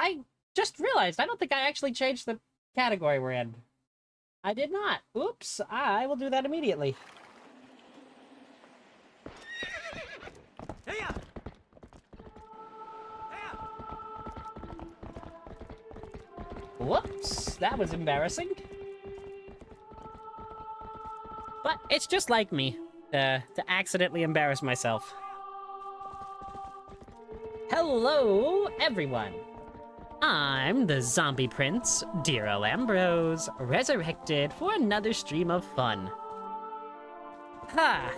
I just realized I don't think I actually changed the category we're in. I did not. Oops, I will do that immediately. Whoops, that was embarrassing. But it's just like me, to accidentally embarrass myself. Hello, everyone. I'm the zombie prince, Dearil Ambrose, resurrected for another stream of fun. Ha!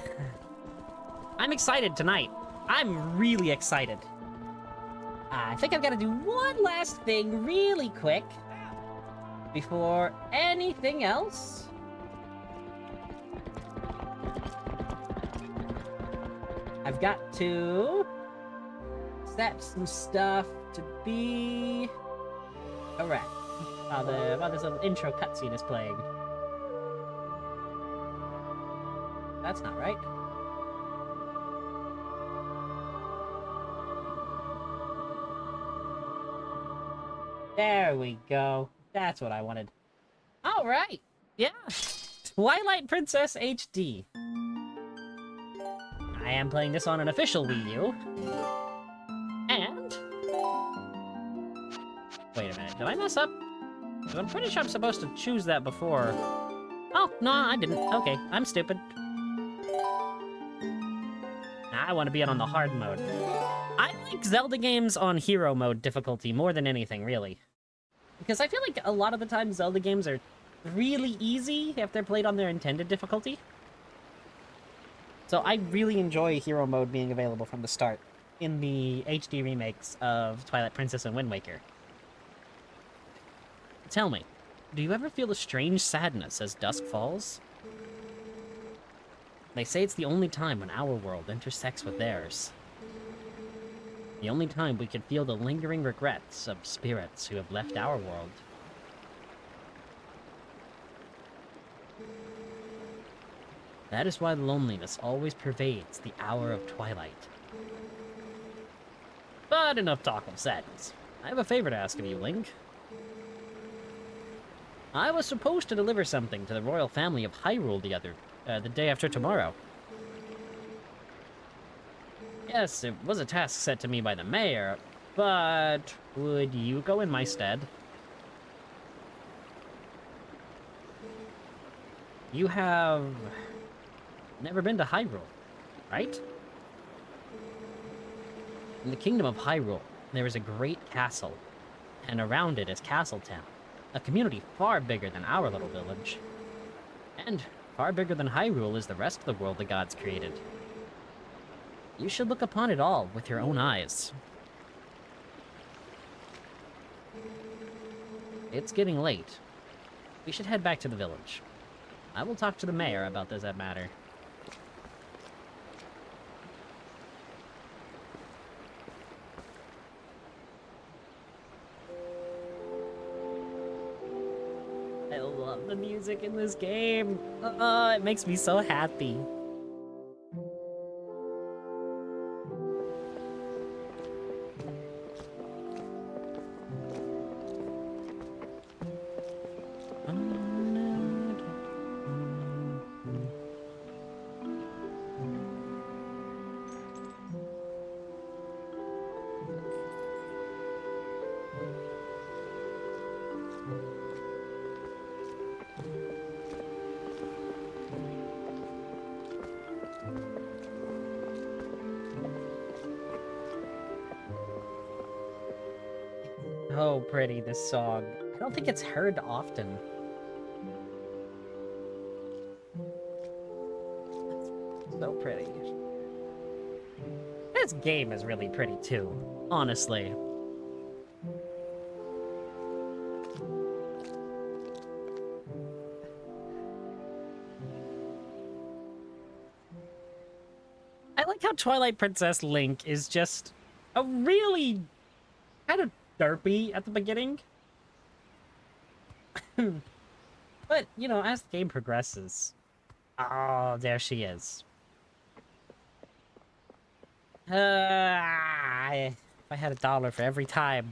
I'm excited tonight. I'm really excited. I think I've got to do one last thing really quick before anything else. I've got to set some stuff to be correct while this little intro cutscene is playing. That's not right. There we go. That's what I wanted. All right. Yeah. Twilight Princess HD. I am playing this on an official Wii U. And... wait a minute. Did I mess up? I'm pretty sure I'm supposed to choose that before. Oh, no, I didn't. Okay, I'm stupid. I want to be on the hard mode. I like Zelda games on hero mode difficulty more than anything, really. Because I feel like a lot of the time Zelda games are really easy if they're played on their intended difficulty. So I really enjoy hero mode being available from the start in the HD remakes of Twilight Princess and Wind Waker. Tell me, do you ever feel a strange sadness as dusk falls? They say it's the only time when our world intersects with theirs. The only time we can feel the lingering regrets of spirits who have left our world. That is why loneliness always pervades the hour of twilight. But enough talk of sadness. I have a favor to ask of you, Link. I was supposed to deliver something to the royal family of Hyrule the day after tomorrow. Yes, it was a task set to me by the mayor, but would you go in my stead? You have never been to Hyrule, right? In the kingdom of Hyrule, there is a great castle, and around it is Castletown, a community far bigger than our little village. And far bigger than Hyrule is the rest of the world the gods created. You should look upon it all with your own eyes. It's getting late. We should head back to the village. I will talk to the mayor about this matter. I love the music in this game. It makes me so happy. So pretty, this song. I don't think it's heard often. It's so pretty. This game is really pretty too, honestly. I like how Twilight Princess Link is just a really kind of derpy at the beginning. But, you know, as the game progresses... oh, there she is. If I had $1 for every time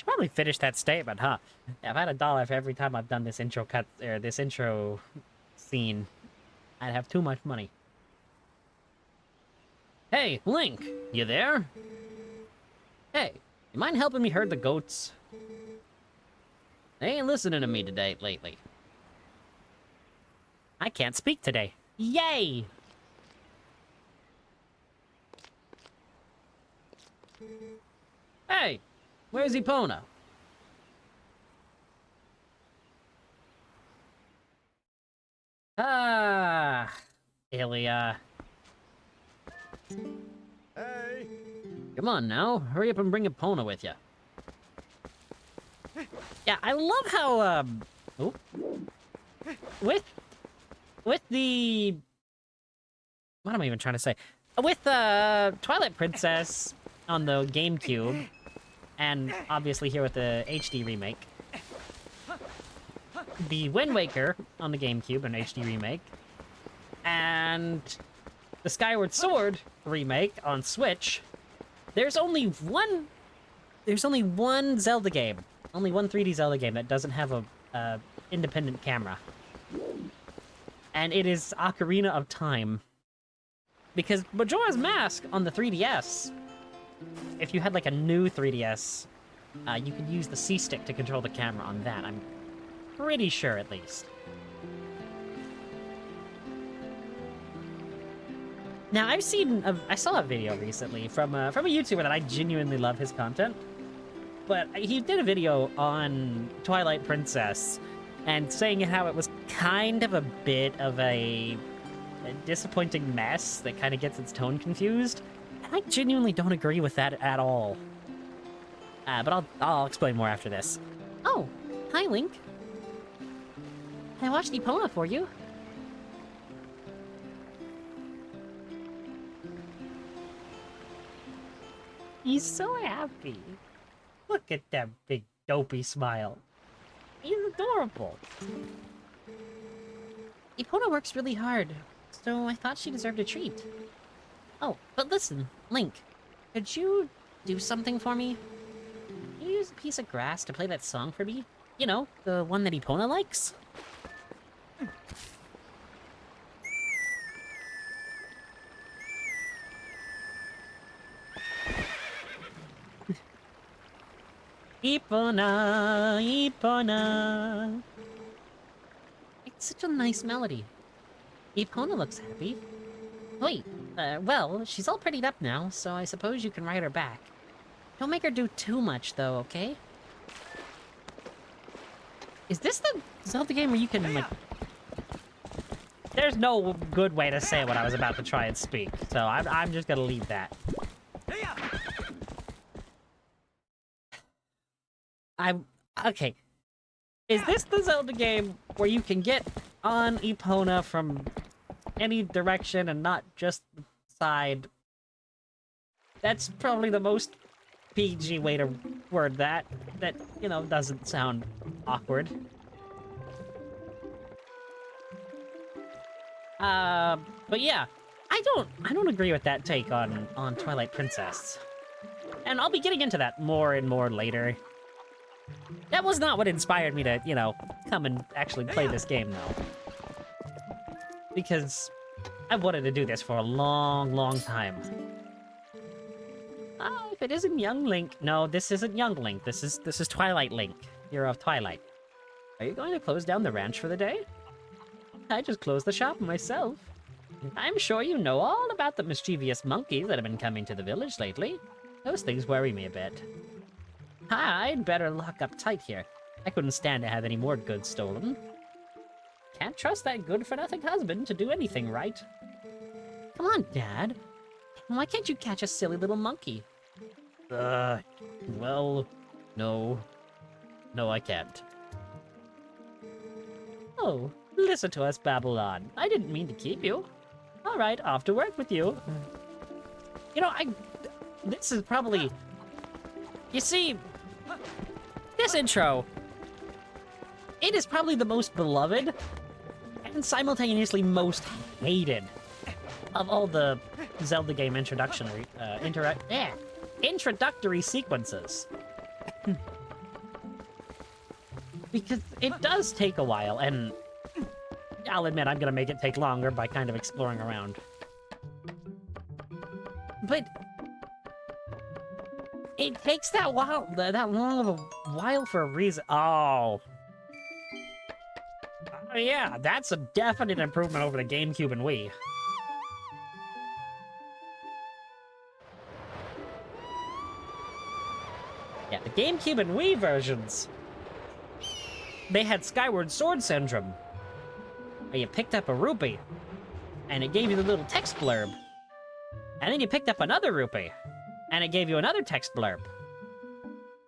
should probably finish that statement, huh? Yeah, if I had $1 for every time I've done this intro cut, or this intro scene, I'd have too much money. Hey, Link, you there? Hey, you mind helping me herd the goats? They ain't listening to me lately. I can't speak today. Yay! Hey, where's Epona? Ah, Ilia. Hey! Come on now, hurry up and bring Epona with you. Yeah, I love how, oh. With the... What am I even trying to say? With, Twilight Princess on the GameCube, and obviously here with the HD remake, the Wind Waker on the GameCube and HD remake, and the Skyward Sword remake on Switch, there's only one Zelda game, only one 3D Zelda game that doesn't have a independent camera. And it is Ocarina of Time. Because Majora's Mask on the 3DS, if you had like a new 3DS, you could use the C-stick to control the camera on that. I'm pretty sure, at least. Now, I saw a video recently from a YouTuber that I genuinely love his content. But he did a video on Twilight Princess and saying how it was kind of a bit of a disappointing mess that kind of gets its tone confused. And I genuinely don't agree with that at all. But I'll explain more after this. Oh, hi, Link. I watched Epona for you. He's so happy. Look at that big dopey smile. He's adorable. Epona works really hard, so I thought she deserved a treat. Oh, but listen, Link, could you do something for me? Can you use a piece of grass to play that song for me? You know, the one that Epona likes? Epona, Epona. It's such a nice melody. Epona looks happy. Wait, well, she's all prettied up now, so I suppose you can ride her back. Don't make her do too much, though, okay? Is this the Zelda game where you can, like... There's no good way to say what I was about to try and speak, so I'm just gonna leave that. Okay. Is this the Zelda game where you can get on Epona from any direction and not just the side? That's probably the most PG way to word that, you know, doesn't sound awkward. But yeah, I don't agree with that take on Twilight Princess. And I'll be getting into that more and more later. That was not what inspired me to, you know, come and actually play this game, though. Because I've wanted to do this for a long, long time. Oh, if it isn't young Link... No, this isn't young Link. This is Twilight Link. Hero of Twilight. Are you going to close down the ranch for the day? I just closed the shop myself. I'm sure you know all about the mischievous monkeys that have been coming to the village lately. Those things worry me a bit. I'd better lock up tight here. I couldn't stand to have any more goods stolen. Can't trust that good-for-nothing husband to do anything right. Come on, Dad. Why can't you catch a silly little monkey? Well, no. No, I can't. Oh, listen to us, Babylon. I didn't mean to keep you. All right, off to work with you. You know, this is probably... You see... This intro, it is probably the most beloved and simultaneously most hated of all the Zelda game introductory sequences. Because it does take a while, and I'll admit I'm gonna make it take longer by kind of exploring around. But it takes that long of a while for a reason. Oh. Yeah, that's a definite improvement over the GameCube and Wii. Yeah, the GameCube and Wii versions, they had Skyward Sword Syndrome, where you picked up a rupee, and it gave you the little text blurb. And then you picked up another rupee, and it gave you another text blurb.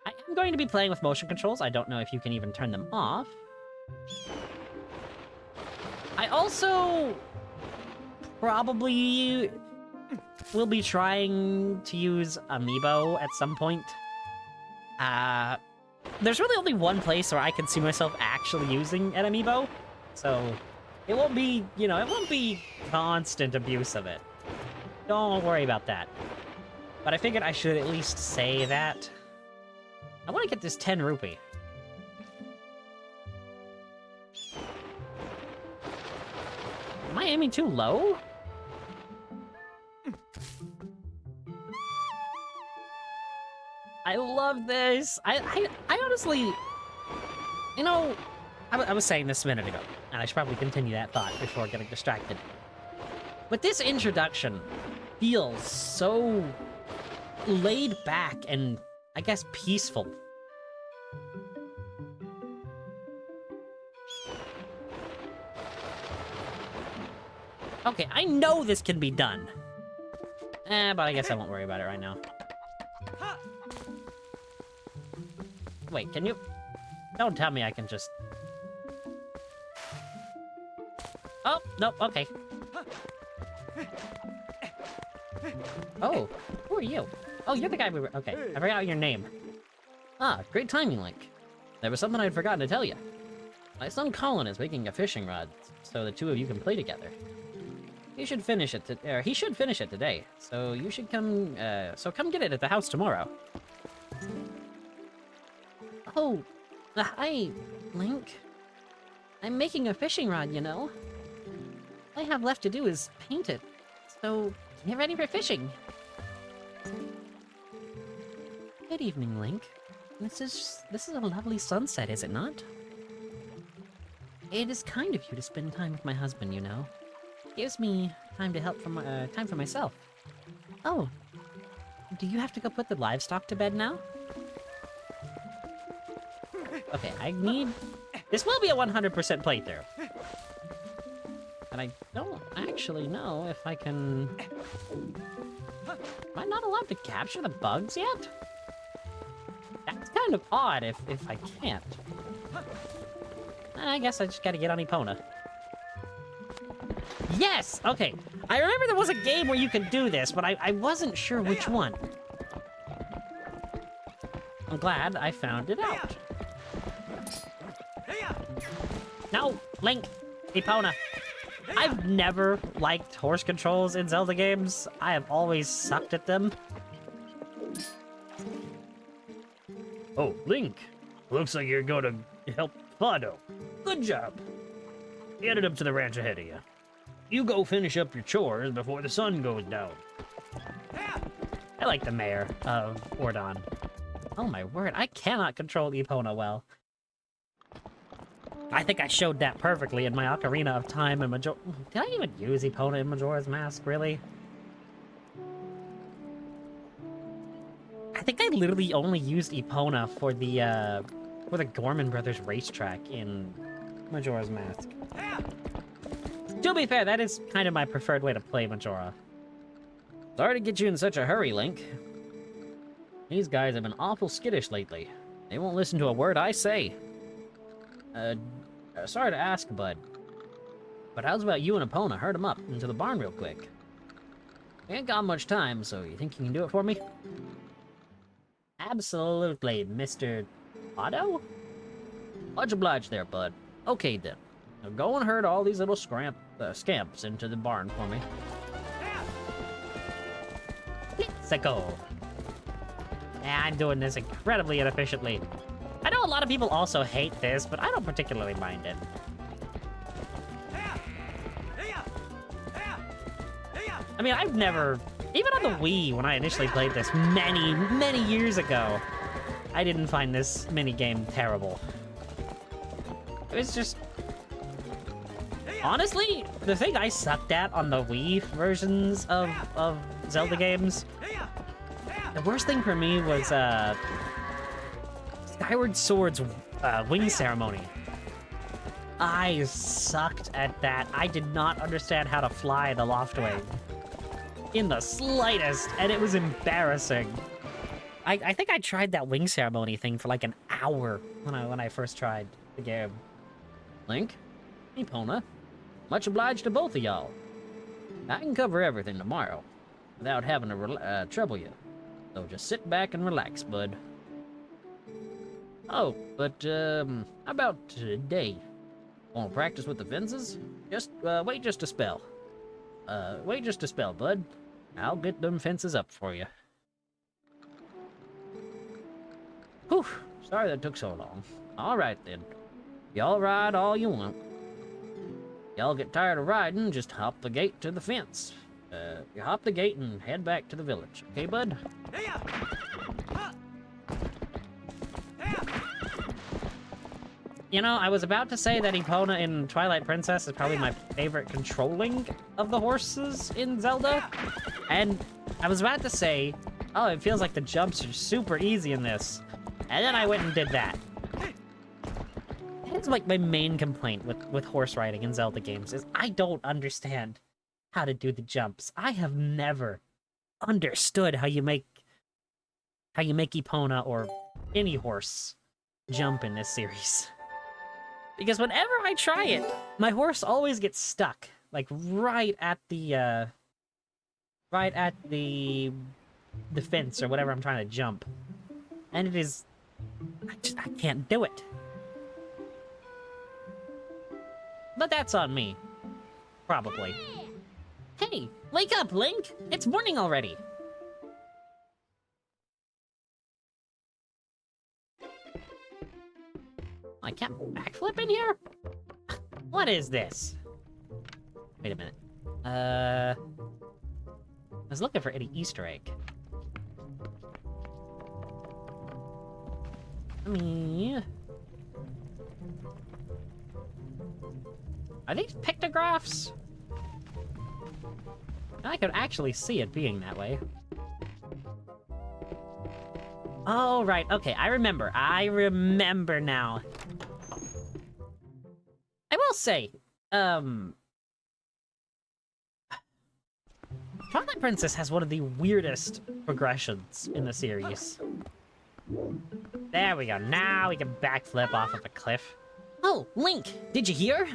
I am going to be playing with motion controls. I don't know if you can even turn them off. I also probably will be trying to use Amiibo at some point. There's really only one place where I can see myself actually using an Amiibo, so it won't be, you know, it won't be constant abuse of it. Don't worry about that. But I figured I should at least say that. I want to get this 10 rupee. Am I aiming too low? I love this. I honestly, you know, I was saying this a minute ago, and I should probably continue that thought before getting distracted. But this introduction feels so laid back and, I guess, peaceful. Okay, I know this can be done. But I guess I won't worry about it right now. Wait, can you... Don't tell me I can just... Oh, nope, okay. Oh, who are you? Oh, you're the guy we were... Okay, I forgot your name. Ah, great timing, Link. There was something I'd forgotten to tell you. My son Colin is making a fishing rod, so the two of you can play together. He should finish it today, so you should come, come get it at the house tomorrow. Oh, hi, Link. I'm making a fishing rod, you know. All I have left to do is paint it, so get ready for fishing. Good evening, Link. This is a lovely sunset, is it not? It is kind of you to spend time with my husband, you know. Gives me time to time for myself. Oh, do you have to go put the livestock to bed now? Okay, I need... This will be a 100% playthrough. And I don't actually know if I can... Am I not allowed to capture the bugs yet? That's kind of odd if I can't. I guess I just gotta get on Epona. Yes! Okay. I remember there was a game where you could do this, but I wasn't sure which one. I'm glad I found it out. No! Link! Epona! I've never liked horse controls in Zelda games. I have always sucked at them. Oh, Link! Looks like you're gonna help Fado. Good job. Headed up to the ranch ahead of you. You go finish up your chores before the sun goes down. I like the mayor of Ordon. Oh my word, I cannot control Epona well. I think I showed that perfectly in my Ocarina of Time and Majora... Did I even use Epona in Majora's Mask, really? I think I literally only used Epona for the Gorman Brothers racetrack in Majora's Mask. To be fair, that is kind of my preferred way to play Majora. Sorry to get you in such a hurry, Link. These guys have been awful skittish lately. They won't listen to a word I say. Sorry to ask, bud. But how's about you and Epona herd them up into the barn real quick? We ain't got much time, so you think you can do it for me? Absolutely, Mr. Otto? Much obliged there, bud. Okay, then. Now go and herd all these little scamps into the barn for me. Let's go. Yeah, I'm doing this incredibly inefficiently. I don't know a lot of people also hate this, but I don't particularly mind it. I mean, I've never... Even on the Wii, when I initially played this many, many years ago, I didn't find this minigame terrible. It was just... Honestly, the thing I sucked at on the Wii versions of Zelda games, the worst thing for me was Skyward Sword's wing ceremony. I sucked at that. I did not understand how to fly the Loftwing in the slightest, and it was embarrassing. I think I tried that wing ceremony thing for like an hour when I first tried the game. Link, Epona, much obliged to both of y'all. I can cover everything tomorrow without having to trouble you. So just sit back and relax, bud. Oh, but how about today? Want to practice with the fences? Just wait just a spell. Wait just a spell, bud. I'll get them fences up for you. Whew, sorry that took so long. All right then. Y'all ride all you want. Y'all get tired of riding, just hop the gate to the fence. You hop the gate and head back to the village. Okay, bud? You know, I was about to say that Epona in Twilight Princess is probably my favorite controlling of the horses in Zelda. And I was about to say, oh, it feels like the jumps are super easy in this. And then I went and did that. That's like my main complaint with horse riding in Zelda games is I don't understand how to do the jumps. I have never understood how you make Epona or any horse jump in this series. Because whenever I try it, my horse always gets stuck, like right at the fence or whatever I'm trying to jump. And it is, I can't do it. But that's on me. Probably. Hey, wake up, Link! It's morning already! I can't backflip in here? What is this? Wait a minute. I was looking for any Easter egg. I mean... Are these pictographs? I could actually see it being that way. Oh, right. Okay, I remember. I remember now. I will say, Twilight Princess has one of the weirdest progressions in the series. There we go. Now we can backflip off of a cliff. Oh, Link, did you hear?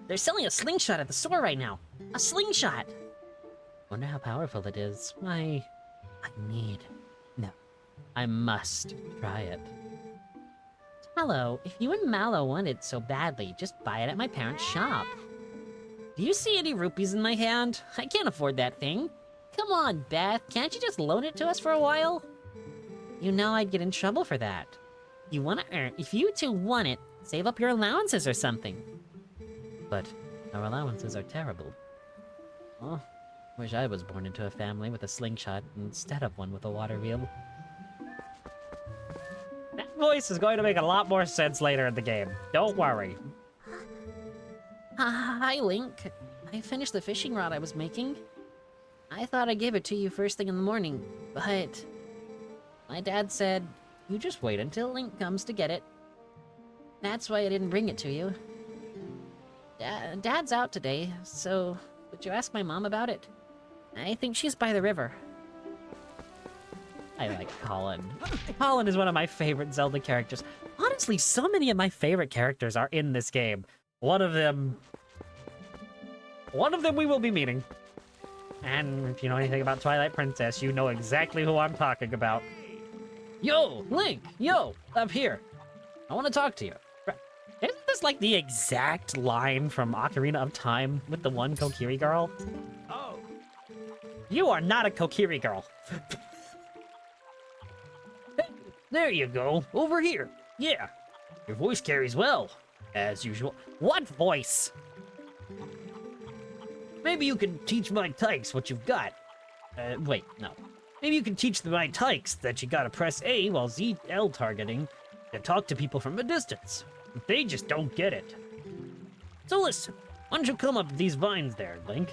They're selling a slingshot at the store right now. A slingshot. Wonder how powerful it is. I must try it. Hello, if you and Mallow want it so badly, just buy it at my parents' shop. Do you see any rupees in my hand? I can't afford that thing. Come on, Beth, can't you just loan it to us for a while? You know I'd get in trouble for that. If you two want it, save up your allowances or something. But our allowances are terrible. Oh, wish I was born into a family with a slingshot instead of one with a water wheel. That voice is going to make a lot more sense later in the game. Don't worry. Hi, Link. I finished the fishing rod I was making. I thought I'd give it to you first thing in the morning, but... my dad said, you just wait until Link comes to get it. That's why I didn't bring it to you. Dad's out today, so would you ask my mom about it? I think she's by the river. I like Colin. Colin is one of my favorite Zelda characters. Honestly, so many of my favorite characters are in this game. One of them we will be meeting. And if you know anything about Twilight Princess, you know exactly who I'm talking about. Yo, Link! Yo, up here. I want to talk to you. Isn't this like the exact line from Ocarina of Time with the one Kokiri girl? Oh. You are not a Kokiri girl. There you go. Over here. Yeah, Your voice carries well, as usual. What voice? Maybe you can teach my tykes what you've got. Wait, no. Maybe you can teach my tykes that you gotta press A while ZL targeting to talk to people from a distance. They just don't get it. So listen, why don't you come up these vines there, Link?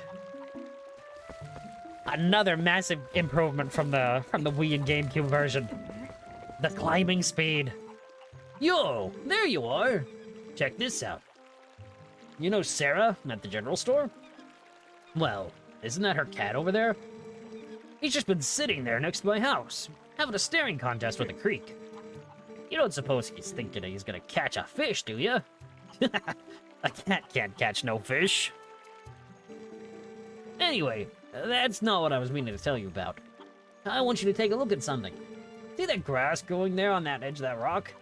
Another massive improvement from the Wii and GameCube version. The climbing speed. Yo, there you are. Check this out. You know Sarah at the general store? Well, isn't that her cat over there? He's just been sitting there next to my house, having a staring contest with a creek. You don't suppose he's thinking he's gonna catch a fish, do you? A cat can't catch no fish. Anyway, that's not what I was meaning to tell you about. I want you to take a look at something. See that grass growing there on that edge of that rock?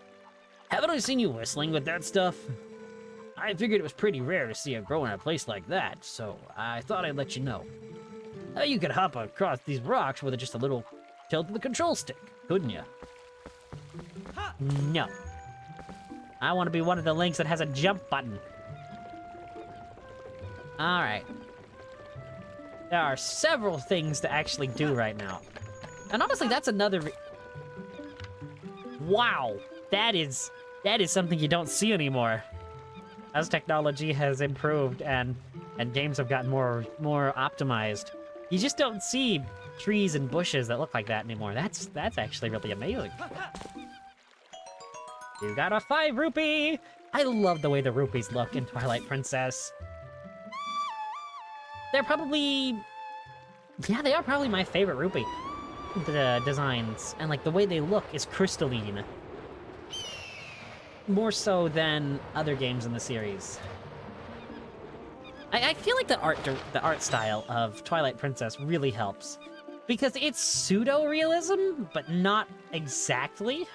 Haven't I seen you whistling with that stuff? I figured it was pretty rare to see it grow in a place like that, so I thought I'd let you know. You could hop across these rocks with just a little tilt of the control stick, couldn't you? No. I want to be one of the links that has a jump button. Alright. There are several things to actually do right now. And honestly, that's another... Wow! That is something you don't see anymore. As technology has improved and games have gotten more optimized, you just don't see trees and bushes that look like that anymore. That's actually really amazing. You got a 5 rupee! I love the way the rupees look in Twilight Princess. They're probably... Yeah, they are probably my favorite rupee. The designs and like the way they look is crystalline. More so than other games in the series. I feel like the art style of Twilight Princess really helps. Because it's pseudo-realism, but not exactly.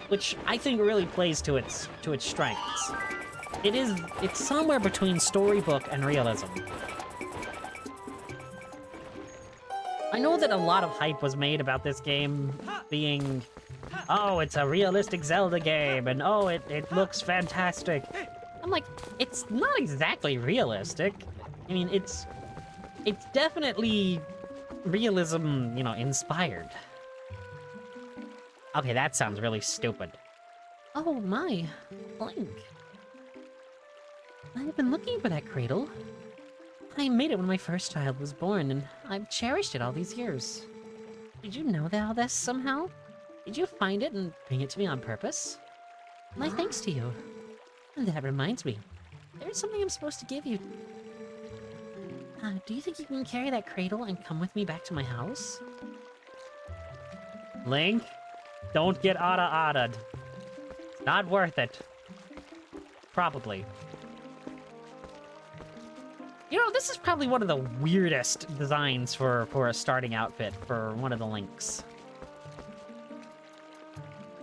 Which I think really plays to its strengths. It's somewhere between storybook and realism. I know that a lot of hype was made about this game being, oh, it's a realistic Zelda game, and oh, it looks fantastic. I'm like, it's not exactly realistic. I mean, it's definitely realism, inspired. Okay, that sounds really stupid. Oh my, Link. I've been looking for that cradle. I made it when my first child was born, and I've cherished it all these years. Did you know all this somehow? Did you find it and bring it to me on purpose? My thanks to you. And that reminds me, there's something I'm supposed to give you. Do you think you can carry that cradle and come with me back to my house? Link, don't get Ada-Ada'd. It's not worth it. Probably. This is probably one of the weirdest designs for a starting outfit for one of the Links.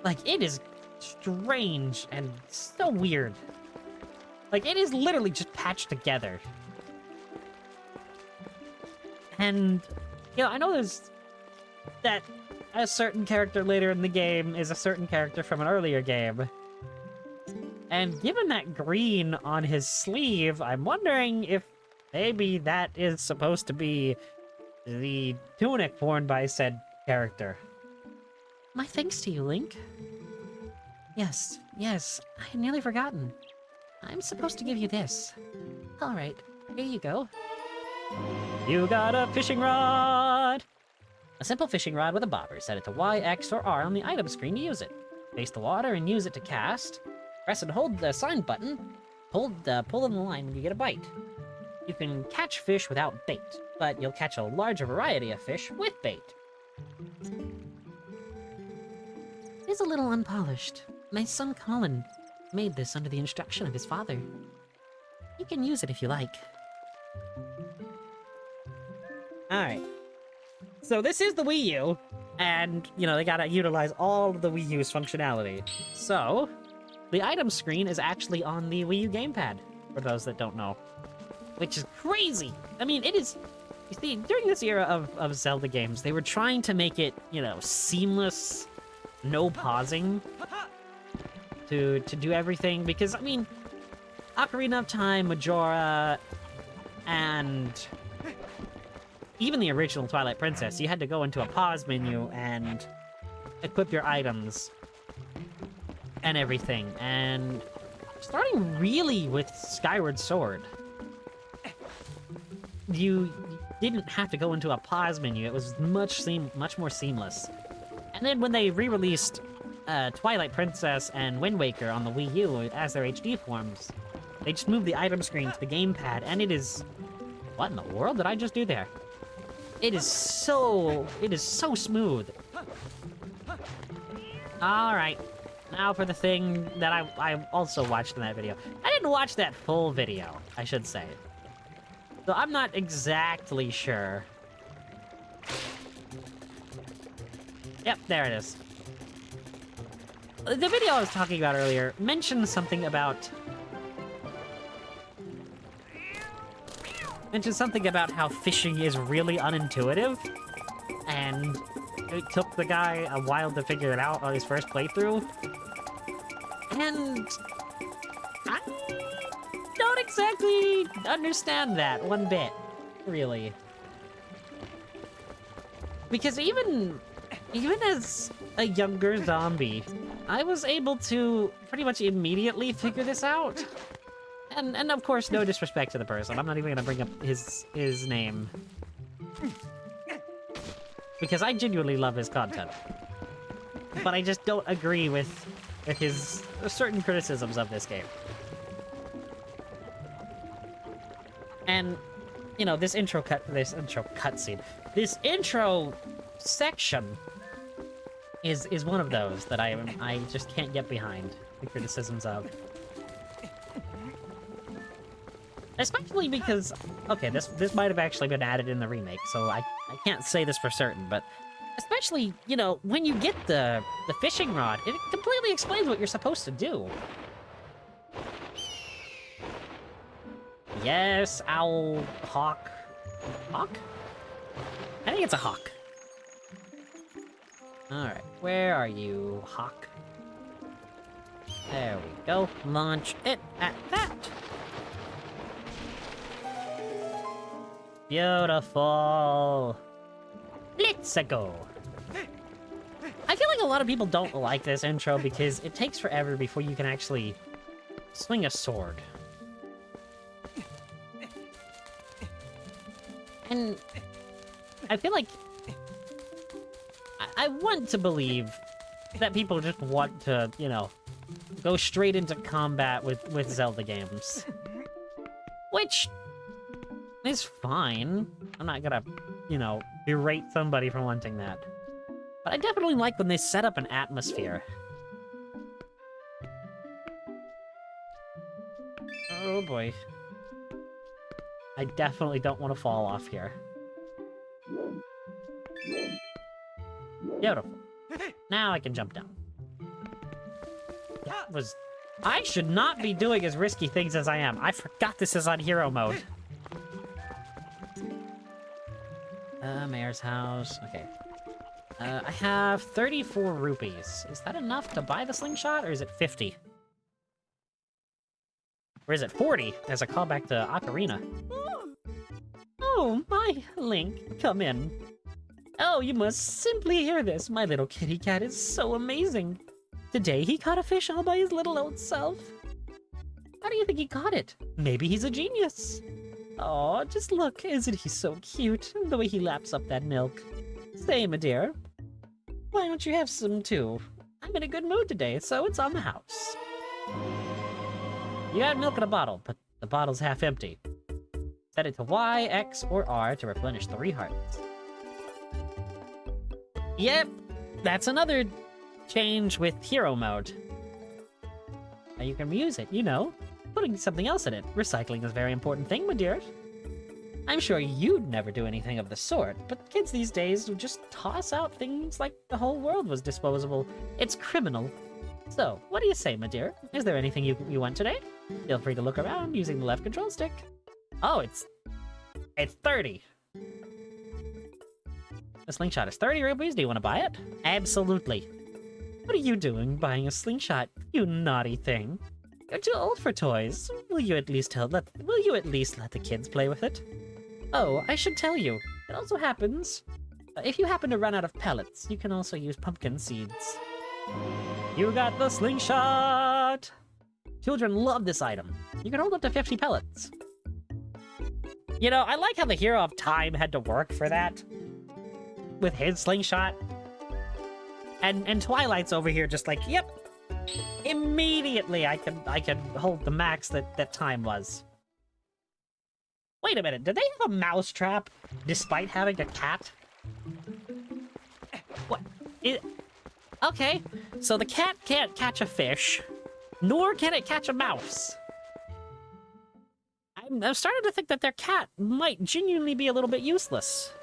Like, it is strange and so weird. Like, it is literally just patched together. And, I know there's that a certain character later in the game is a certain character from an earlier game. And given that green on his sleeve, I'm wondering if maybe that is supposed to be the tunic worn by said character. My thanks to you, Link. Yes, I had nearly forgotten. I'm supposed to give you this. Alright, here you go. You got a fishing rod! A simple fishing rod with a bobber. Set it to Y, X, or R on the item screen to use it. Face the water and use it to cast. Press and hold the sign button. Pull in the line when you get a bite. You can catch fish without bait, but you'll catch a larger variety of fish with bait. It is a little unpolished. My son Colin made this under the instruction of his father. You can use it if you like. Alright. So this is the Wii U, and, they gotta utilize all of the Wii U's functionality. So, the item screen is actually on the Wii U gamepad, for those that don't know. Which is crazy! I mean, it is... You see, during this era of Zelda games, they were trying to make it, seamless, no pausing. to do everything, because, I mean, Ocarina of Time, Majora, and even the original Twilight Princess, you had to go into a pause menu and equip your items and everything, and starting really with Skyward Sword, you didn't have to go into a pause menu. It was much more seamless. And then when they re-released Twilight Princess and Wind Waker on the Wii U as their HD forms, they just moved the item screen to the gamepad, and it is... What in the world did I just do there? It is so smooth. Alright, now for the thing that I also watched in that video. I didn't watch that full video, I should say. So I'm not exactly sure. Yep, there it is. The video I was talking about earlier mentioned something about... how fishing is really unintuitive, and it took the guy a while to figure it out on his first playthrough. And I don't exactly understand that one bit, really. Because even as a younger zombie, I was able to pretty much immediately figure this out. And of course, no disrespect to the person. I'm not even gonna bring up his name. Because I genuinely love his content. But I just don't agree with his certain criticisms of this game. And, you know, this intro section is one of those that I just can't get behind the criticisms of. Especially because, okay, this might have actually been added in the remake, so I can't say this for certain, but especially, you know, when you get the fishing rod, it completely explains what you're supposed to do. Yes, owl, hawk. Hawk? I think it's a hawk. Alright, where are you, hawk? There we go. Launch it at that. Beautiful. Let's go. I feel like a lot of people don't like this intro because it takes forever before you can actually swing a sword. And I feel like I want to believe that people just want to, you know, go straight into combat with Zelda games. Which is fine. I'm not gonna, you know, berate somebody for wanting that. But I definitely like when they set up an atmosphere. Oh boy. I definitely don't want to fall off here. Beautiful. Now I can jump down. That was... I should not be doing as risky things as I am. I forgot this is on hero mode. Mayor's house. Okay. I have 34 rupees. Is that enough to buy the slingshot, or is it 50? Or is it 40 as a callback to Ocarina? Oh, my Link, come in. Oh, you must simply hear this. My little kitty cat is so amazing. Today he caught a fish all by his little old self. How do you think he caught it? Maybe he's a genius. Oh, just look, isn't he so cute? The way he laps up that milk. Say, my dear, why don't you have some too? I'm in a good mood today, so it's on the house. You got milk in a bottle, but the bottle's half empty. Set it to Y, X, or R to replenish 3 hearts. Yep, that's another change with hero mode. Now you can reuse it, you know, putting something else in it. Recycling is a very important thing, my dear. I'm sure you'd never do anything of the sort, but kids these days would just toss out things like the whole world was disposable. It's criminal. So, what do you say, my dear? Is there anything you want today? Feel free to look around using the left control stick. Oh, it's 30. The slingshot is 30 rupees. Do you want to buy it? Absolutely. What are you doing buying a slingshot, you naughty thing? You're too old for toys. Will you at least let the kids play with it? Oh, I should tell you. It also happens. If you happen to run out of pellets, you can also use pumpkin seeds. You got the slingshot! Children love this item. You can hold up to 50 pellets. You know, I like how the hero of time had to work for that. With his slingshot. And Twilight's over here just like, yep. Immediately I can hold the max that time was. Wait a minute, did they have a mouse trap despite having a cat? What? Okay, so the cat can't catch a fish, nor can it catch a mouse. I'm starting to think that their cat might genuinely be a little bit useless.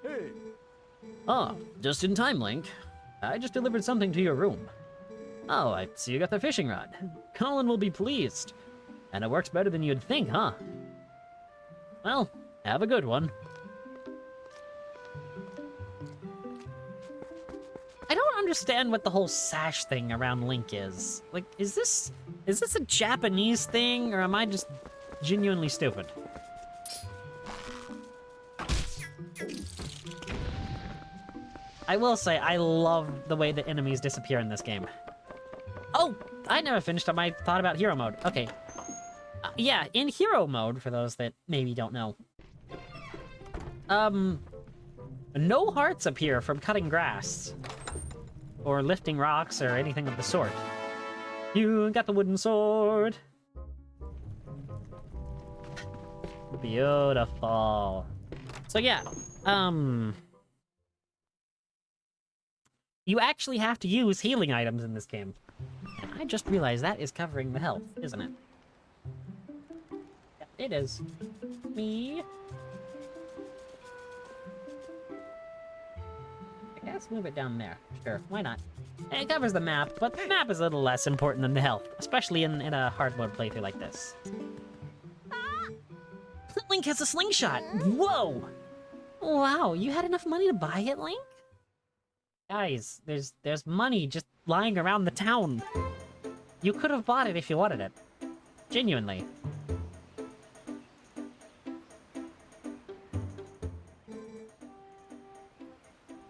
Hey. Oh, just in time, Link. I just delivered something to your room. Oh, I see you got the fishing rod. Colin will be pleased. And it works better than you'd think, huh? Well, have a good one. I don't understand what the whole sash thing around Link is. Like, is this a Japanese thing, or am I just genuinely stupid? I will say, I love the way the enemies disappear in this game. Oh, I never finished up my thought about hero mode. Okay. Yeah, in hero mode, for those that maybe don't know. No hearts appear from cutting grass. Or lifting rocks, or anything of the sort. You got the wooden sword. Beautiful. So yeah, you actually have to use healing items in this game. And I just realized that is covering the health, isn't it? Yeah, it is. Me. I guess move it down there. Sure, why not? It covers the map, but the map is a little less important than the health, especially in a hard mode playthrough like this. Link has a slingshot! Whoa! Wow, you had enough money to buy it, Link? Guys, there's money just lying around the town. You could have bought it if you wanted it. Genuinely.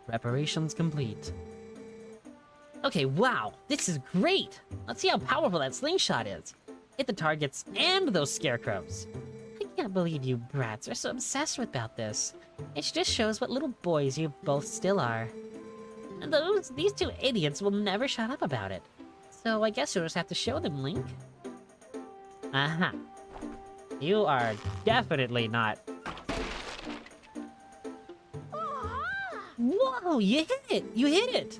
Reparations complete. Okay, wow, this is great! Let's see how powerful that slingshot is. Hit the targets and those scarecrows. I can't believe you brats are so obsessed about this. It just shows what little boys you both still are. And these two idiots will never shut up about it. So I guess you'll just have to show them, Link. Aha. You are definitely not... Whoa, you hit it! You hit it!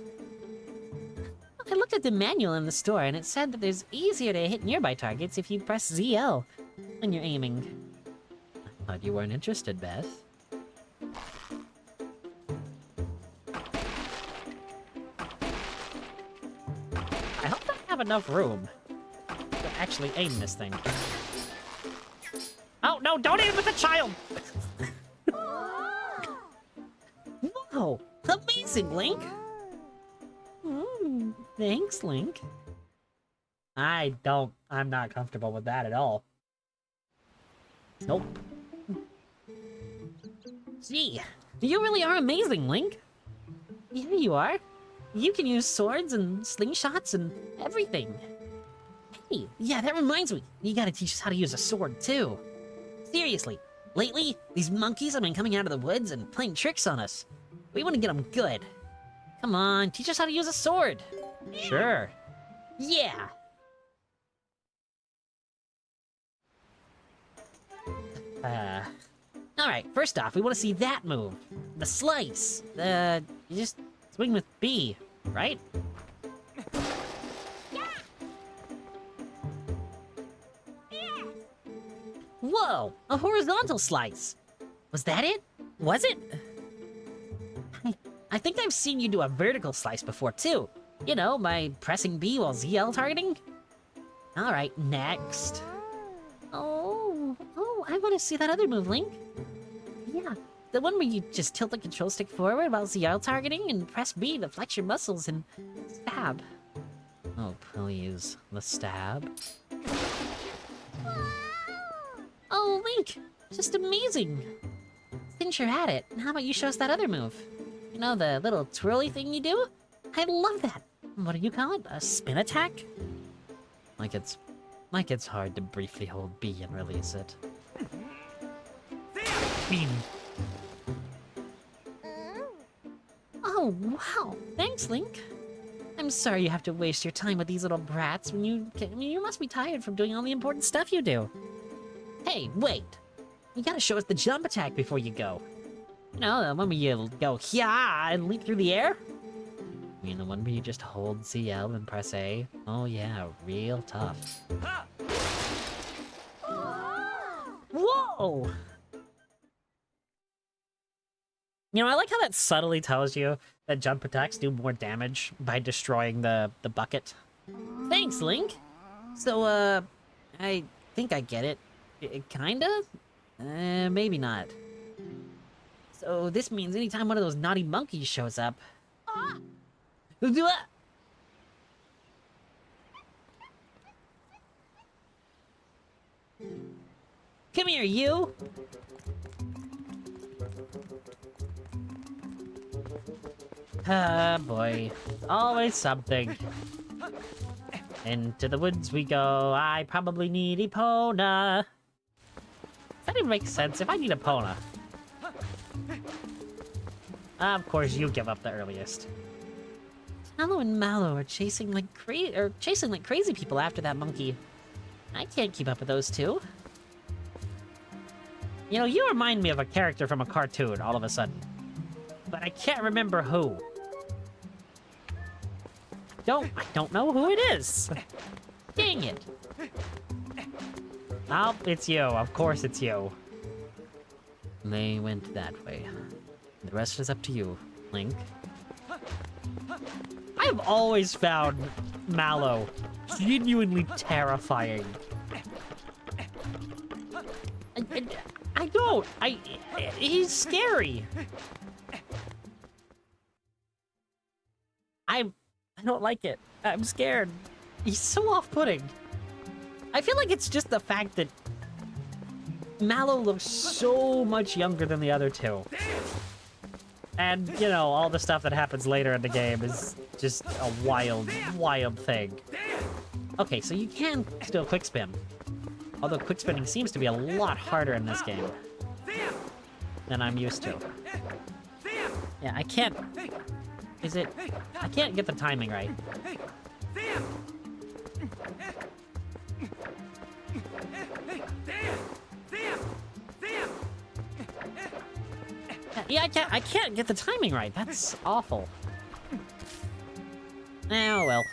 I looked at the manual in the store and it said that it's easier to hit nearby targets if you press ZL when you're aiming. I thought you weren't interested, Beth. I hope I have enough room to actually aim this thing. Oh, no, don't aim with a child! Whoa, amazing, Link! Thanks, Link. I'm not comfortable with that at all. Nope. Gee, you really are amazing, Link. Yeah, you are. You can use swords and slingshots and everything. Hey, yeah, that reminds me. You gotta teach us how to use a sword, too. Seriously, lately, these monkeys have been coming out of the woods and playing tricks on us. We want to get them good. Come on, teach us how to use a sword. Sure. Yeah. Alright, first off, we want to see that move. The slice. You just swing with B, right? Whoa, a horizontal slice. Was that it? Was it? I think I've seen you do a vertical slice before, too. You know, by pressing B while ZL targeting. Alright, next. Oh, I want to see that other move, Link. Yeah, The one where you just tilt the control stick forward while ZL targeting and press B to flex your muscles and stab. Oh, please. The stab? Oh, Link! Just amazing! Since you're at it, how about you show us that other move? You know, the little twirly thing you do? I love that! What do you call it? A spin attack? Like it's hard to briefly hold B and release it. Beam. Oh, wow. Thanks, Link. I'm sorry you have to waste your time with these little brats when you must be tired from doing all the important stuff you do. Hey, wait. You gotta show us the jump attack before you go. You know, the one where you go, yeah, and leap through the air? I mean, the one where you just hold CL and press A? Oh yeah, real tough. Whoa! You know, I like how that subtly tells you that jump attacks do more damage by destroying the bucket. Thanks, Link! So, I think I get it. Kinda? Maybe not. So this means anytime one of those naughty monkeys shows up... Come here, you! Ah, boy. Always something. Into the woods we go. I probably need Epona. That even makes sense if I need Epona. Of course, you give up the earliest. Mallow and Mallow are chasing like crazy people after that monkey. I can't keep up with those two. You know, you remind me of a character from a cartoon all of a sudden. But I can't remember who. I don't know who it is. Dang it. Oh, it's you. Of course it's you. They went that way. The rest is up to you, Link. I've always found Mallow genuinely terrifying. He's scary. I don't like it. I'm scared. He's so off-putting. I feel like it's just the fact that Mallow looks so much younger than the other two. And, you know, all the stuff that happens later in the game is just a wild, wild thing. Okay, so you can still quick spin. Although quick spinning seems to be a lot harder in this game than I'm used to. Yeah, I can't... I can't get the timing right. Yeah, I can't get the timing right. That's awful. Oh, well.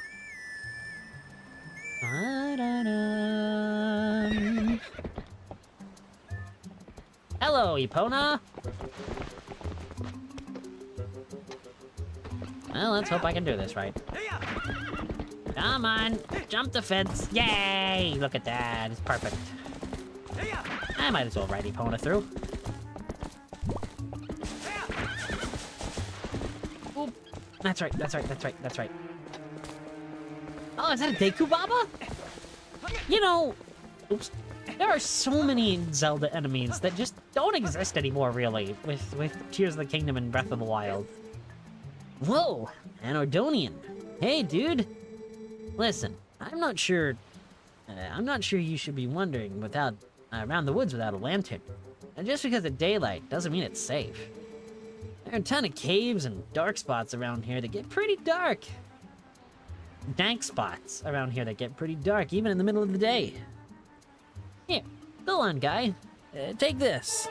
Hello, Epona. Well, let's hope I can do this right. Come on, jump the fence. Yay! Look at that, it's perfect. I might as well ride Epona through. Oop. That's right. Oh, is that a Deku Baba? You know, oops. There are so many Zelda enemies that just don't exist anymore, really, with Tears of the Kingdom and Breath of the Wild. Whoa, an Ordonian. Hey, dude. Listen, I'm not sure you should be wandering around the woods without a lantern. And just because it's daylight doesn't mean it's safe. There are a ton of caves and dark spots around here that get pretty dark. Dank spots around here that get pretty dark even in the middle of the day. Here, go on, guy. Take this.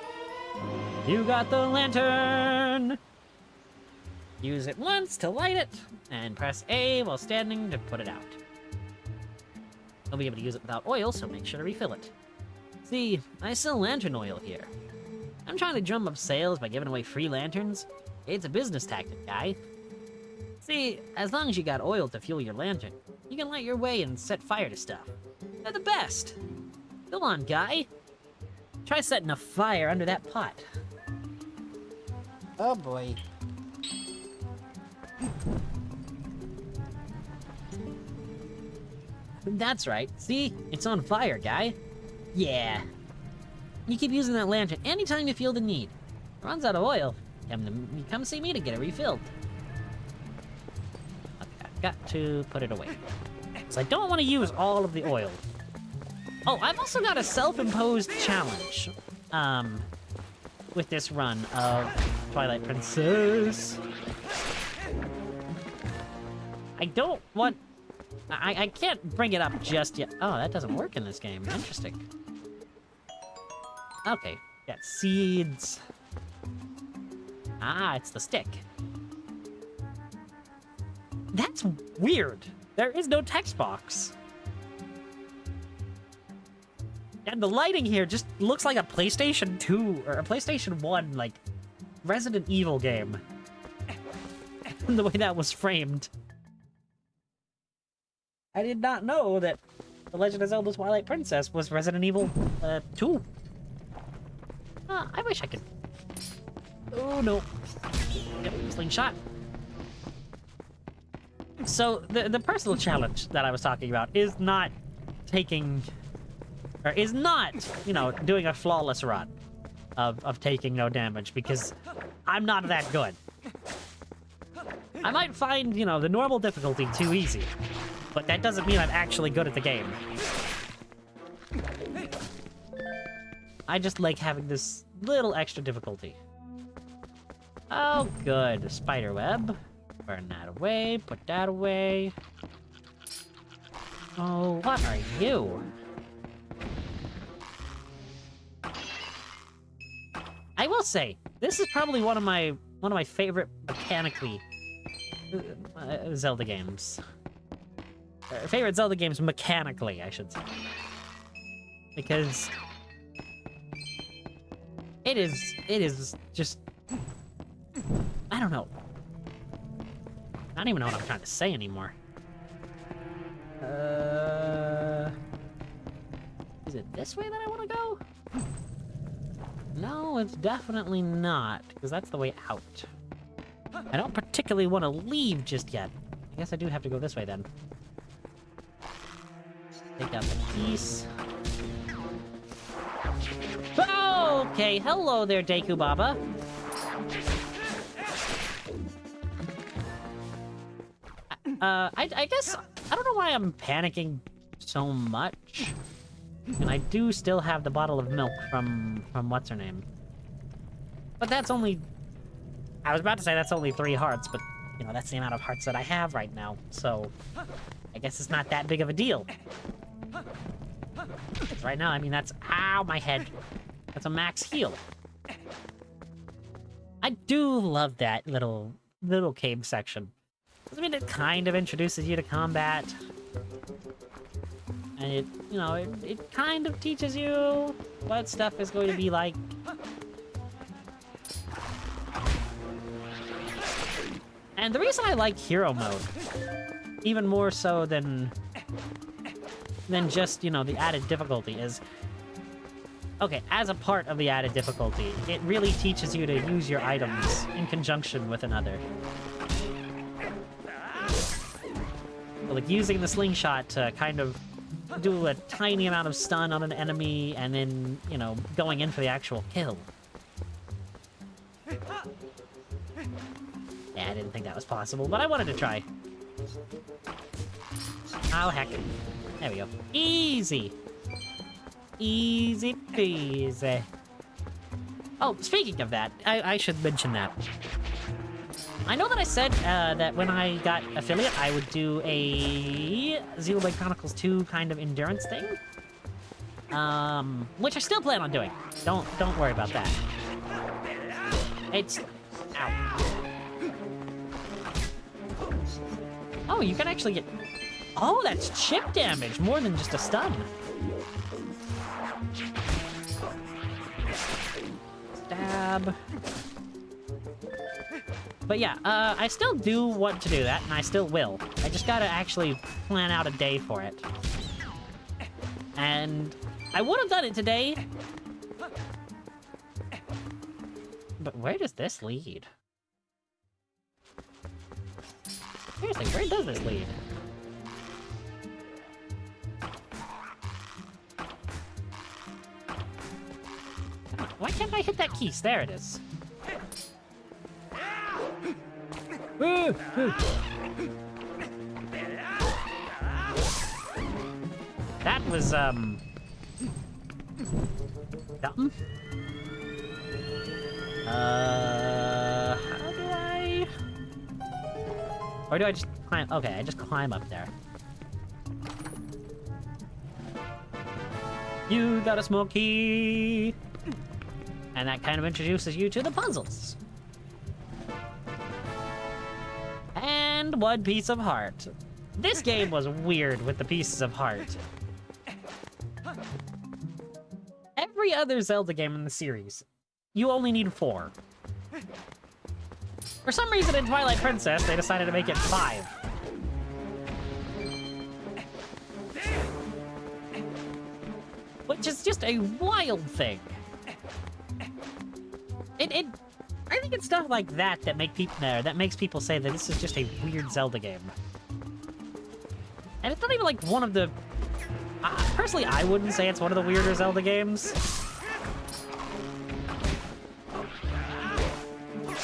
You got the lantern! Use it once to light it, and press A while standing to put it out. You'll be able to use it without oil, so make sure to refill it. See, I sell lantern oil here. I'm trying to drum up sales by giving away free lanterns. It's a business tactic, guy. See, as long as you got oil to fuel your lantern, you can light your way and set fire to stuff. They're the best. Go on, guy. Try setting a fire under that pot. Oh boy. That's right. See? It's on fire, guy. Yeah. You keep using that lantern anytime you feel the need. It runs out of oil. Come see me to get it refilled. Okay, I've got to put it away. So I don't want to use all of the oil. Oh, I've also got a self-imposed challenge. With this run of Twilight Princess. I don't want... I can't bring it up just yet. Oh, that doesn't work in this game. Interesting. Okay, got seeds. Ah, it's the stick. That's weird. There is no text box. And the lighting here just looks like a PlayStation 2 or a PlayStation 1, like, Resident Evil game. The way that was framed. I did not know that The Legend of Zelda Twilight Princess was Resident Evil 2. I wish I could... Oh, no. Yep, slingshot. So, the personal challenge that I was talking about is not taking... Or is not, you know, doing a flawless run of taking no damage, because I'm not that good. I might find, you know, the normal difficulty too easy, but that doesn't mean I'm actually good at the game. I just like having this little extra difficulty. Oh, good. Spider web. Burn that away. Put that away. Oh, what are you? I will say, this is probably one of my favorite mechanically Zelda games. Favorite Zelda games mechanically, I should say. Because it is just, I don't know. I don't even know what I'm trying to say anymore. Is it this way that I want to go? No, it's definitely not, because that's the way out. I don't particularly want to leave just yet. I guess I do have to go this way then. Take out the piece. Okay, hello there, Deku Baba. I guess, I don't know why I'm panicking so much. And I do still have the bottle of milk from what's-her-name. But that's only... I was about to say that's only 3 hearts, but, you know, that's the amount of hearts that I have right now. So, I guess it's not that big of a deal. Because right now, I mean, that's... Ow, my head. That's a max heal. I do love that little cave section. I mean, it kind of introduces you to combat. And it, you know, it kind of teaches you what stuff is going to be like. And the reason I like hero mode, even more so than just, you know, the added difficulty is, okay, as a part of the added difficulty, it really teaches you to use your items in conjunction with another. Like using the slingshot to kind of do a tiny amount of stun on an enemy, and then, you know, going in for the actual kill. Yeah, I didn't think that was possible, but I wanted to try. Oh, heck. There we go. Easy. Easy peasy. Oh, speaking of that, I should mention that. I know that I said that when I got affiliate, I would do a Xenoblade Chronicles 2 kind of endurance thing. Which I still plan on doing. Don't worry about that. It's... Ow. Oh, you can actually get... Oh, that's chip damage, more than just a stun. Stab. But yeah, I still do want to do that, and I still will. I just gotta actually plan out a day for it. And I would have done it today, But where does this lead? Seriously, where does this lead? Why can't I hit that keys? There it is. That was, dumb? How do I... Or do I just climb? Okay, I just climb up there. You got a small key! And that kind of introduces you to the puzzles. And one piece of heart. This game was weird with the pieces of heart. Every other Zelda game in the series, you only need 4. For some reason in Twilight Princess, they decided to make it 5. Which is just a wild thing. I think it's stuff like that that makes people say that this is just a weird Zelda game. And it's not even like one of the... personally, I wouldn't say it's one of the weirder Zelda games.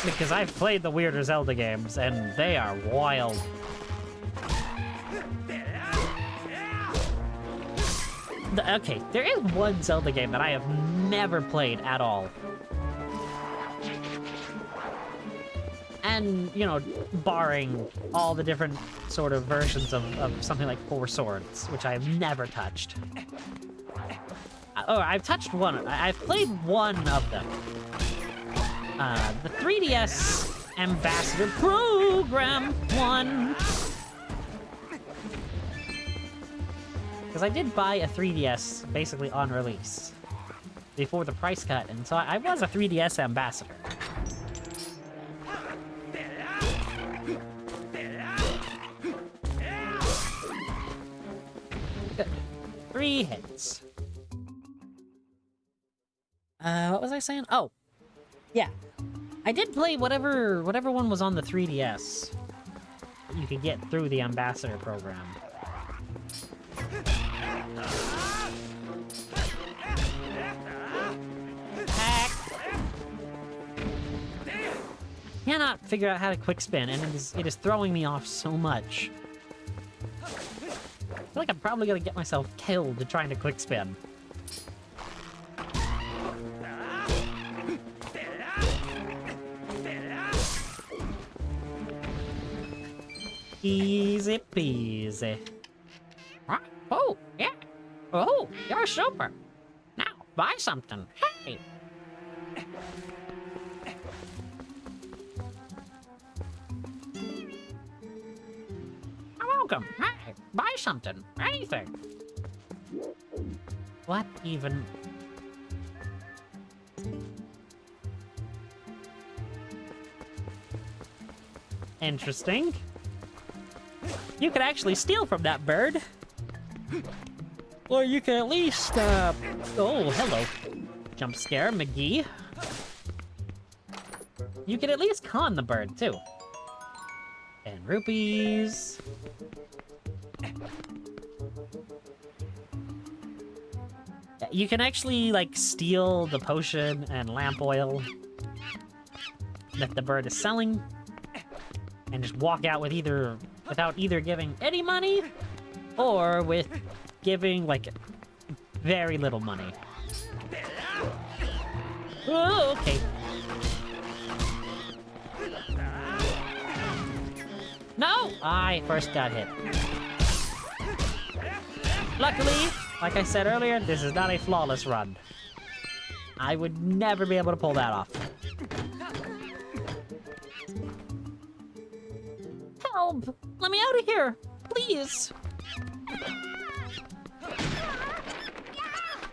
Because I've played the weirder Zelda games, and they are wild. Okay, there is one Zelda game that I have never played at all. And, you know, barring all the different sort of versions of something like Four Swords, which I've never touched. Oh, I've touched one. I've played one of them. The 3DS Ambassador Program 1. Because I did buy a 3DS basically on release before the price cut, and so I was a 3DS ambassador. 3 hits. What was I saying? Oh, yeah. I did play whatever one was on the 3DS that you could get through the ambassador program. Cannot figure out how to quick spin, and it is throwing me off so much. I feel like I'm probably gonna get myself killed trying to quick spin. Easy peasy. Oh, yeah. Oh, you're super. Now, buy something. Hey. You're welcome. Hey, buy something. Anything. What even? Interesting. You could actually steal from that bird. Or you could at least, oh, hello. Jump scare, McGee. You could at least con the bird, too. 10 rupees. You can actually, like, steal the potion and lamp oil that the bird is selling. And just walk out with without either giving any money or with giving like very little money. Oh, okay. No! I first got hit. Luckily, like I said earlier, this is not a flawless run. I would never be able to pull that off. Help! Let me out of here! Please!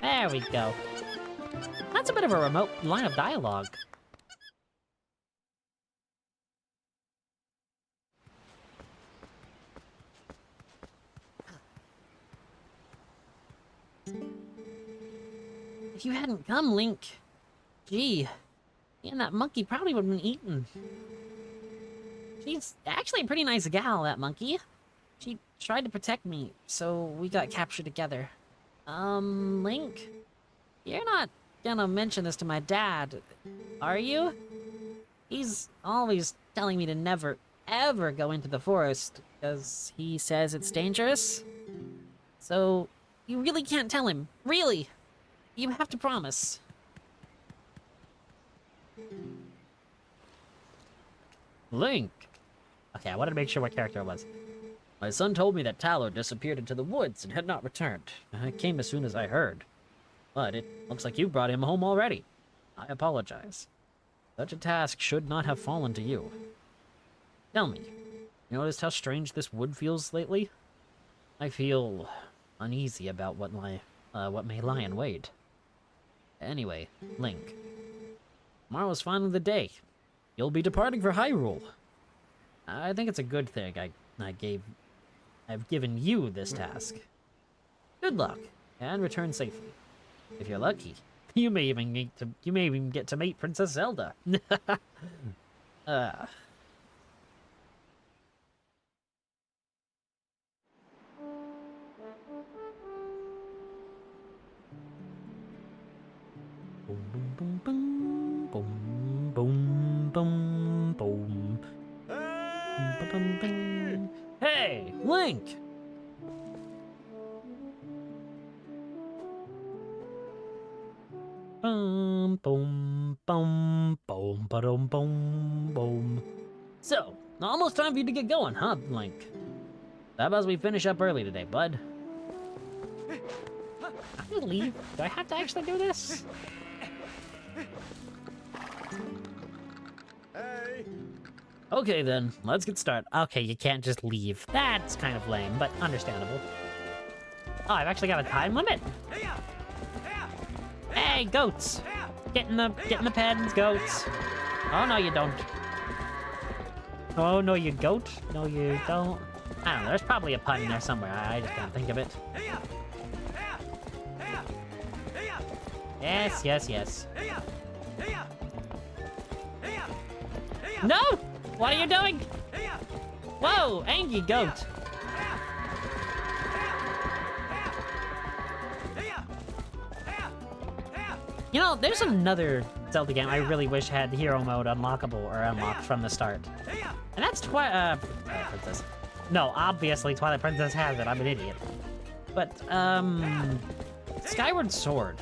There we go. That's a bit of a remote line of dialogue. If you hadn't come, Link... Gee, And that monkey probably would have been eaten. She's actually a pretty nice gal, that monkey. She tried to protect me, so we got captured together. Link? You're not gonna mention this to my dad, are you? He's always telling me to never, ever go into the forest, because he says it's dangerous. So, you really can't tell him. Really! You have to promise. Link! Okay, I wanted to make sure what character it was. My son told me that Talor disappeared into the woods and had not returned. I came as soon as I heard. But it looks like you brought him home already. I apologize. Such a task should not have fallen to you. Tell me, you noticed how strange this wood feels lately? I feel uneasy about what may lie in wait. Anyway, Link. Tomorrow's finally the day. You'll be departing for Hyrule. I think it's a good thing I've given you this task. Good luck, and return safely. If you're lucky, you may even get to meet Princess Zelda. Boom, boom, boom, boom, boom, boom, boom. Hey, Link! Boom, boom, boom, boom, boom, boom, boom. So, almost time for you to get going, huh, Link? How about we finish up early today, bud? I'm gonna leave. Do I have to actually do this? Hey! Okay then, let's get started. Okay, you can't just leave. That's kind of lame, but understandable. Oh, I've actually got a time limit? Hey, goats! Get in the pens, goats. Oh, no, you don't. Oh, no, you goat. No, you don't. I don't know, there's probably a pun in there somewhere. I just can't think of it. Yes, yes, yes. No! What are you doing? Whoa, angry goat. You know, there's another Zelda game I really wish had hero mode unlockable or unlocked from the start. And that's Twilight Princess. No, obviously Twilight Princess has it. I'm an idiot. But, Skyward Sword.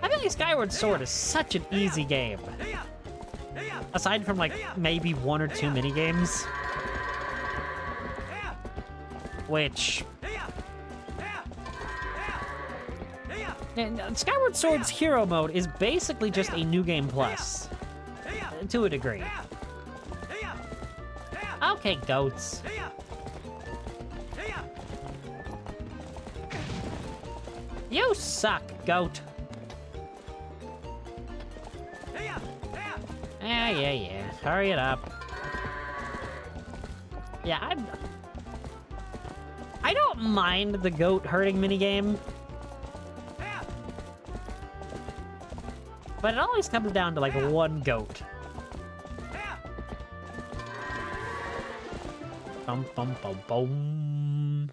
I feel like Skyward Sword is such an easy game. Aside from, like, maybe 1 or 2 minigames. Which... Skyward Sword's hero mode is basically just a New Game Plus. To a degree. Okay, goats. You suck, goat. Yeah. Hurry it up. Yeah, I don't mind the goat herding minigame. But it always comes down to, like, 1 goat. Bum, bum, bum, bum.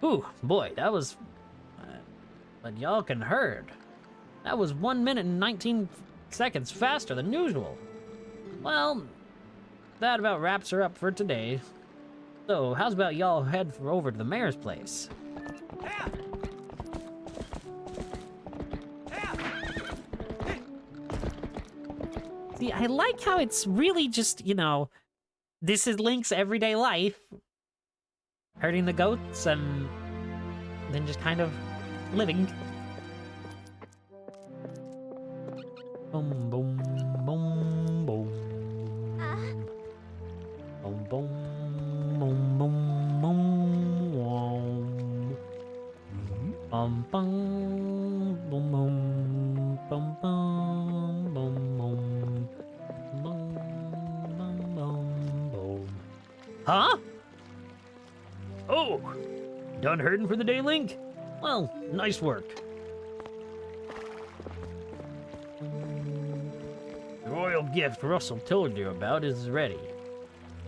Ooh, boy, that was... but y'all can herd. That was 1 minute and 19 seconds faster than usual. Well, that about wraps her up for today. So, how's about y'all head over to the mayor's place? See, I like how it's really just, you know, this is Link's everyday life. Herding the goats and then just kind of living. Boom, boom, boom, boom. Boom, boom, boom, boom, boom, wow. Bum, bum, boom, boom, bum, bum, boom, boom. Boom, bum, bum, boom. Huh? Oh, done herding for the day, Link? Well, nice work. royal gift Russell told you about is ready.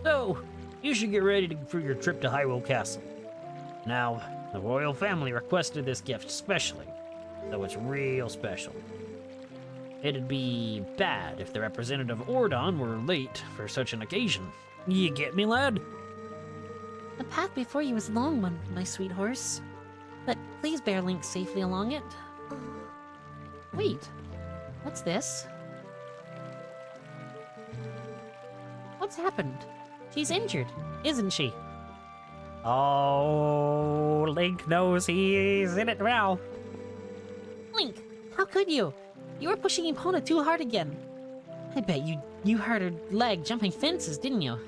So, you should get ready for your trip to Hyrule Castle. Now, the royal family requested this gift specially, so it's real special. It'd be bad if the representative Ordon were late for such an occasion. You get me, lad? The path before you is a long one, my sweet horse. But please bear Link safely along it. Wait, what's this? What's happened? She's injured, isn't she? Oh, Link knows he's in it now. Link, how could you? You were pushing Epona too hard again. I bet you hurt her leg jumping fences, didn't you?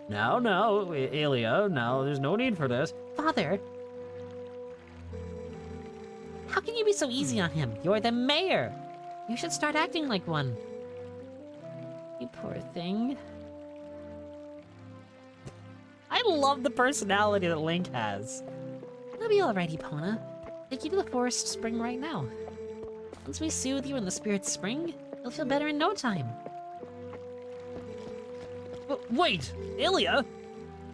No, Ilia, no, there's no need for this. Father! How can you be so easy on him? You're the mayor! You should start acting like one. You poor thing. I love the personality that Link has. It'll be alright, Epona. Take you to the forest spring right now. Once we soothe you in the spirit's spring, you'll feel better in no time. Wait, Ilia?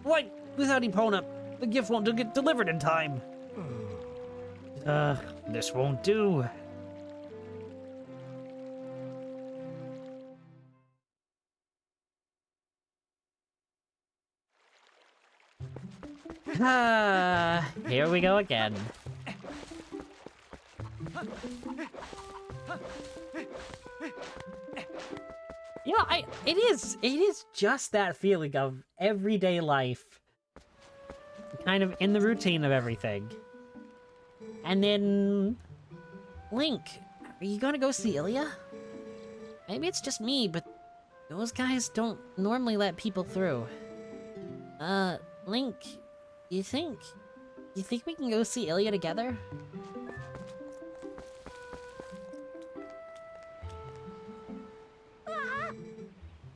Why, without Epona, the gift won't get delivered in time. This won't do. Here we go again. You know, it is just that feeling of everyday life. Kind of in the routine of everything. And then... Link, are you gonna go see Ilia? Maybe it's just me, but those guys don't normally let people through. Link, you think we can go see Ilia together?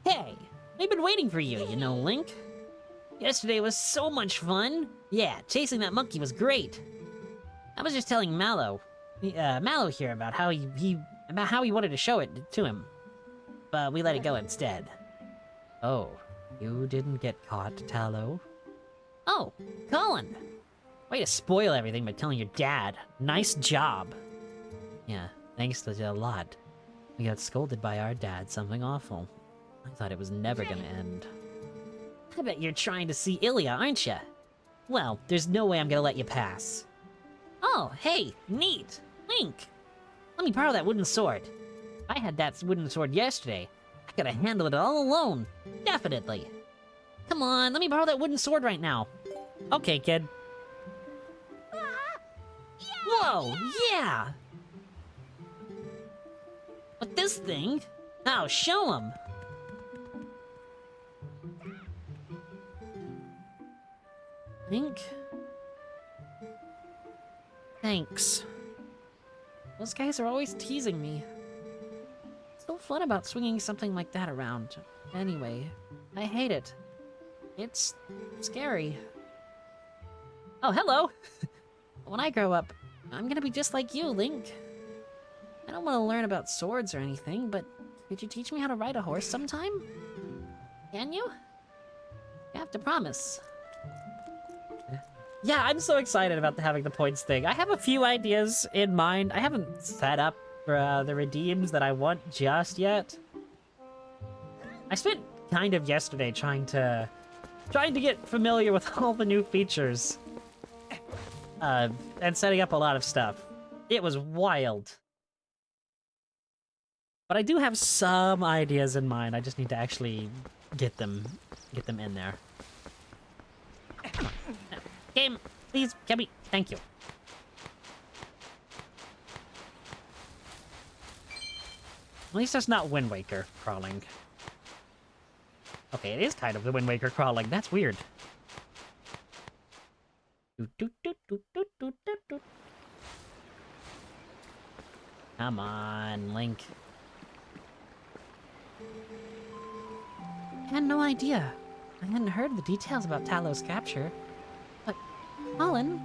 Hey, we've been waiting for you, you know, Link. Yesterday was so much fun. Yeah, chasing that monkey was great. I was just telling Mallow here about how he wanted to show it to him, but we let it go instead. Oh, you didn't get caught, Tallow? Oh, Colin! Way to spoil everything by telling your dad. Nice job. Yeah, thanks to a lot. We got scolded by our dad, something awful. I thought it was never gonna end. I bet you're trying to see Ilia, aren't you? Well, there's no way I'm gonna let you pass. Oh, hey, neat! Link! Let me borrow that wooden sword. If I had that wooden sword yesterday, I could have handled it all alone. Definitely. Come on, let me borrow that wooden sword right now. Okay, kid. Whoa, yeah! But this thing? Oh, show him! Link? Thanks. Those guys are always teasing me. It's so fun about swinging something like that around. Anyway, I hate it. It's scary. Oh, hello! When I grow up, I'm gonna be just like you, Link. I don't want to learn about swords or anything, but could you teach me how to ride a horse sometime? Can you? You have to promise. Yeah, I'm so excited about having the points thing. I have a few ideas in mind. I haven't set up the redeems that I want just yet. I spent kind of yesterday trying to get familiar with all the new features. And setting up a lot of stuff. It was wild. But I do have some ideas in mind. I just need to actually get them in there. Come on. No. Game, please, can we? Thank you. At least that's not Wind Waker crawling. Okay, it is kind of the Wind Waker crawling. That's weird. Come on, Link. I had no idea. I hadn't heard the details about Talow's capture. But, Colin...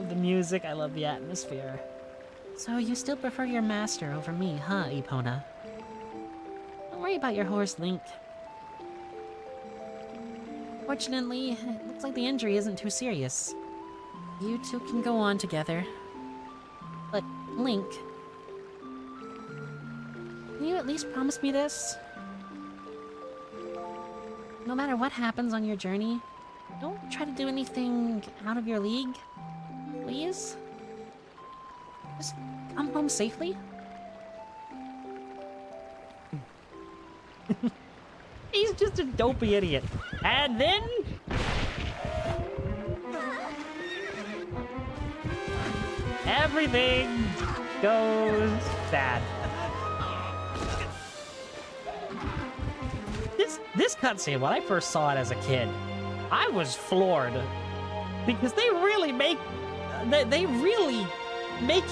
love the music, I love the atmosphere. So you still prefer your master over me, huh, Epona? Don't worry about your horse, Link. Fortunately, it looks like the injury isn't too serious. You two can go on together. But, Link... can you at least promise me this? No matter what happens on your journey, don't try to do anything out of your league. Please? Just come home safely? He's just a dopey idiot. And then... everything goes bad. This cutscene, when I first saw it as a kid, I was floored. Because they really make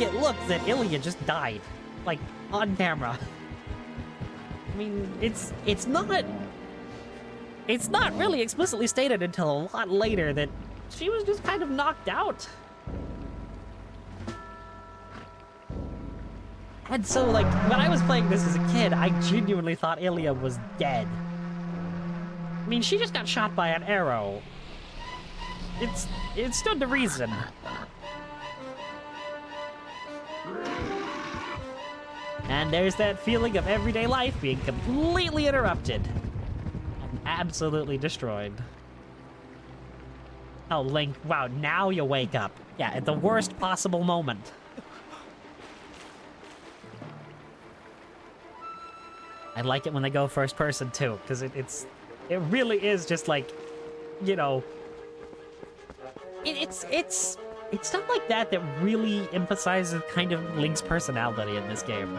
it look that Ilya just died. Like, on camera. I mean, it's not really explicitly stated until a lot later that she was just kind of knocked out. And so, like, when I was playing this as a kid, I genuinely thought Ilya was dead. I mean, she just got shot by an arrow. It stood to reason. And there's that feeling of everyday life being completely interrupted. And absolutely destroyed. Oh, Link, wow, now you wake up. Yeah, at the worst possible moment. I like it when they go first person, too, because it really is just like, you know... It's stuff like that that really emphasizes kind of Link's personality in this game.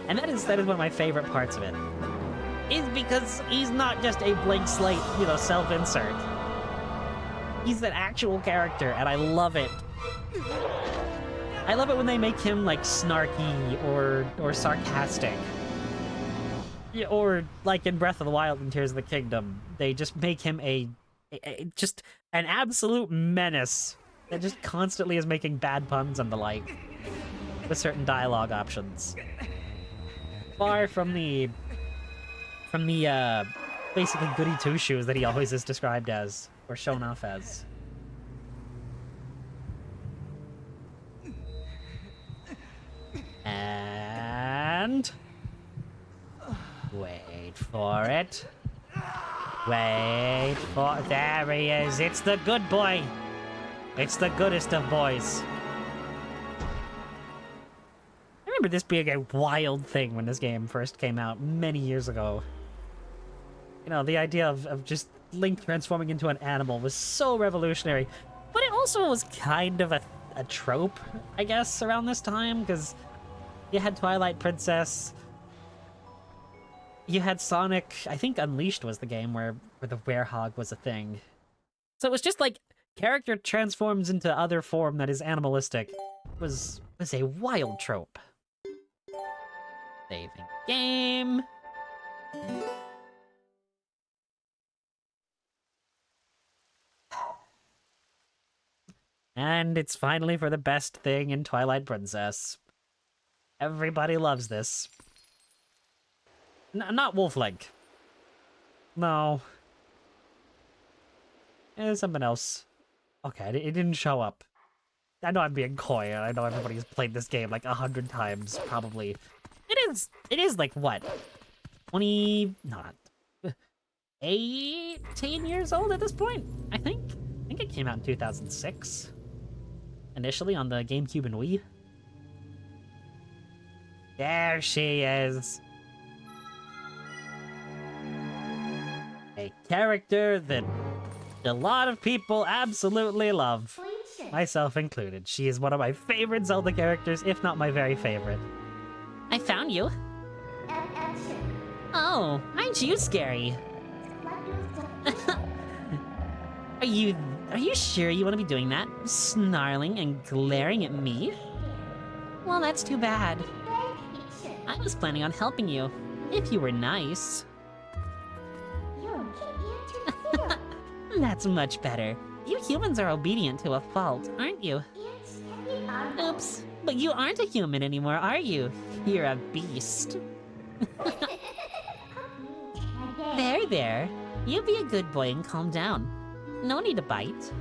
And that is one of my favorite parts of it. Is because he's not just a blank slate, you know, self-insert. He's an actual character, and I love it. I love it when they make him, like, snarky or sarcastic. Yeah, or, like in Breath of the Wild and Tears of the Kingdom, they just make him just an absolute menace that just constantly is making bad puns and the like with certain dialogue options. Far from the basically goody two-shoes that he always is described as or shown off as. And wait for it. Wait for... there he is. It's the good boy. It's the goodest of boys. I remember this being a wild thing when this game first came out many years ago. You know, the idea of just Link transforming into an animal was so revolutionary. But it also was kind of a trope, I guess, around this time, because you had Twilight Princess... you had Sonic, I think Unleashed was the game where the werehog was a thing. So it was just like, character transforms into other form that is animalistic. Was a wild trope. Saving game. And it's finally for the best thing in Twilight Princess. Everybody loves this. Not Wolf Link. No. Something else. Okay, it didn't show up. I know I'm being coy, and I know everybody's played this game like 100 times, probably. It is like, what? 18 years old at this point, I think? I think it came out in 2006. Initially on the GameCube and Wii. There she is. A character that a lot of people absolutely love. Myself included. She is one of my favorite Zelda characters, if not my very favorite. I found you. Oh, aren't you scary? Are you sure you want to be doing that? Snarling and glaring at me? Well, that's too bad. I was planning on helping you, if you were nice. That's much better. You humans are obedient to a fault, aren't you? Oops, but you aren't a human anymore, are you? You're a beast. There, there. You be a good boy and calm down. No need to bite.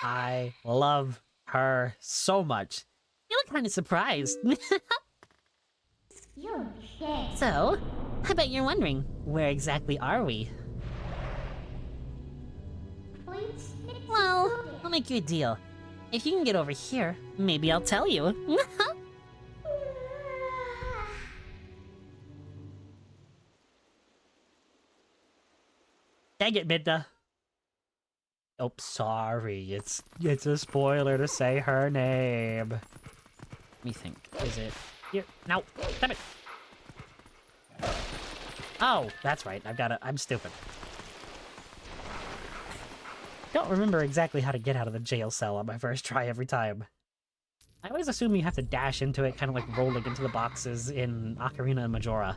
I love her so much. You look kind of surprised. So, I bet you're wondering, where exactly are we? Well, I'll make you a deal. If you can get over here, maybe I'll tell you. Dang it, Midna. Oh, sorry. It's a spoiler to say her name. Let me think. Is it here? No, damn it. Oh, that's right. I'm stupid. Don't remember exactly how to get out of the jail cell on my first try every time. I always assume you have to dash into it, kind of like rolling into the boxes in Ocarina and Majora.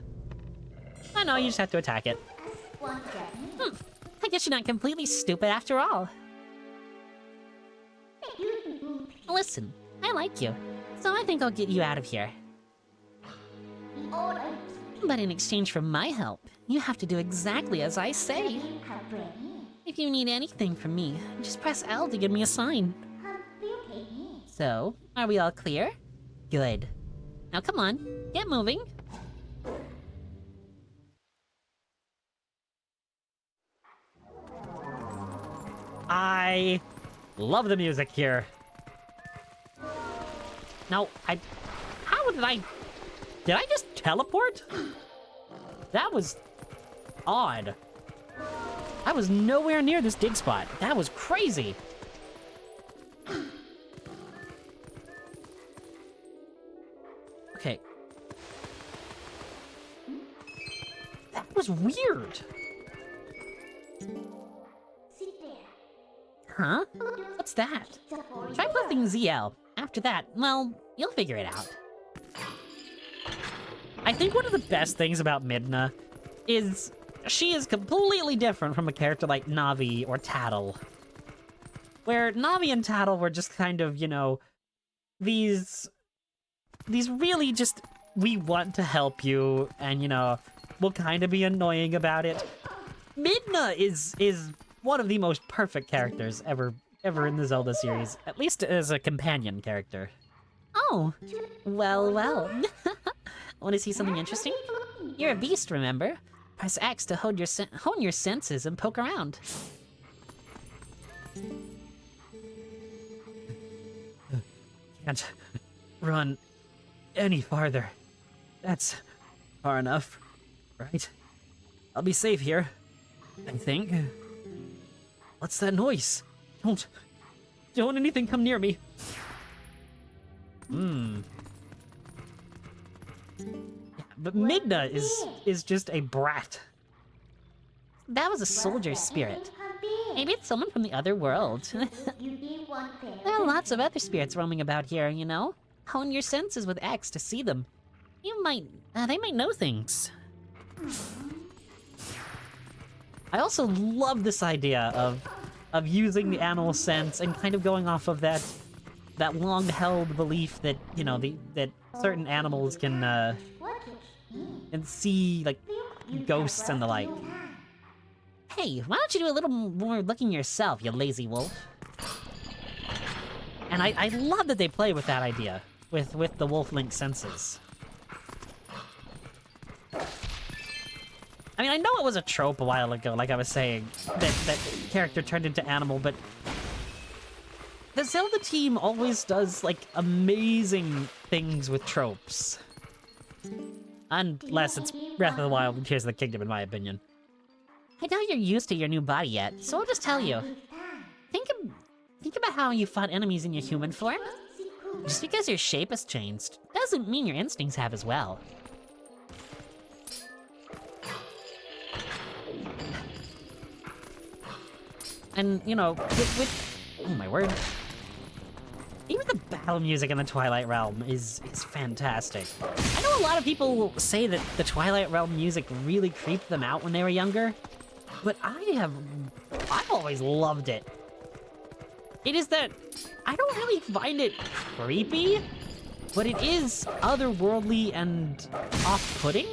I know, you just have to attack it. I guess you're not completely stupid after all. Listen, I like you, so I think I'll get you out of here. But in exchange for my help, you have to do exactly as I say. If you need anything from me, just press L to give me a sign. So, are we all clear? Good. Now come on, get moving. I love the music here. No, how did I just teleport? That was odd. I was nowhere near this dig spot. That was crazy. Okay. That was weird. Huh? What's that? Try pressing ZL. After that, well, you'll figure it out. I think one of the best things about Midna is she is completely different from a character like Navi or Tattle. Where Navi and Tattle were just kind of, you know, these really just, we want to help you, and, you know, we'll kind of be annoying about it. Midna is one of the most perfect characters ever in the Zelda series, at least as a companion character. Oh, well. Want to see something interesting? You're a beast, remember? Press X to hone your senses and poke around. Can't run any farther. That's far enough, right? I'll be safe here, I think. What's that noise? Don't anything come near me. Yeah, but Midna is just a brat. That was a soldier's spirit. Maybe it's someone from the other world. There are lots of other spirits roaming about here, you know? Hone your senses with X to see them. They might know things. I also love this idea of using the animal sense and kind of going off of that long-held belief that, you know, that certain animals can see, like, ghosts and the like. Hey, why don't you do a little more looking yourself, you lazy wolf? And I love that they play with that idea, with the wolf-link senses. I mean, I know it was a trope a while ago, like I was saying, that character turned into animal, but the Zelda team always does, like, amazing things with tropes. Unless it's Breath of the Wild and Tears of the Kingdom, in my opinion. I doubt you're used to your new body yet, so I'll just tell you. Think about how you fought enemies in your human form. Just because your shape has changed, doesn't mean your instincts have as well. And, you know, with oh my word. Even the battle music in the Twilight Realm is fantastic. I know a lot of people say that the Twilight Realm music really creeped them out when they were younger, but I've always loved it. It is that I don't really find it creepy, but it is otherworldly and off-putting,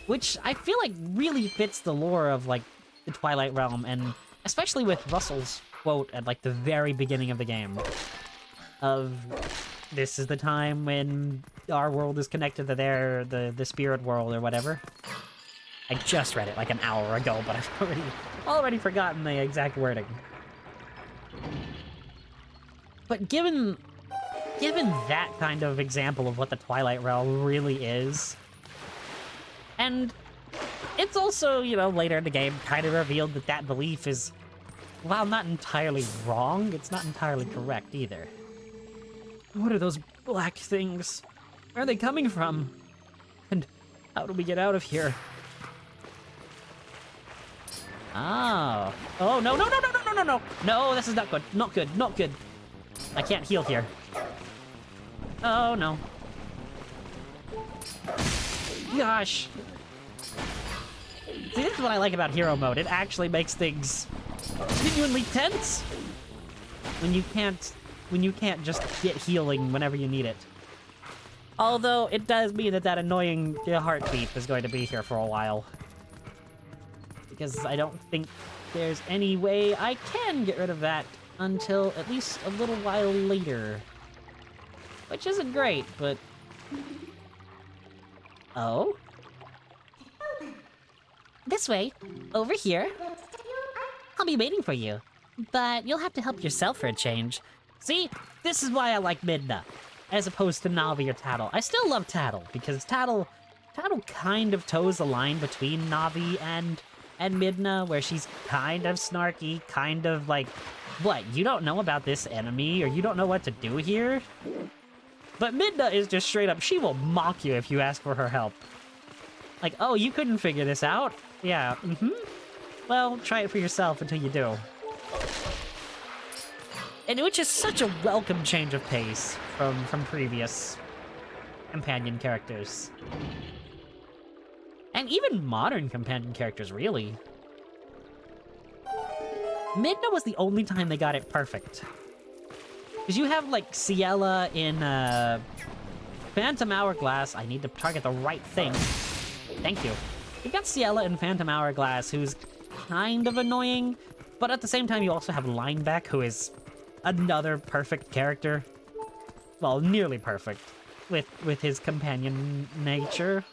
which I feel like really fits the lore of like the Twilight Realm, and especially with Russell's quote at like the very beginning of the game of this is the time when our world is connected to the spirit world or whatever. I just read it like an hour ago, but I've already forgotten the exact wording. But given that kind of example of what the Twilight Realm really is, and it's also, you know, later in the game kind of revealed that that belief is, while not entirely wrong, it's not entirely correct either. What are those black things? Where are they coming from? And how do we get out of here? Oh. Oh, no, no, no, no, no, no, no, no! No, this is not good. Not good, not good. I can't heal here. Oh, no. Gosh. See, this is what I like about hero mode. It actually makes things genuinely tense when you can't just get healing whenever you need it. Although it does mean that annoying heartbeat is going to be here for a while, because I don't think there's any way I can get rid of that until at least a little while later, which isn't great, but oh, this way, over here. I'll be waiting for you, but you'll have to help yourself for a change. See, this is why I like Midna, as opposed to Navi or Tattle. I still love Tattle, because Tattle kind of toes the line between Navi and Midna, where she's kind of snarky, kind of like, what, you don't know about this enemy, or you don't know what to do here? But Midna is just straight up, she will mock you if you ask for her help. Like, oh, you couldn't figure this out? Yeah, Well, try it for yourself until you do. And which is such a welcome change of pace from previous companion characters. And even modern companion characters, really. Midna was the only time they got it perfect. Because you have, like, Ciela in, Phantom Hourglass. I need to target the right thing. Thank you. You've got Ciela in Phantom Hourglass, who's kind of annoying, but at the same time you also have Lineback, who is another perfect character. Well, nearly perfect, with his companion nature.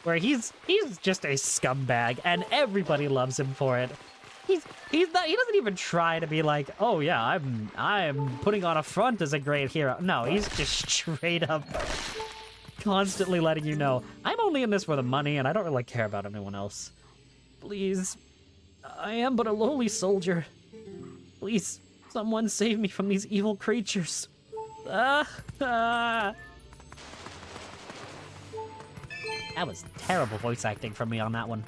Where he's just a scumbag, and everybody loves him for it. He doesn't even try to be like, oh yeah, I'm putting on a front as a great hero. No, he's just straight up constantly letting you know, I'm only in this for the money, and I don't really care about anyone else. Please, I am but a lowly soldier. Please, someone save me from these evil creatures. That was terrible voice acting from me on that one.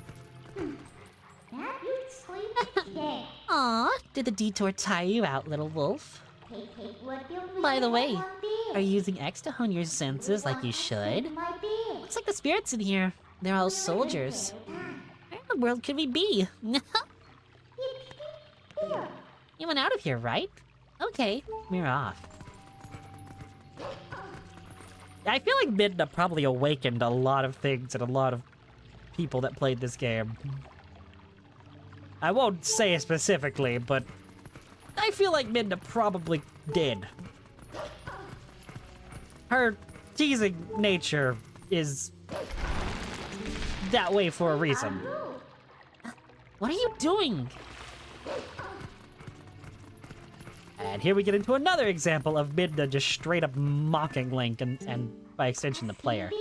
Aw, did the detour tire you out, little wolf? By the way, are you using X to hone your senses like you should? Looks like the spirits in here. They're all soldiers. Where in the world could we be? You went out of here, right? Okay, we're off. I feel like Midna probably awakened a lot of things in a lot of people that played this game. I won't say it specifically, but I feel like Midna probably did. Her teasing nature is that way for a reason. What are you doing? And here we get into another example of Midna just straight up mocking Link and by extension the player.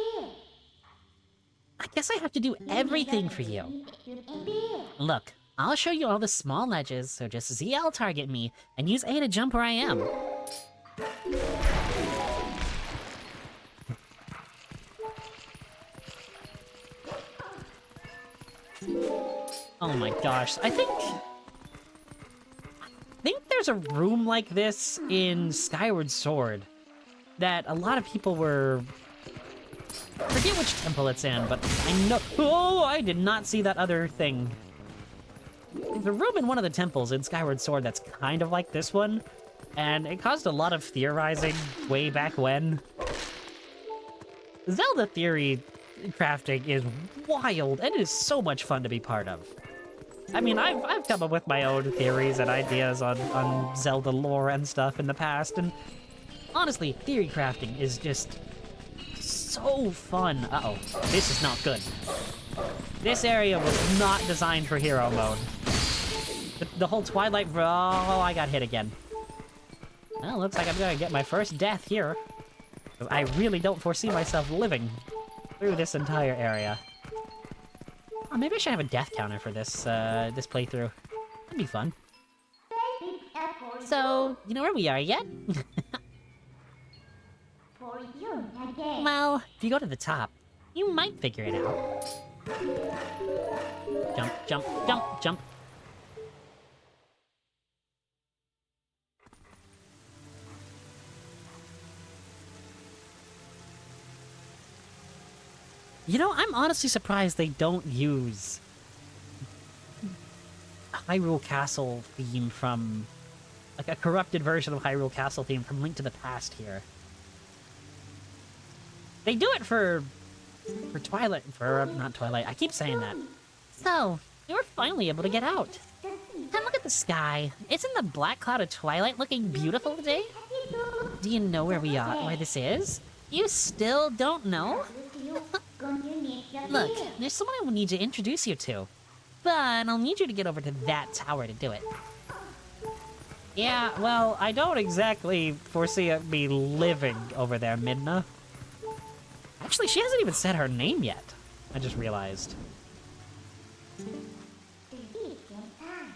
I guess I have to do everything for you. Look, I'll show you all the small ledges, so just ZL target me and use A to jump where I am. Oh my gosh, I think there's a room like this in Skyward Sword that a lot of people were... I forget which temple it's in, but I know... Oh, I did not see that other thing. There's a room in one of the temples in Skyward Sword that's kind of like this one, and it caused a lot of theorizing way back when. Zelda theory crafting is wild, and it is so much fun to be part of. I mean, I've come up with my own theories and ideas on Zelda lore and stuff in the past, and honestly, theory crafting is just so fun. Uh-oh, this is not good. This area was not designed for hero mode. The whole Twilight... Oh, I got hit again. Well, looks like I'm gonna get my first death here. I really don't foresee myself living through this entire area. Oh, maybe I should have a death counter for this this playthrough. That'd be fun. So, you know where we are yet? Well, if you go to the top, you might figure it out. Jump, jump, jump, jump. You know, I'm honestly surprised they don't use Hyrule Castle theme from... like a corrupted version of Hyrule Castle theme from Link to the Past here. They do it for Twilight... not Twilight, I keep saying that. So, you were finally able to get out. And look at the sky. Isn't the black cloud of Twilight looking beautiful today? Do you know where we are, where this is? You still don't know? Look, there's someone I will need to introduce you to. But I'll need you to get over to that tower to do it. Yeah, well, I don't exactly foresee me living over there, Midna. Actually, she hasn't even said her name yet. I just realized.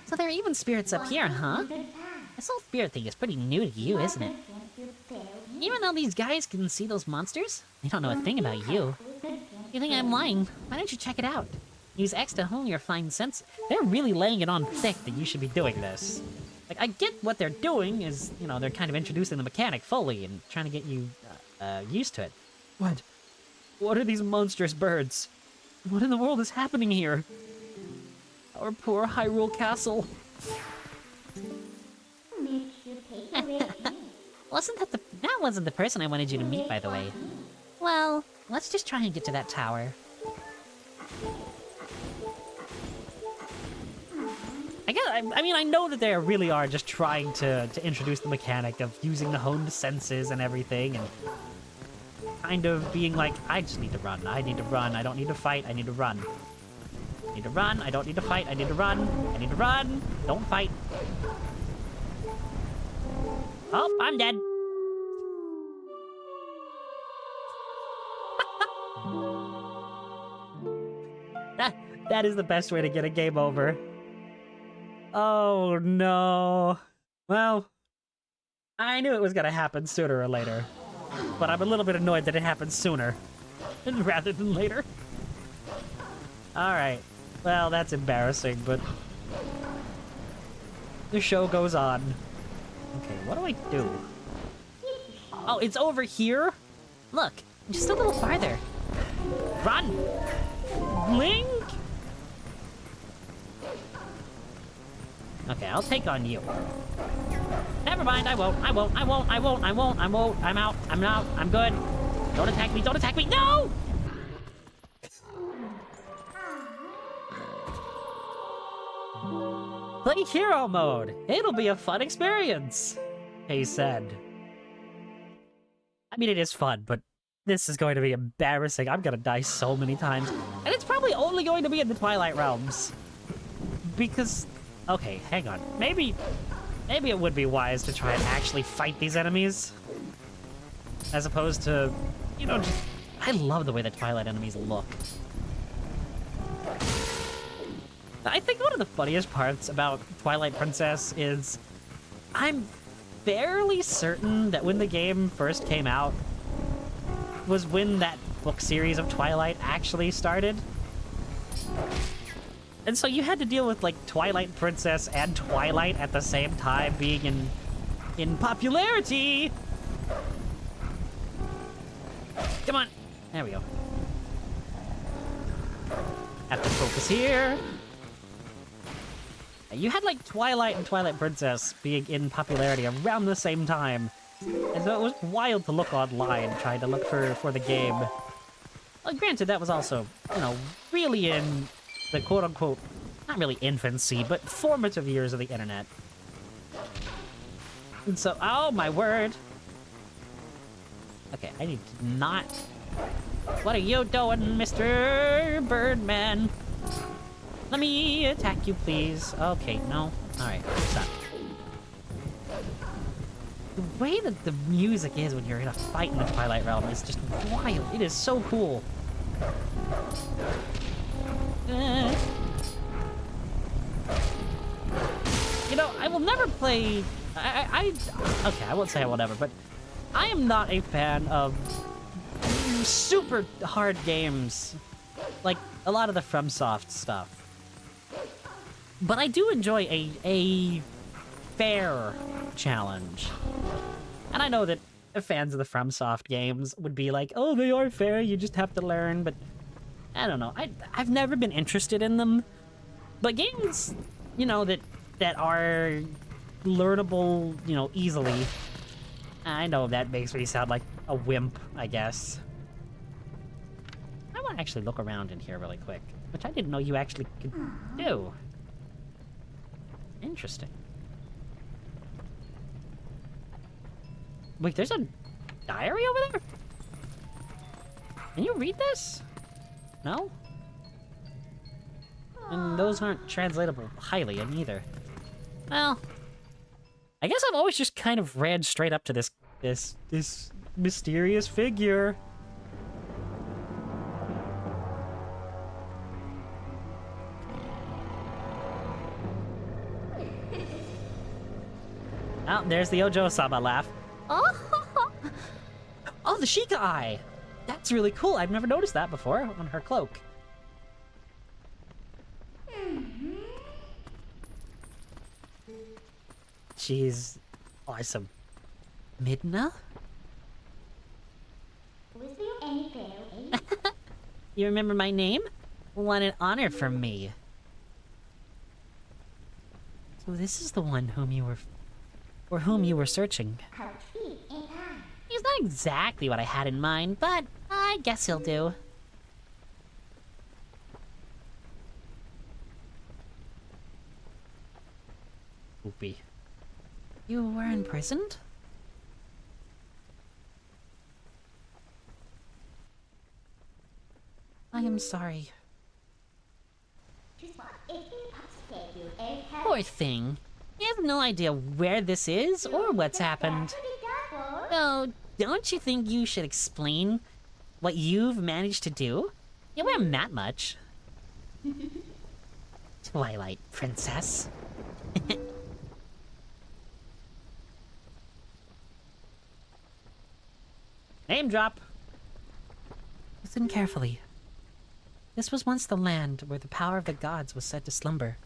So there are even spirits up here, huh? This whole spirit thing is pretty new to you, isn't it? Even though these guys can see those monsters, they don't know a thing about you. You think I'm lying? Why don't you check it out? Use X to hone your fine sense. They're really laying it on thick that you should be doing this. Like, I get what they're doing is, you know, they're kind of introducing the mechanic fully and trying to get you used to it. What? What are these monstrous birds? What in the world is happening here? Our poor Hyrule Castle. That wasn't the person I wanted you to meet, by the way. Well, let's just try and get to that tower. I mean, I know that they really are just trying to introduce the mechanic of using the honed senses and everything, and kind of being like, I just need to run. I need to run. I don't need to fight. I need to run. I need to run. I don't need to fight. I need to run. I need to run. Don't fight. Oh, I'm dead. That is the best way to get a game over. Oh no. Well, I knew it was gonna happen sooner or later, but I'm a little bit annoyed that it happened sooner rather than later. Alright, well, that's embarrassing, but the show goes on. Okay, what do I do? Oh, it's over here? Look, just a little farther. Run! Link? Okay, I'll take on you. Never mind, I won't. I'm out. I'm good. Don't attack me, don't attack me. No! Play hero mode. It'll be a fun experience, he said. I mean, it is fun, but this is going to be embarrassing. I'm gonna die so many times. And it's probably only going to be in the Twilight Realms. Because... okay, hang on. Maybe it would be wise to try and actually fight these enemies. As opposed to, you know, just... I love the way the Twilight enemies look. I think one of the funniest parts about Twilight Princess is I'm fairly certain that when the game first came out was when that book series of Twilight actually started. And so you had to deal with like Twilight Princess and Twilight at the same time being in popularity. Come on. There we go. Have to focus here. You had like Twilight and Twilight Princess being in popularity around the same time. And so it was wild to look online trying to look for the game. Well, granted, that was also, you know, really in the quote-unquote, not really infancy, but formative years of the internet. And so, oh my word. Okay, I need to not... What are you doing, Mr. Birdman? Let me attack you, please. Okay, no. Alright, stop. The way that the music is when you're in a fight in the Twilight Realm is just wild. It is so cool. You know, I will never play... Okay, I won't say I will never, but I am not a fan of super hard games. Like, a lot of the FromSoft stuff. But I do enjoy a fair challenge. And I know that the fans of the FromSoft games would be like, oh, they are fair, you just have to learn, but I don't know. I've never been interested in them. But games, you know, that are learnable, you know, easily. I know that makes me sound like a wimp, I guess. I want to actually look around in here really quick, which I didn't know you actually could do. Interesting. Wait, there's a diary over there? Can you read this? No? And those aren't translatable highly in either. Well, I guess I've always just kind of ran straight up to this mysterious figure. Oh, there's the Ojo-sama laugh. Oh, oh, the Sheikah eye. That's really cool. I've never noticed that before on her cloak. She's awesome. Midna? Was there any fairy? You remember my name? What an honor from me. So this is the one whom you were searching. He's not exactly what I had in mind, but I guess he'll do. Oopie. You were imprisoned? I am sorry. Poor thing. You have no idea where this is or what's happened. Oh, don't you think you should explain what you've managed to do? You weren't that much. Twilight Princess. Name drop. Listen carefully. This was once the land where the power of the gods was said to slumber.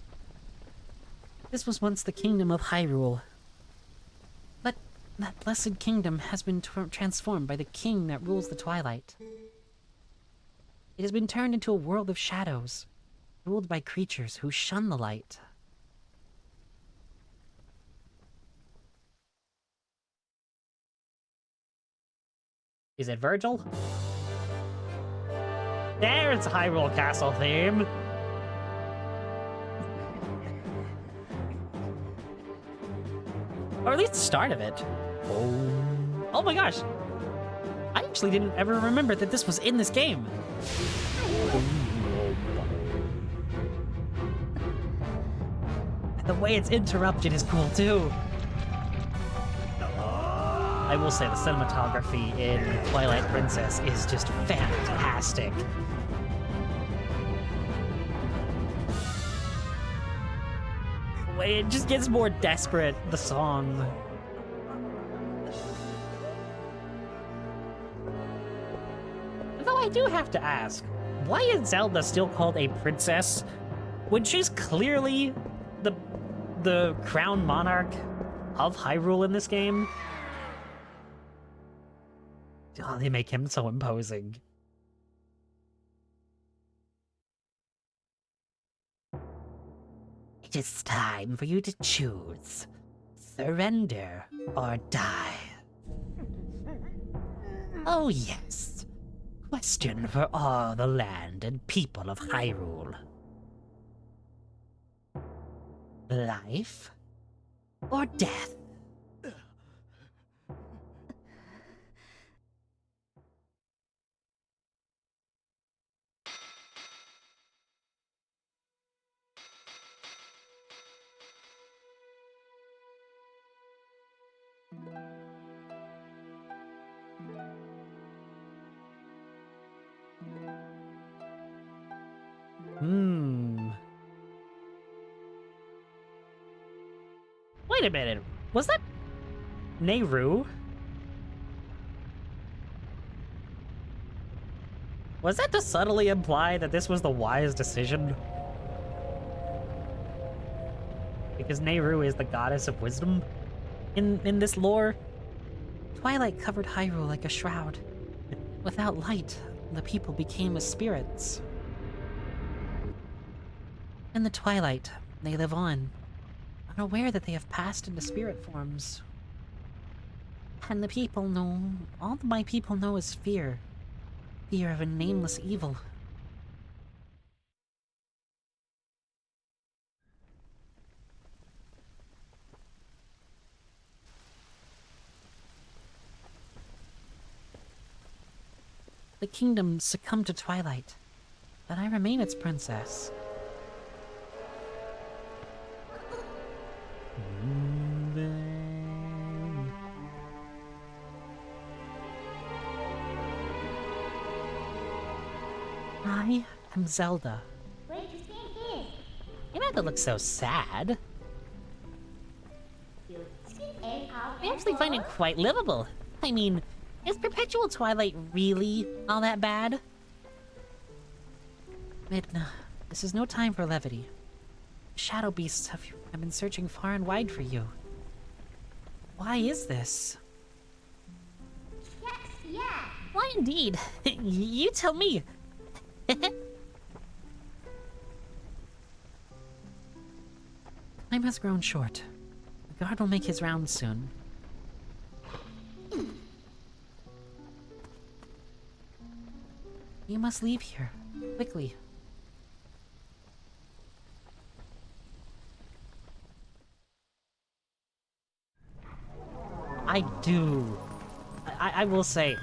This was once the kingdom of Hyrule. But that blessed kingdom has been transformed by the king that rules the Twilight. It has been turned into a world of shadows, ruled by creatures who shun the light. Is it Virgil? There's Hyrule Castle theme! Or at least the start of it. Oh my gosh! I actually didn't ever remember that this was in this game. The way it's interrupted is cool too. I will say the cinematography in Twilight Princess is just fantastic. The way it just gets more desperate, the song. Though I do have to ask, why is Zelda still called a princess when she's clearly the crown monarch of Hyrule in this game. Oh, they make him so imposing. It is time for you to choose. Surrender or die. Oh yes. Question for all the land and people of Hyrule. Life or death? Wait a minute. Was that Nehru? Was that to subtly imply that this was the wise decision? Because Nehru is the goddess of wisdom in this lore. Twilight covered Hyrule like a shroud. Without light, the people became as spirits. In the twilight, they live on, unaware that they have passed into spirit forms. And the people know, all my people know is fear. Fear of a nameless evil. The kingdom succumbed to Twilight, but I remain its princess. I am Zelda. Wait to stand here. You don't have to look so sad. You skip and out. I actually find it quite livable. I mean, is perpetual twilight really all that bad? Midna, this is no time for levity. Shadow beasts have been searching far and wide for you. Why is this? Yes, yeah. Why indeed? You tell me. Time has grown short. The guard will make his rounds soon. You must leave here, quickly. I will say,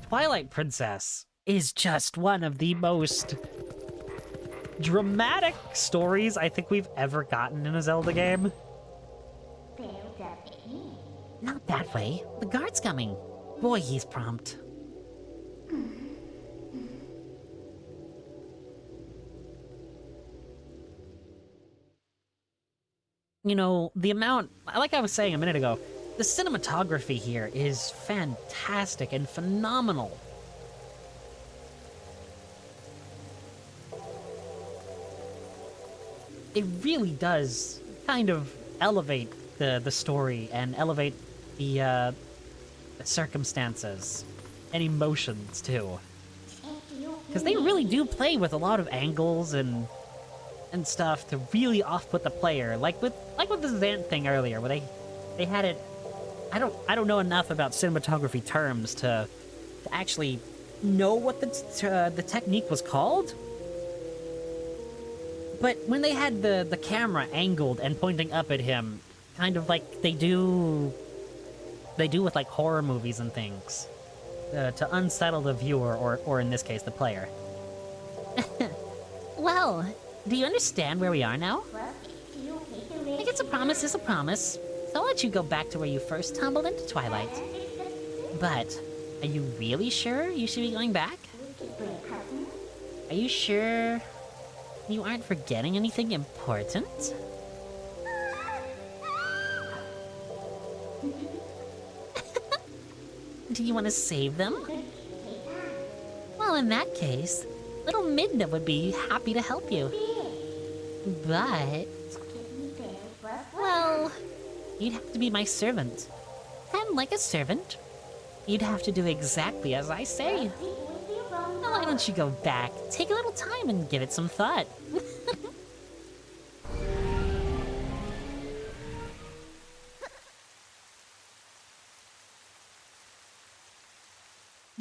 Twilight Princess is just one of the most dramatic stories I think we've ever gotten in a Zelda game. Not that way. The guard's coming. Boy, he's prompt. You know, the amount, like I was saying a minute ago, the cinematography here is fantastic and phenomenal. It really does kind of elevate the story and elevate the circumstances and emotions too. Because they really do play with a lot of angles and stuff to really off-put the player, like with the Zant thing earlier, where they had it. I don't know enough about cinematography terms to actually know what the technique was called. But when they had the camera angled and pointing up at him, kind of like they do with like horror movies and things, to unsettle the viewer or in this case the player. Well, do you understand where we are now? Well, do you take the I think it's a promise is a promise. So I'll let you go back to where you first tumbled into Twilight. But, are you really sure you should be going back? Are you sure you aren't forgetting anything important? Do you want to save them? Well, in that case, little Midna would be happy to help you. But, well, you'd have to be my servant. And like a servant, you'd have to do exactly as I say. Now, why don't you go back, take a little time, and give it some thought?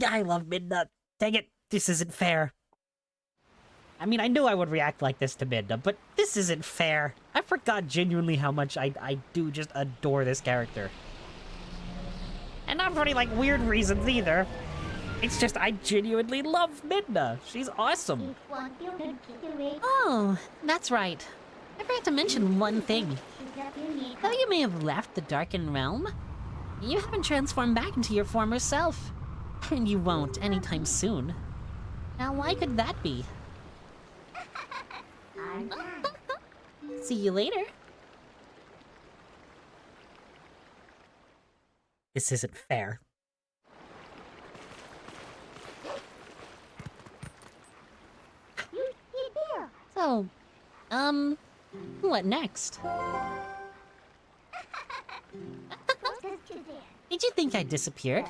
I love Midna. Dang it, this isn't fair. I mean, I knew I would react like this to Midna, but this isn't fair. I forgot genuinely how much I do just adore this character. And not for any, like, weird reasons either. It's just I genuinely love Midna. She's awesome. Oh, that's right. I forgot to mention one thing. Though you may have left the Darkened Realm, you haven't transformed back into your former self. And you won't anytime soon. Now, why could that be? See you later. This isn't fair. So, what next? Did you think I disappeared?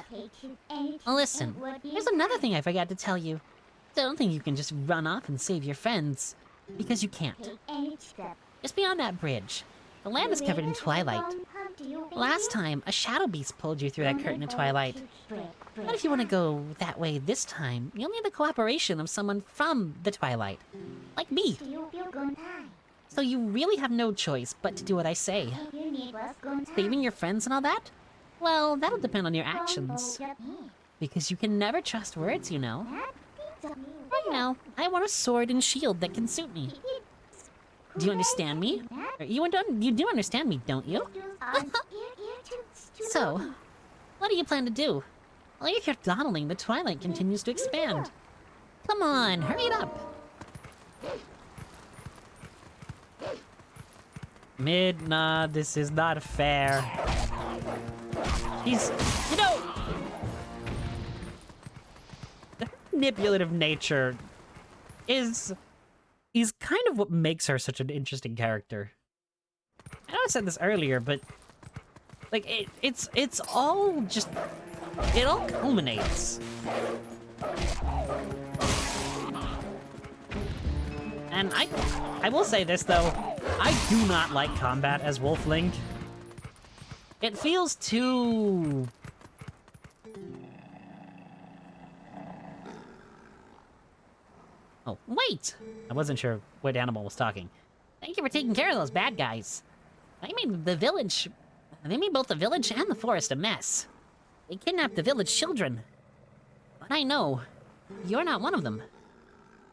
Listen, there's another thing I forgot to tell you. Don't think you can just run off and save your friends. Because you can't. Just beyond that bridge, the land is covered in twilight. Last time, a shadow beast pulled you through that curtain of twilight. But if you want to go that way this time, you'll need the cooperation of someone from the twilight. Like me. So you really have no choice but to do what I say. Saving your friends and all that? Well, that'll depend on your actions. Because you can never trust words, you know. Right now, I want a sword and shield that can suit me. Do you understand me? You do understand me, don't you? So, what do you plan to do? While you're here dawdling, the twilight continues to expand. Come on, hurry it up. Midna, this is not fair. He's, you know, the manipulative nature is kind of what makes her such an interesting character. I know I said this earlier, but like it's all just, it all culminates. And I will say this though, I do not like combat as Wolf Link. It feels too... Oh, wait! I wasn't sure what animal was talking. Thank you for taking care of those bad guys. They made both the village and the forest a mess. They kidnapped the village children. But I know, you're not one of them.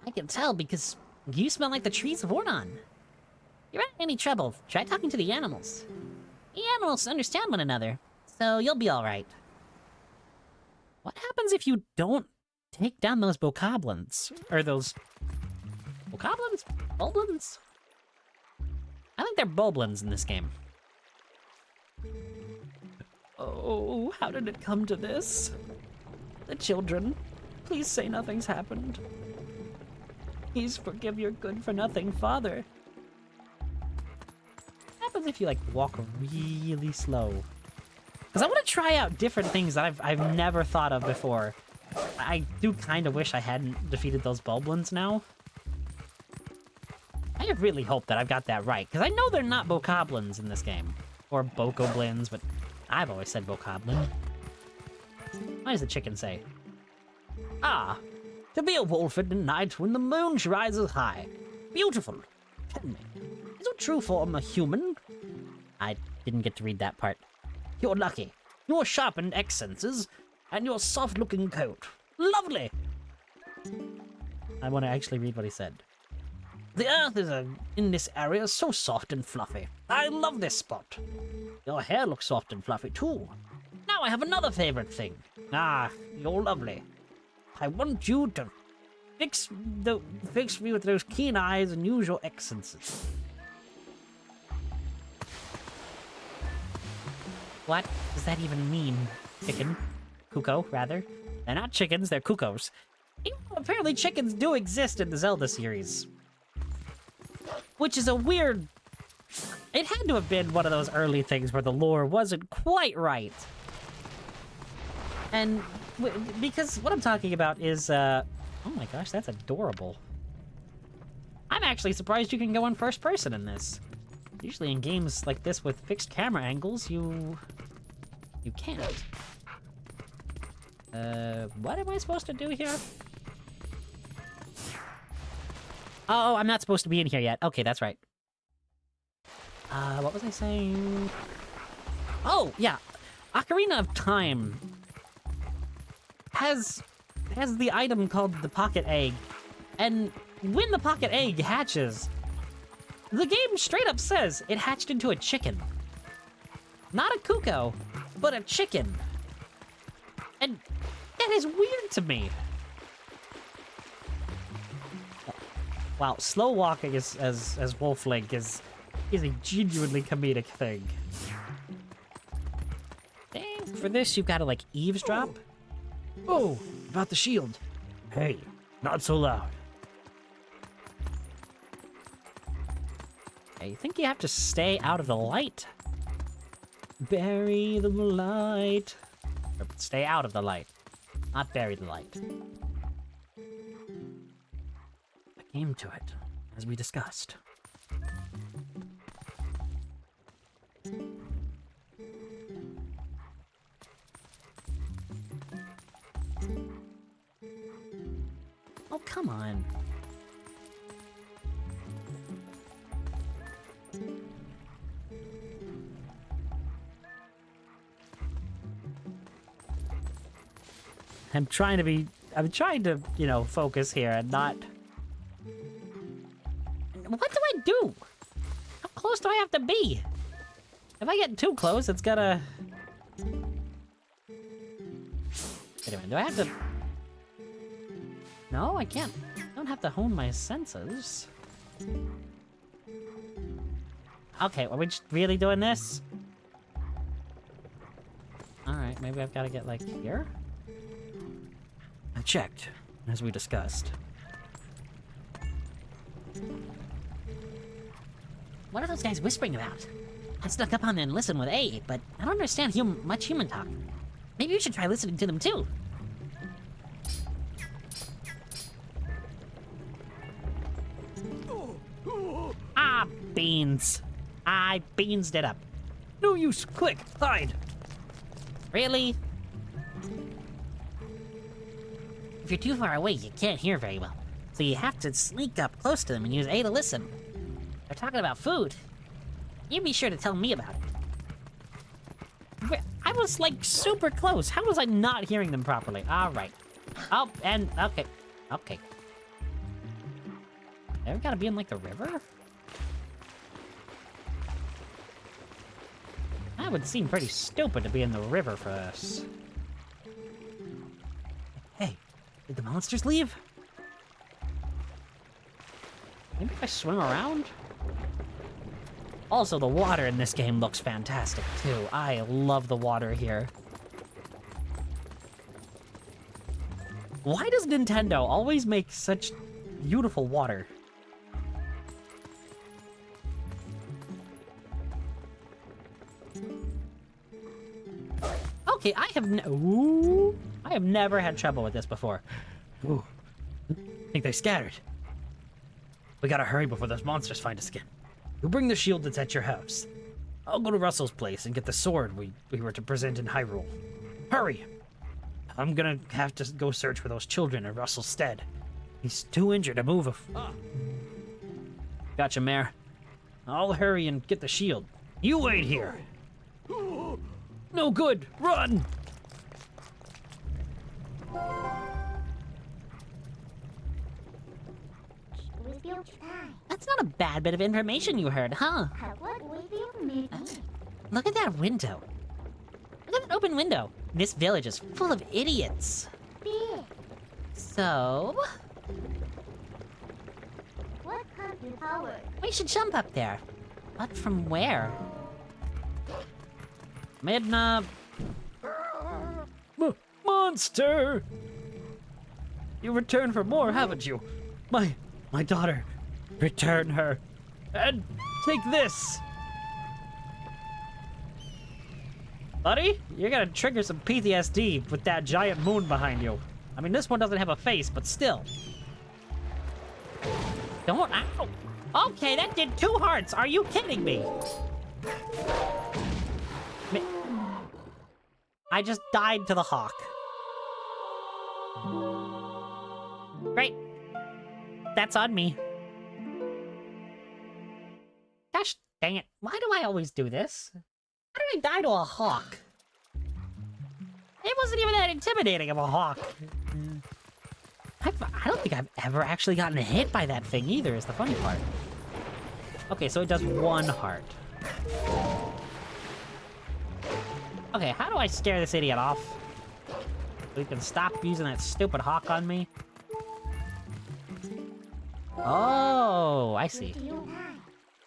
I can tell because you smell like the trees of Ordon. If you're in any trouble, try talking to the animals. The animals understand one another, so you'll be alright. What happens if you don't take down those bokoblins? Or those... bokoblins? Boblins? I think they're boblins in this game. Oh, how did it come to this? The children, please say nothing's happened. Please forgive your good-for-nothing father. What happens if you, like, walk really slow? Because I want to try out different things that I've never thought of before. I do kind of wish I hadn't defeated those Boblins now. I really hope that I've got that right, because I know they're not Bokoblins in this game. Or Bokoblins, but I've always said Bokoblin. What does the chicken say? Ah, to be a wolf at the night when the moon rises high. Beautiful. Tell me, is your true form a human? I didn't get to read that part. You're lucky. Your sharpened X senses and your soft-looking coat. Lovely! I want to actually read what he said. The earth is in this area so soft and fluffy. I love this spot. Your hair looks soft and fluffy too. Now I have another favorite thing. Ah, you're lovely. I want you to fix me with those keen eyes and use your X senses. What does that even mean? Chicken? Cuckoo, rather. They're not chickens, they're cuckoos. Even though apparently chickens do exist in the Zelda series. Which is a weird... It had to have been one of those early things where the lore wasn't quite right. And because what I'm talking about is, oh my gosh, that's adorable. I'm actually surprised you can go in first person in this. Usually in games like this with fixed camera angles, you can't. What am I supposed to do here? Oh, I'm not supposed to be in here yet. Okay, that's right. What was I saying? Oh, yeah. Ocarina of Time has the item called the pocket egg. And when the pocket egg hatches, the game straight up says it hatched into a chicken. Not a cuckoo, but a chicken. And that is weird to me. Wow, slow walking as Wolf Link is a genuinely comedic thing. Dang, for this you've got to like eavesdrop. Oh, about the shield. Hey, not so loud. I think you have to stay out of the light. Bury the light. Or stay out of the light, not bury the light. I came to it, as we discussed. Oh, come on. I'm trying to, you know, focus here and not... What do I do? How close do I have to be? If I get too close, it's gonna... Wait a minute, do I have to... No, I can't. I don't have to hone my senses. Okay, are we just really doing this? Alright, maybe I've got to get, like, here? I checked, as we discussed. What are those guys whispering about? I snuck up on them and listened with A, but I don't understand much human talk. Maybe you should try listening to them too. Ah, beans. I beansed it up. No use, quick, hide! Really? If you're too far away, you can't hear very well. So you have to sneak up close to them and use A to listen. They're talking about food. You be sure to tell me about it. I was like super close. How was I not hearing them properly? All right. Oh, and okay. Okay. Ever gotta be in like the river? That would seem pretty stupid to be in the river for us. Hey, did the monsters leave? Maybe if I swim around? Also, the water in this game looks fantastic, too. I love the water here. Why does Nintendo always make such beautiful water? Okay, I have never had trouble with this before. Ooh, I think they scattered. We gotta hurry before those monsters find us again. You bring the shield that's at your house. I'll go to Russell's place and get the sword we were to present in Hyrule. Hurry! I'm gonna have to go search for those children in Russell's stead. He's too injured to move. Gotcha, Mare. I'll hurry and get the shield. You wait here. No good! Run! That's not a bad bit of information you heard, huh? Look at that window. Look at that open window. This village is full of idiots. So... we should jump up there. But from where? Monster! You returned for more, haven't you? My daughter. Return her. And take this. Buddy, you're gonna trigger some PTSD with that giant moon behind you. I mean, this one doesn't have a face, but still. Don't. Ow! Okay, that did 2 hearts. Are you kidding me? I just died to the hawk. Great. That's on me. Gosh dang it. Why do I always do this? How did I die to a hawk? It wasn't even that intimidating of a hawk. I don't think I've ever actually gotten hit by that thing either, is the funny part. Okay, so it does 1 heart. Okay, how do I scare this idiot off? So he can stop using that stupid hawk on me? Oh, I see.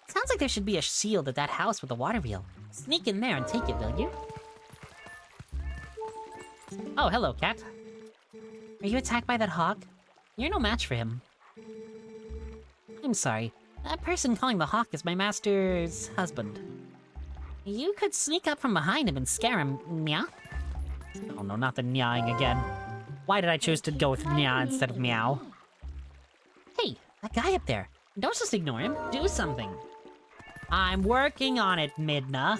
Sounds like there should be a shield at that house with the water wheel. Sneak in there and take it, will you? Oh, hello, cat. Are you attacked by that hawk? You're no match for him. I'm sorry. That person calling the hawk is my master's husband. You could sneak up from behind him and scare him, meow? Oh no, not the meowing again. Why did I choose to go with meow instead of meow? Hey, that guy up there. Don't just ignore him. Do something. I'm working on it, Midna.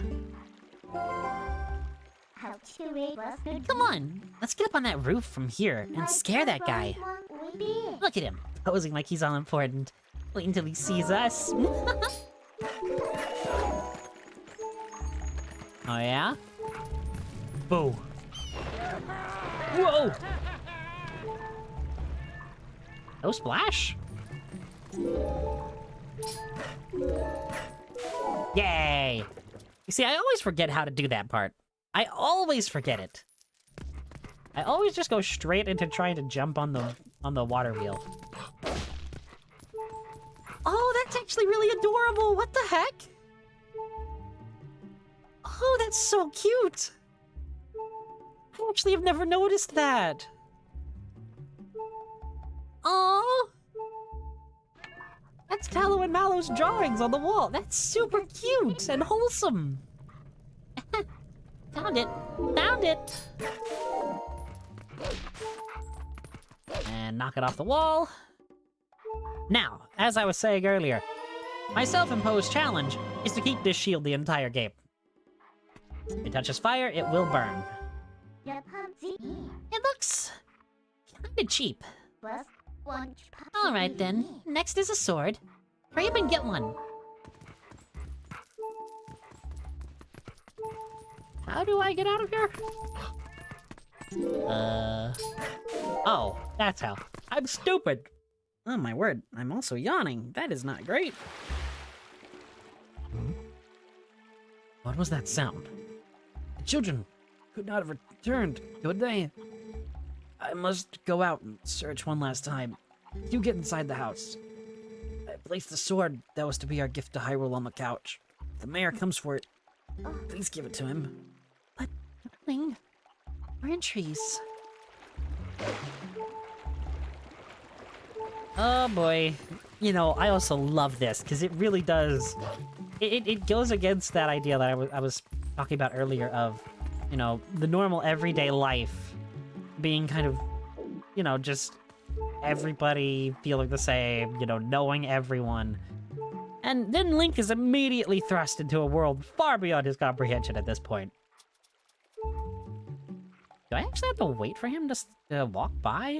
Come on, let's get up on that roof from here and scare that guy. Look at him, posing like he's all important. Wait until he sees us. Oh yeah? Boo. Whoa! No splash? Yay! You see, I always forget how to do that part. I always forget it. I always just go straight into trying to jump on the water wheel. Oh, that's actually really adorable. What the heck? Oh, that's so cute. I actually have never noticed that. Oh, that's Tallow and Mallow's drawings on the wall. That's super cute and wholesome. Found it. Found it. And knock it off the wall. Now, as I was saying earlier, my self-imposed challenge is to keep this shield the entire game. If it touches fire, it will burn. It looks kinda cheap. Alright then, next is a sword. Hurry up and get one. How do I get out of here? Oh, that's how. I'm stupid. Oh my word, I'm also yawning. That is not great. What was that sound? The children could not have returned, could they? I must go out and search one last time. You get inside the house. I placed the sword that was to be our gift to Hyrule on the couch. If the mayor comes for it, please give it to him. But, darling, we're in trees. Oh boy. You know, I also love this, because it really does... It goes against that idea that I was talking about earlier of, you know, the normal everyday life being kind of, you know, just everybody feeling the same, you know, knowing everyone. And then Link is immediately thrust into a world far beyond his comprehension at this point. Do I actually have to wait for him to walk by?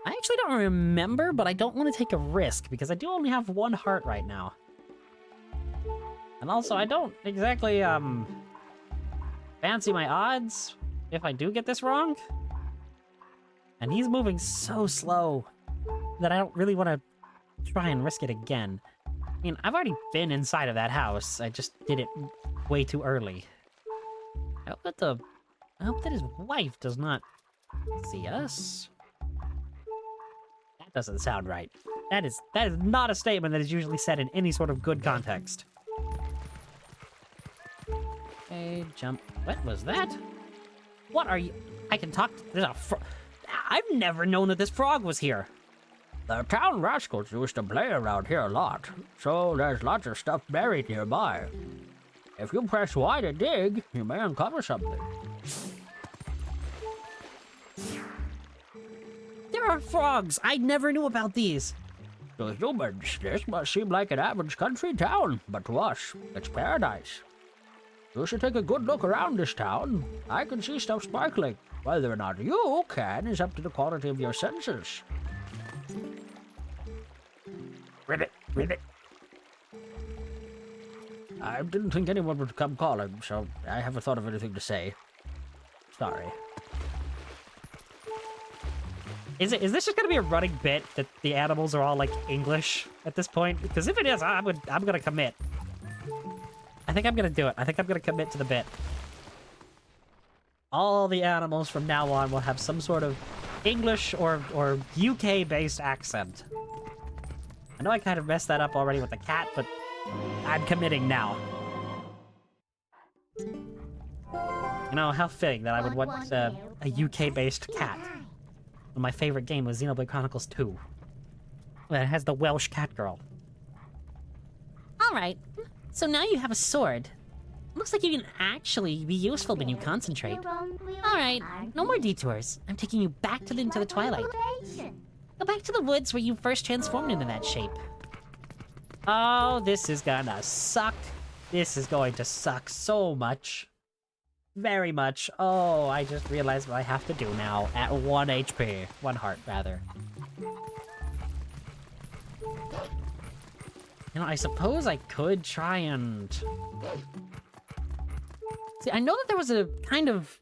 I actually don't remember, but I don't want to take a risk because I do only have 1 heart right now. And also, I don't exactly, fancy my odds if I do get this wrong. And he's moving so slow that I don't really want to try and risk it again. I mean, I've already been inside of that house. I just did it way too early. I hope that his wife does not see us. That doesn't sound right. That is not a statement that is usually said in any sort of good context. Okay, jump. What was that? What are you? I can talk. I've never known that this frog was here. The town rascals used to play around here a lot, so there's lots of stuff buried nearby. If you press Y to dig, you may uncover something. There are frogs! I never knew about these! To humans, this must seem like an average country town, but to us, it's paradise. You should take a good look around this town. I can see stuff sparkling. Whether or not you can is up to the quality of your senses. Ribbit, ribbit. I didn't think anyone would come calling, so I haven't thought of anything to say. Sorry. Is this just gonna be a running bit that the animals are all like English at this point? Because if it is, I'm gonna commit. I think I'm gonna do it. I think I'm gonna commit to the bit. All the animals from now on will have some sort of English or UK-based accent. I know I kind of messed that up already with the cat, but I'm committing now. You know, how fitting that I would want a UK-based cat. My favorite game was Xenoblade Chronicles 2. That has the Welsh cat girl. Alright, so now you have a sword. Looks like you can actually be useful when you concentrate. Alright, no more detours. I'm taking you back into the Twilight. Go back to the woods where you first transformed into that shape. Oh, this is gonna suck. This is going to suck so much. Very much. Oh, I just realized what I have to do now at 1 HP. 1 heart, rather. You know, I suppose I could try and... See, I know that there was a kind of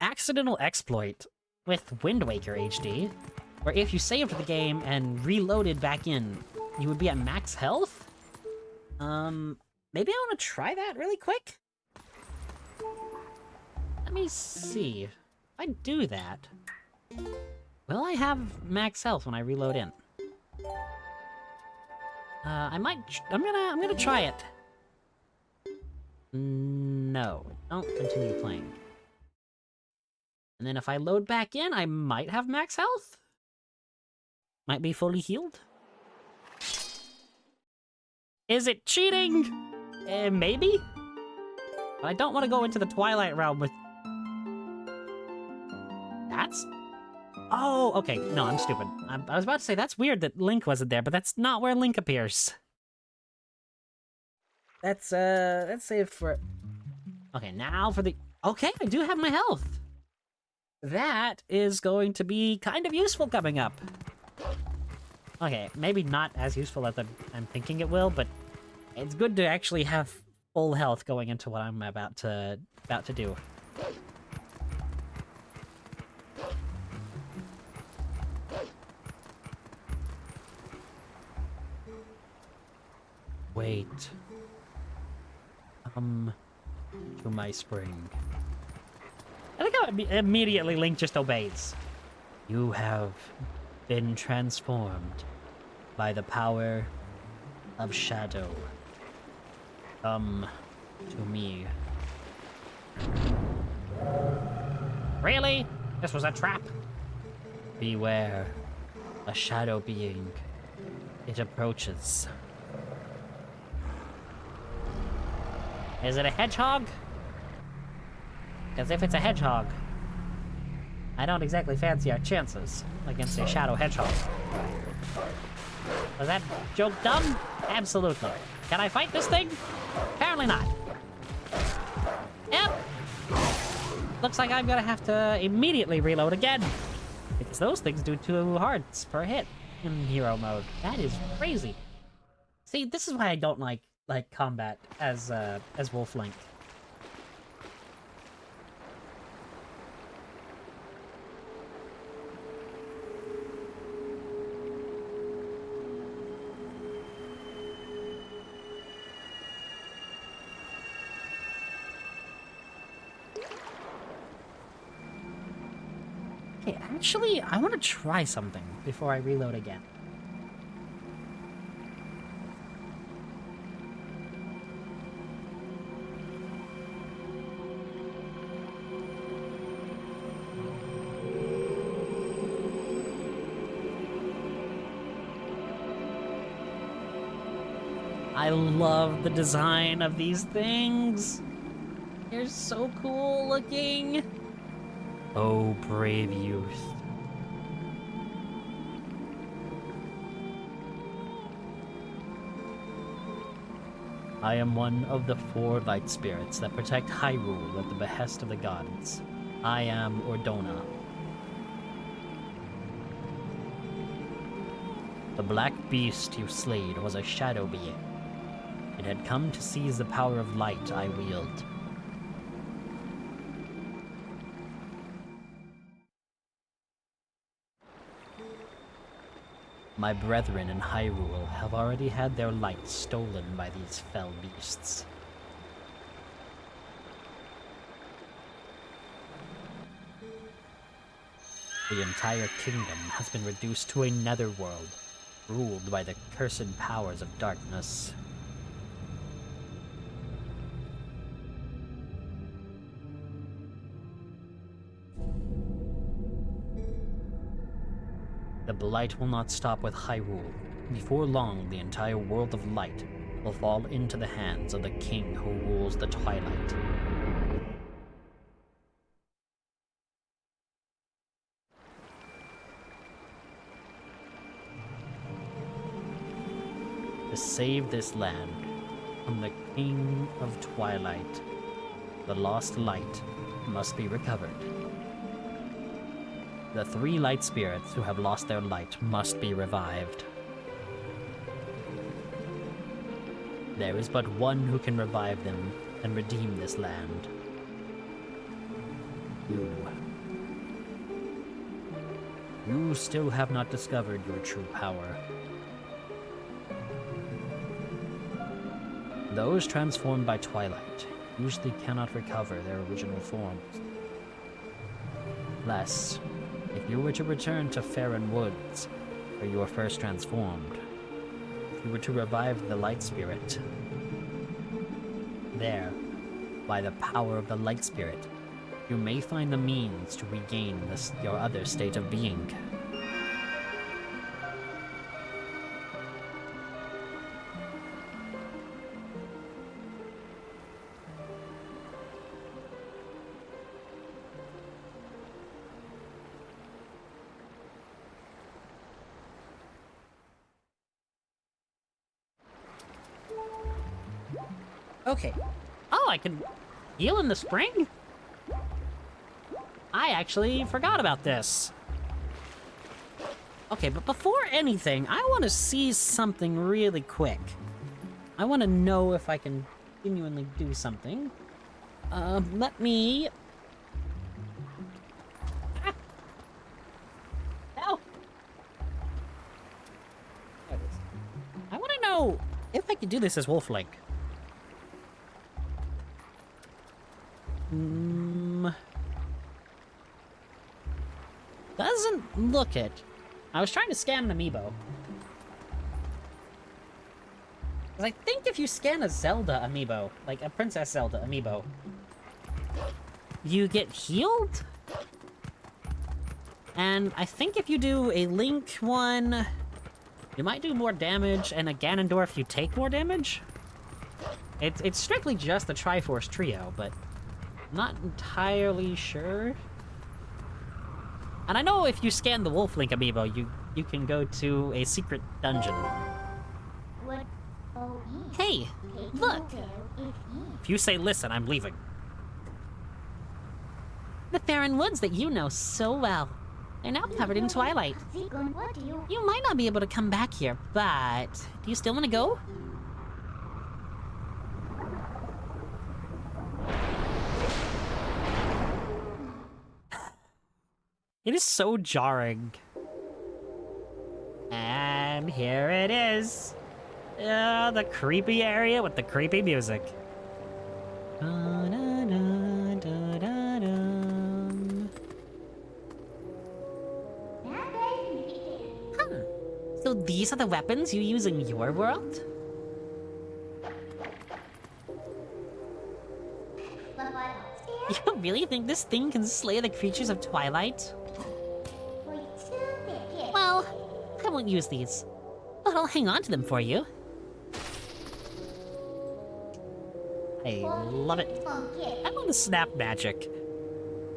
accidental exploit with Wind Waker HD, where if you saved the game and reloaded back in, you would be at max health? Maybe I want to try that really quick? Let me see. If I do that, will I have max health when I reload in? I'm gonna try it. No, don't continue playing. And then if I load back in, I might have max health? Might be fully healed? Is it cheating? Maybe? But I don't want to go into the Twilight Realm with... That's... Oh, okay. No, I'm stupid. I was about to say, that's weird that Link wasn't there, but that's not where Link appears. That's saved for... Okay, now for the... Okay, I do have my health. That is going to be kind of useful coming up. Okay, maybe not as useful as I'm thinking it will, but it's good to actually have full health going into what I'm about to do. Wait. Come to my spring. I think how immediately Link just obeys. You have been transformed by the power of shadow. Come to me. Really? This was a trap? Beware. A shadow being. It approaches. Is it a hedgehog? Because if it's a hedgehog, I don't exactly fancy our chances against a shadow hedgehog. Was that joke dumb? Absolutely. Can I fight this thing? Apparently not. Yep. Looks like I'm gonna have to immediately reload again. Because those things do 2 hearts per hit in hero mode. That is crazy. See, this is why I don't like combat as Wolf Link. Okay, actually, I want to try something before I reload again. I love the design of these things. They're so cool looking. Oh, brave youth. I am one of the 4 light spirits that protect Hyrule at the behest of the gods. I am Ordona. The black beast you slayed was a shadow being. It had come to seize the power of light I wield. My brethren in Hyrule have already had their light stolen by these fell beasts. The entire kingdom has been reduced to a netherworld, ruled by the cursed powers of darkness. The blight will not stop with Hyrule. Before long, the entire world of light will fall into the hands of the king who rules the Twilight. To save this land from the King of Twilight, the lost light must be recovered. The 3 light spirits who have lost their light must be revived. There is but one who can revive them and redeem this land. You. You still have not discovered your true power. Those transformed by Twilight usually cannot recover their original forms. Thus, if you were to return to Faron Woods, where you were first transformed, if you were to revive the Light Spirit, there, by the power of the Light Spirit, you may find the means to regain your other state of being. Okay. Oh, I can heal in the spring? I actually forgot about this. Okay, but before anything, I want to see something really quick. I want to know if I can genuinely do something. Let me... Ah! No! There it is. I want to know if I can do this as Wolf Link. Doesn't look it. I was trying to scan an amiibo. 'Cause I think if you scan a Zelda amiibo, like a Princess Zelda amiibo, you get healed? And I think if you do a Link one, you might do more damage, and a Ganondorf you take more damage? It's strictly just the Triforce trio, but I'm not entirely sure. And I know if you scan the Wolf Link amiibo, you can go to a secret dungeon. What? Oh, Hey, look! If you say listen, I'm leaving. The Faron Woods that you know so well. They're now covered in twilight. What do you... You might not be able to come back here, but do you still want to go? It is so jarring. And here it is. The creepy area with the creepy music. Huh. So these are the weapons you use in your world? You really think this thing can slay the creatures of Twilight? Well, I won't use these, but I'll hang on to them for you. I love it. I love the snap magic.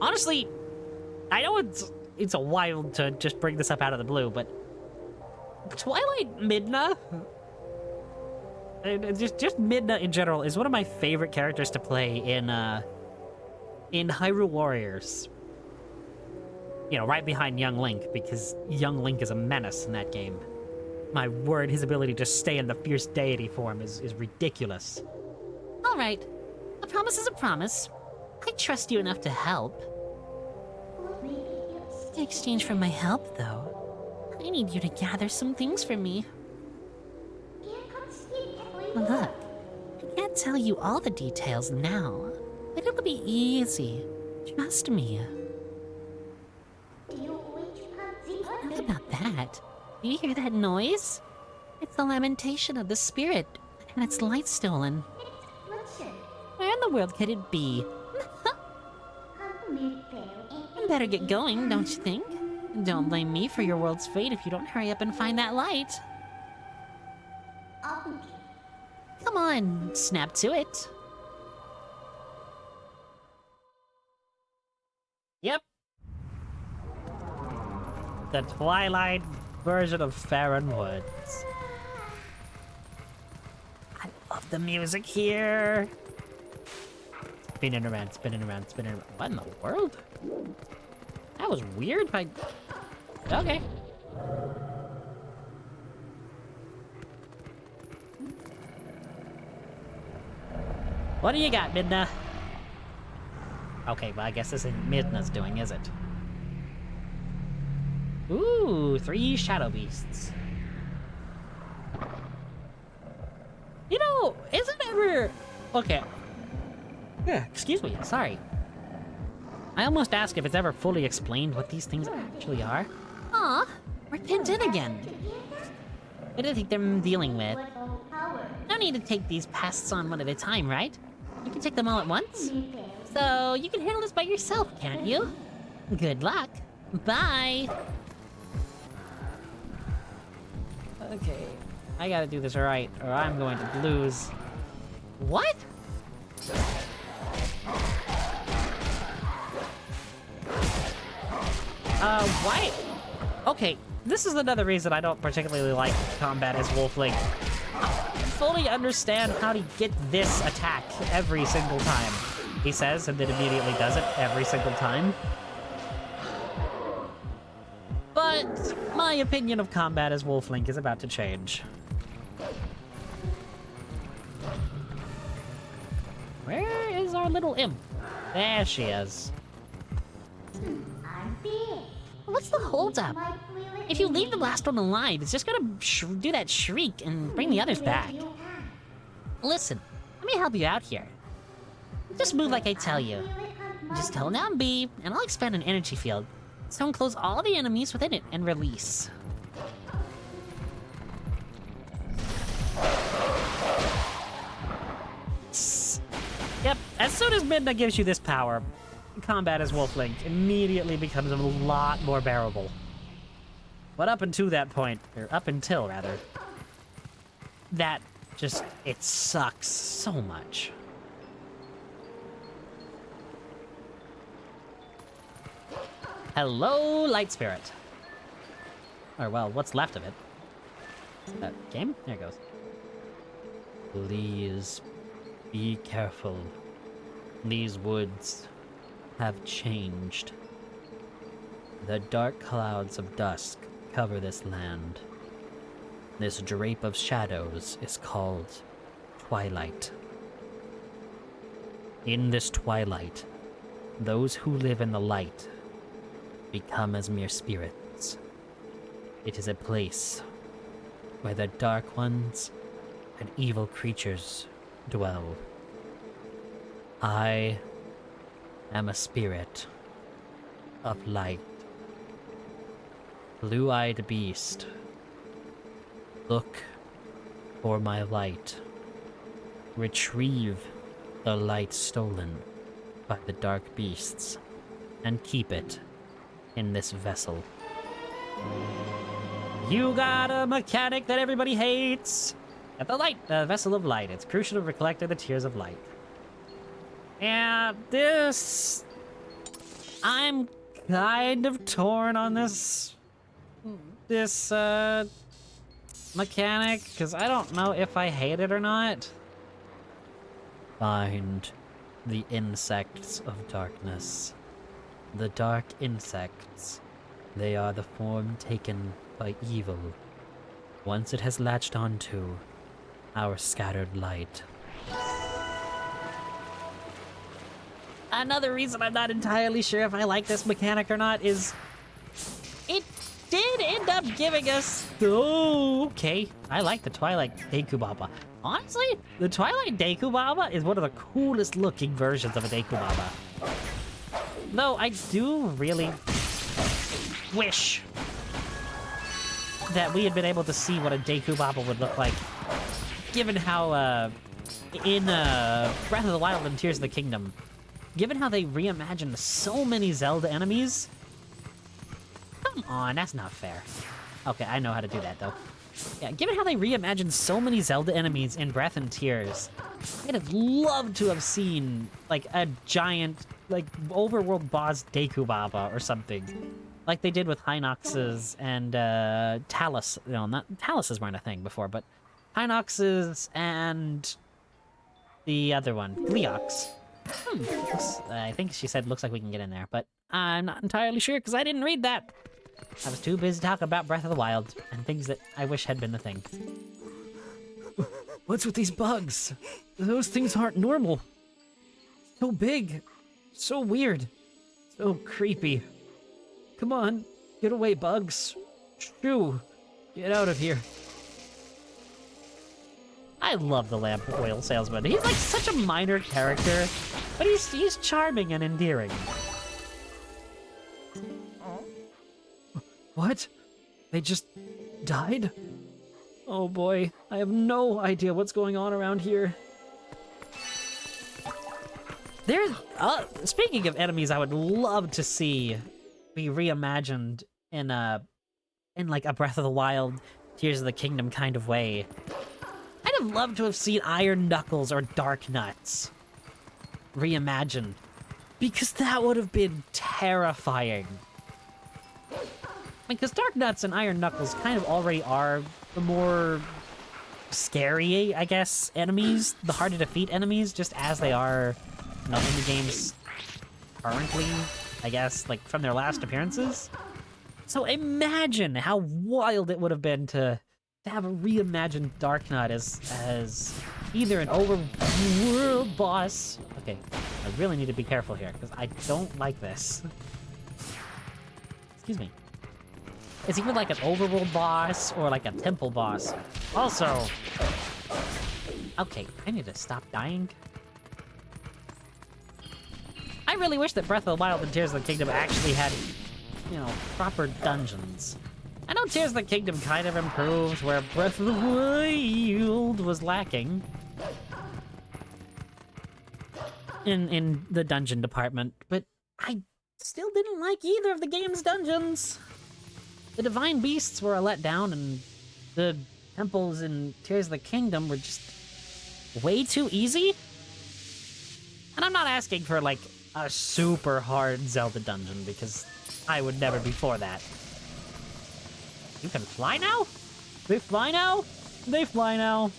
Honestly, I know it's a wild to just bring this up out of the blue, but Twilight Midna, and just Midna in general, is one of my favorite characters to play in Hyrule Warriors. You know, right behind Young Link, because Young Link is a menace in that game. My word, his ability to stay in the fierce deity form is ridiculous. All right, a promise is a promise. I trust you enough to help. In exchange for my help, though, I need you to gather some things for me. Look, I can't tell you all the details now, but it'll be easy. Trust me. What about that? Do you hear that noise? It's the lamentation of the spirit, and its light stolen. Where in the world could it be? You better get going, don't you think? Don't blame me for your world's fate if you don't hurry up and find that light. Come on, snap to it. Yep. The Twilight version of Farron Woods. I love the music here. Spinning around, spinning around, spinning around. What in the world? That was weird. Okay. What do you got, Midna? Okay, well, I guess this isn't Midna's doing, is it? Ooh, 3 shadow beasts. You know, isn't ever... Okay. Yeah, excuse me, sorry. I almost ask if it's ever fully explained what these things actually are. Aw, we're pinned in again. What do you think they're dealing with? No need to take these pests on one at a time, right? You can take them all at once. So, you can handle this by yourself, can't you? Good luck. Bye. Okay, I gotta do this right, or I'm going to lose. What? Why? Okay, this is another reason I don't particularly like combat as Wolf Link. I fully understand how to get this attack every single time, he says, and then immediately does it every single time. But my opinion of combat as Wolf Link is about to change. Where is our little imp? There she is. What's the holdup? If you leave the last one alive, it's just gonna do that shriek and bring the others back. Listen, let me help you out here. Just move like I tell you. Just hold down B, and I'll expand an energy field. So enclose all the enemies within it and release. Yep, as soon as Midna gives you this power, combat as Wolf Link immediately becomes a lot more bearable. But up until that point, or up until rather, that just, it sucks so much. Hello, Light Spirit. Or, well, what's left of it. Game? There it goes. Please, be careful. These woods have changed. The dark clouds of dusk cover this land. This drape of shadows is called Twilight. In this twilight, those who live in the light become as mere spirits. It is a place where the dark ones and evil creatures dwell. I am a spirit of light. Blue-eyed beast, look for my light. Retrieve the light stolen by the dark beasts and keep it in this vessel. You got a mechanic that everybody hates! At the light, the vessel of light. It's crucial to collecting the tears of light. Yeah, this... I'm kind of torn on this mechanic, because I don't know if I hate it or not. Find the insects of darkness. The dark insects. They are the form taken by evil. Once it has latched onto our scattered light. Another reason I'm not entirely sure if I like this mechanic or not is it did end up giving us... Oh, okay. I like the Twilight Dekubaba. Honestly, the Twilight Dekubaba is one of the coolest looking versions of a Dekubaba. Though I do really wish that we had been able to see what a Dekubaba would look like, given how, in Breath of the Wild and Tears of the Kingdom, given how they reimagined so many Zelda enemies. Come on, that's not fair. Okay, I know how to do that, though. Yeah, given how they reimagined so many Zelda enemies in Breath and Tears, I'd have loved to have seen, like, a giant, like, overworld boss Dekubaba or something. Like they did with Hinox's and, Talus. No, not... Taluses weren't a thing before, but Hinox's and the other one, Leox. I think she said looks like we can get in there, but I'm not entirely sure because I didn't read that. I was too busy talking about Breath of the Wild and things that I wish had been the thing. What's with these bugs? Those things aren't normal. So big. So weird. So creepy. Come on. Get away, bugs. Shoo. Get out of here. I love the lamp oil salesman. He's like such a minor character, but he's charming and endearing. What? They just died? Oh boy, I have no idea what's going on around here. There's, speaking of enemies, I would love to see be reimagined in like a Breath of the Wild, Tears of the Kingdom kind of way. I'd have loved to have seen Iron Knuckles or Dark Nuts reimagined, because that would have been terrifying. Because Dark Nuts and Iron Knuckles kind of already are the more scary, I guess, enemies, the hard to defeat enemies, just as they are, you know, in the games currently, I guess, like from their last appearances. So imagine how wild it would have been to have a reimagined Dark Knight as either an overworld boss. Okay, I really need to be careful here because I don't like this. Excuse me. It's either like an overworld boss or like a temple boss. Also, okay, I need to stop dying. I really wish that Breath of the Wild and Tears of the Kingdom actually had, you know, proper dungeons. I know Tears of the Kingdom kind of improved where Breath of the Wild was lacking in the dungeon department, but I still didn't like either of the game's dungeons. The Divine Beasts were a letdown, and the temples in Tears of the Kingdom were just way too easy. And I'm not asking for, like, a super hard Zelda dungeon, because I would never be for that. You can fly now? They fly now? They fly now.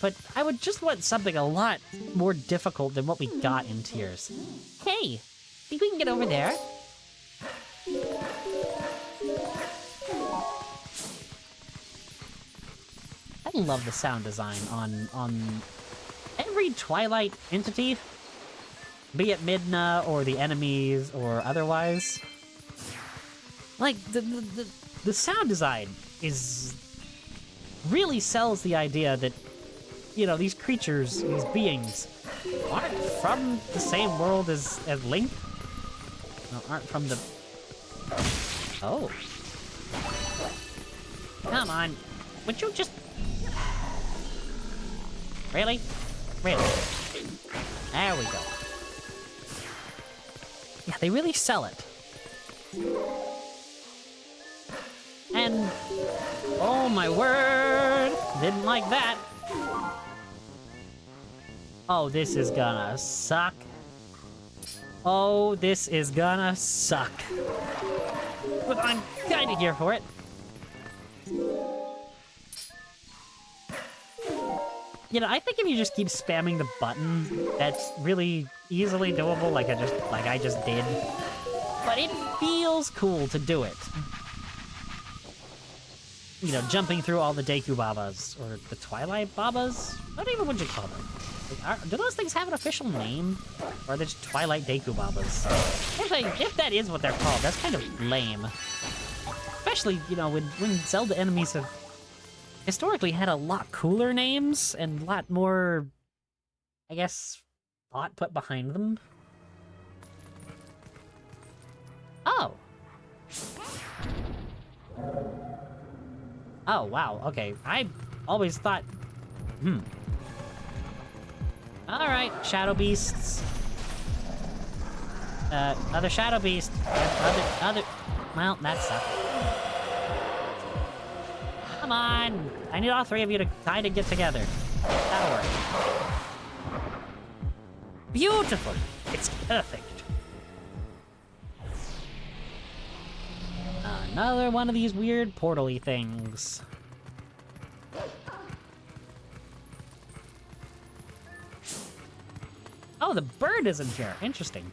But I would just want something a lot more difficult than what we got in Tears. Hey! Think we can get over there? I love the sound design on every Twilight entity, be it Midna or the enemies or otherwise. Like the sound design is really sells the idea that, you know, these creatures, these beings, aren't from the same world as Link. No, aren't from the... Oh. Come on. Would you just... Really? Really? There we go. Yeah, they really sell it. And... Oh my word! Didn't like that. Oh, this is gonna suck. Oh, this is gonna suck. But I'm kinda here for it. You know, I think if you just keep spamming the button, that's really easily doable, like I just did. But it feels cool to do it. You know, jumping through all the Deku Babas, or the Twilight Babas? What even would you call them? Do those things have an official name? Or are they just Twilight Deku Babas? Actually, if that is what they're called, that's kind of lame. Especially, you know, when Zelda enemies have historically had a lot cooler names and a lot more, I guess, thought put behind them. Oh. Oh, wow, okay. I always thought... Alright, Shadow Beasts. Other Shadow Beast. Other... Well, that sucked. Come on! I need all three of you to kind of get together. That'll work. Beautiful! It's perfect. Another one of these weird portal-y things. Oh, the bird isn't here. Interesting.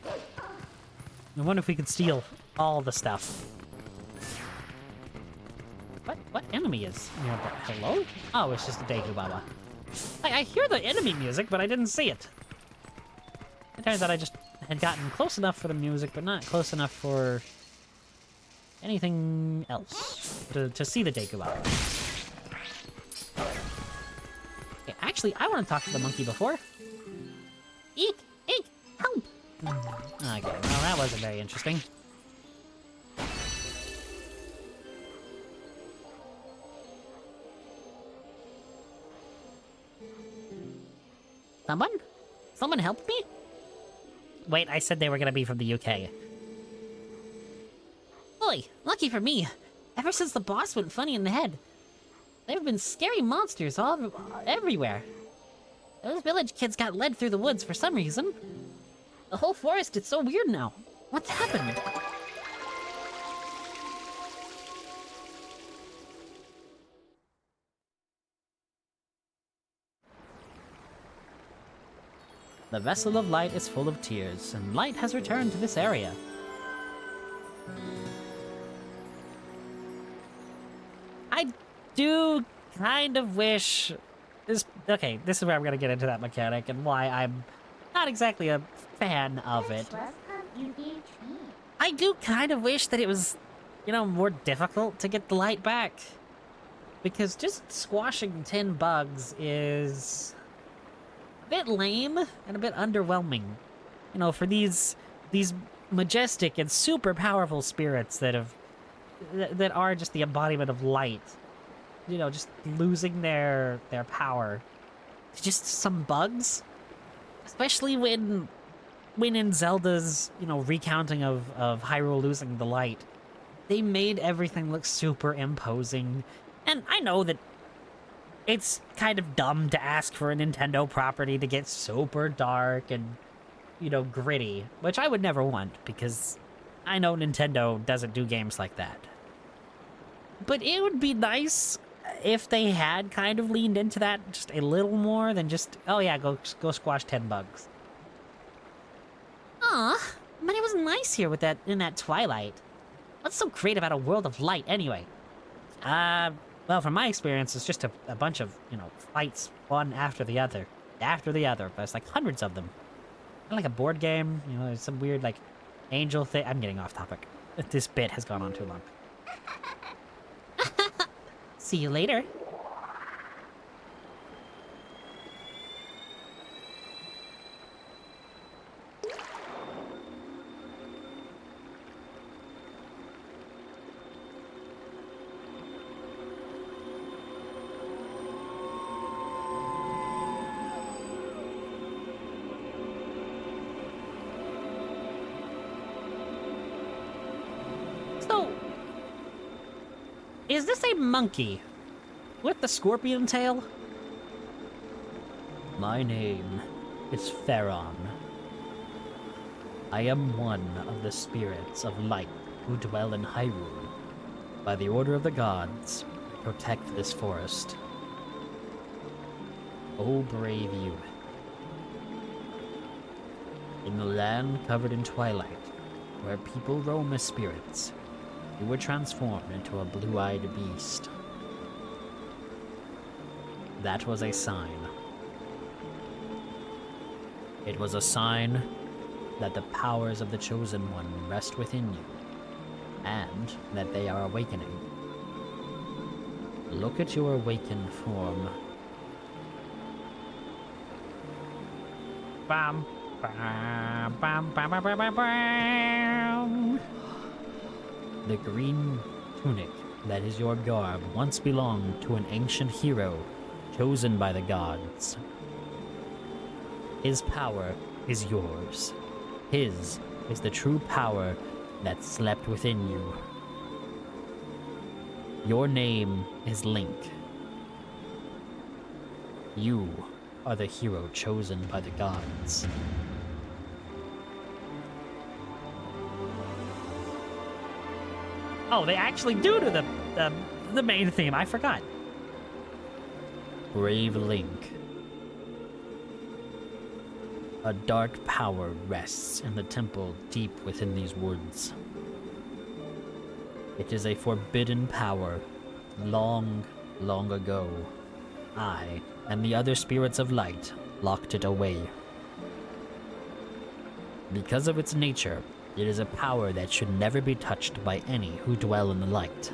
I wonder if we could steal all the stuff. What enemy is nearby? Hello? Oh, it's just a Deku Baba. I hear the enemy music, but I didn't see it. It turns out I just had gotten close enough for the music, but not close enough for anything else to see the Deku Baba. Okay, actually, I want to talk to the monkey before. Eek! Eek! Help! Okay, well, that wasn't very interesting. Someone? Someone help me? Wait, I said they were gonna be from the UK. Boy, lucky for me. Ever since the boss went funny in the head, there have been scary monsters everywhere. Those village kids got led through the woods for some reason. The whole forest is so weird now. What's happened? The vessel of light is full of tears, and light has returned to this area. I do kind of wish this... Okay, this is where I'm gonna get into that mechanic and why I'm not exactly a fan of it. I do kind of wish that it was, you know, more difficult to get the light back. Because just squashing 10 bugs is a bit lame and a bit underwhelming. You know, for these majestic and super powerful spirits that are just the embodiment of light. You know, just losing their power. Just some bugs. Especially when in Zelda's, you know, recounting of Hyrule losing the light, they made everything look super imposing. And I know that it's kind of dumb to ask for a Nintendo property to get super dark and, you know, gritty, which I would never want, because I know Nintendo doesn't do games like that. But it would be nice if they had kind of leaned into that just a little more than just, oh yeah, go squash 10 bugs. Aw, but it was nice here with in that Twilight. What's so great about a world of light, anyway? Well, from my experience, it's just a bunch of, you know, fights, one after the other. There's like hundreds of them. Kind of like a board game, you know, there's some weird, like, angel thing. I'm getting off topic. This bit has gone on too long. See you later. So, is this a monkey with the scorpion tail? My name is Theron. I am one of the spirits of light who dwell in Hyrule. By the order of the gods, I protect this forest. O brave youth. In the land covered in twilight, where people roam as spirits, you were transformed into a blue-eyed beast. That was a sign. It was a sign that the powers of the Chosen One rest within you, and that they are awakening. Look at your awakened form. Bam, bam, bam, bam, bam, bam, bam, bam. The green tunic that is your garb once belonged to an ancient hero chosen by the gods. His power is yours. His is the true power that slept within you. Your name is Link. You are the hero chosen by the gods. Oh, they actually do the main theme. I forgot. Brave Link. A dark power rests in the temple deep within these woods. It is a forbidden power. Long, long ago, I and the other spirits of light locked it away. Because of its nature, it is a power that should never be touched by any who dwell in the light.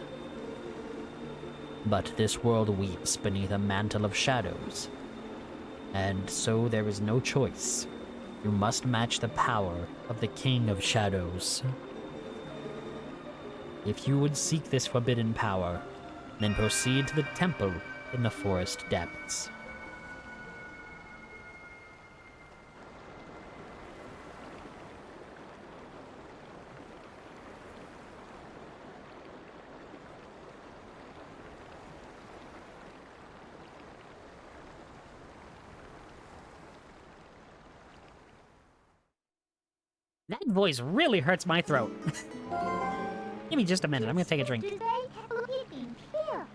But this world weeps beneath a mantle of shadows, and so there is no choice. You must match the power of the King of Shadows. If you would seek this forbidden power, then proceed to the temple in the forest depths. That voice really hurts my throat. Give me just a minute. I'm gonna take a drink. Today, looking here.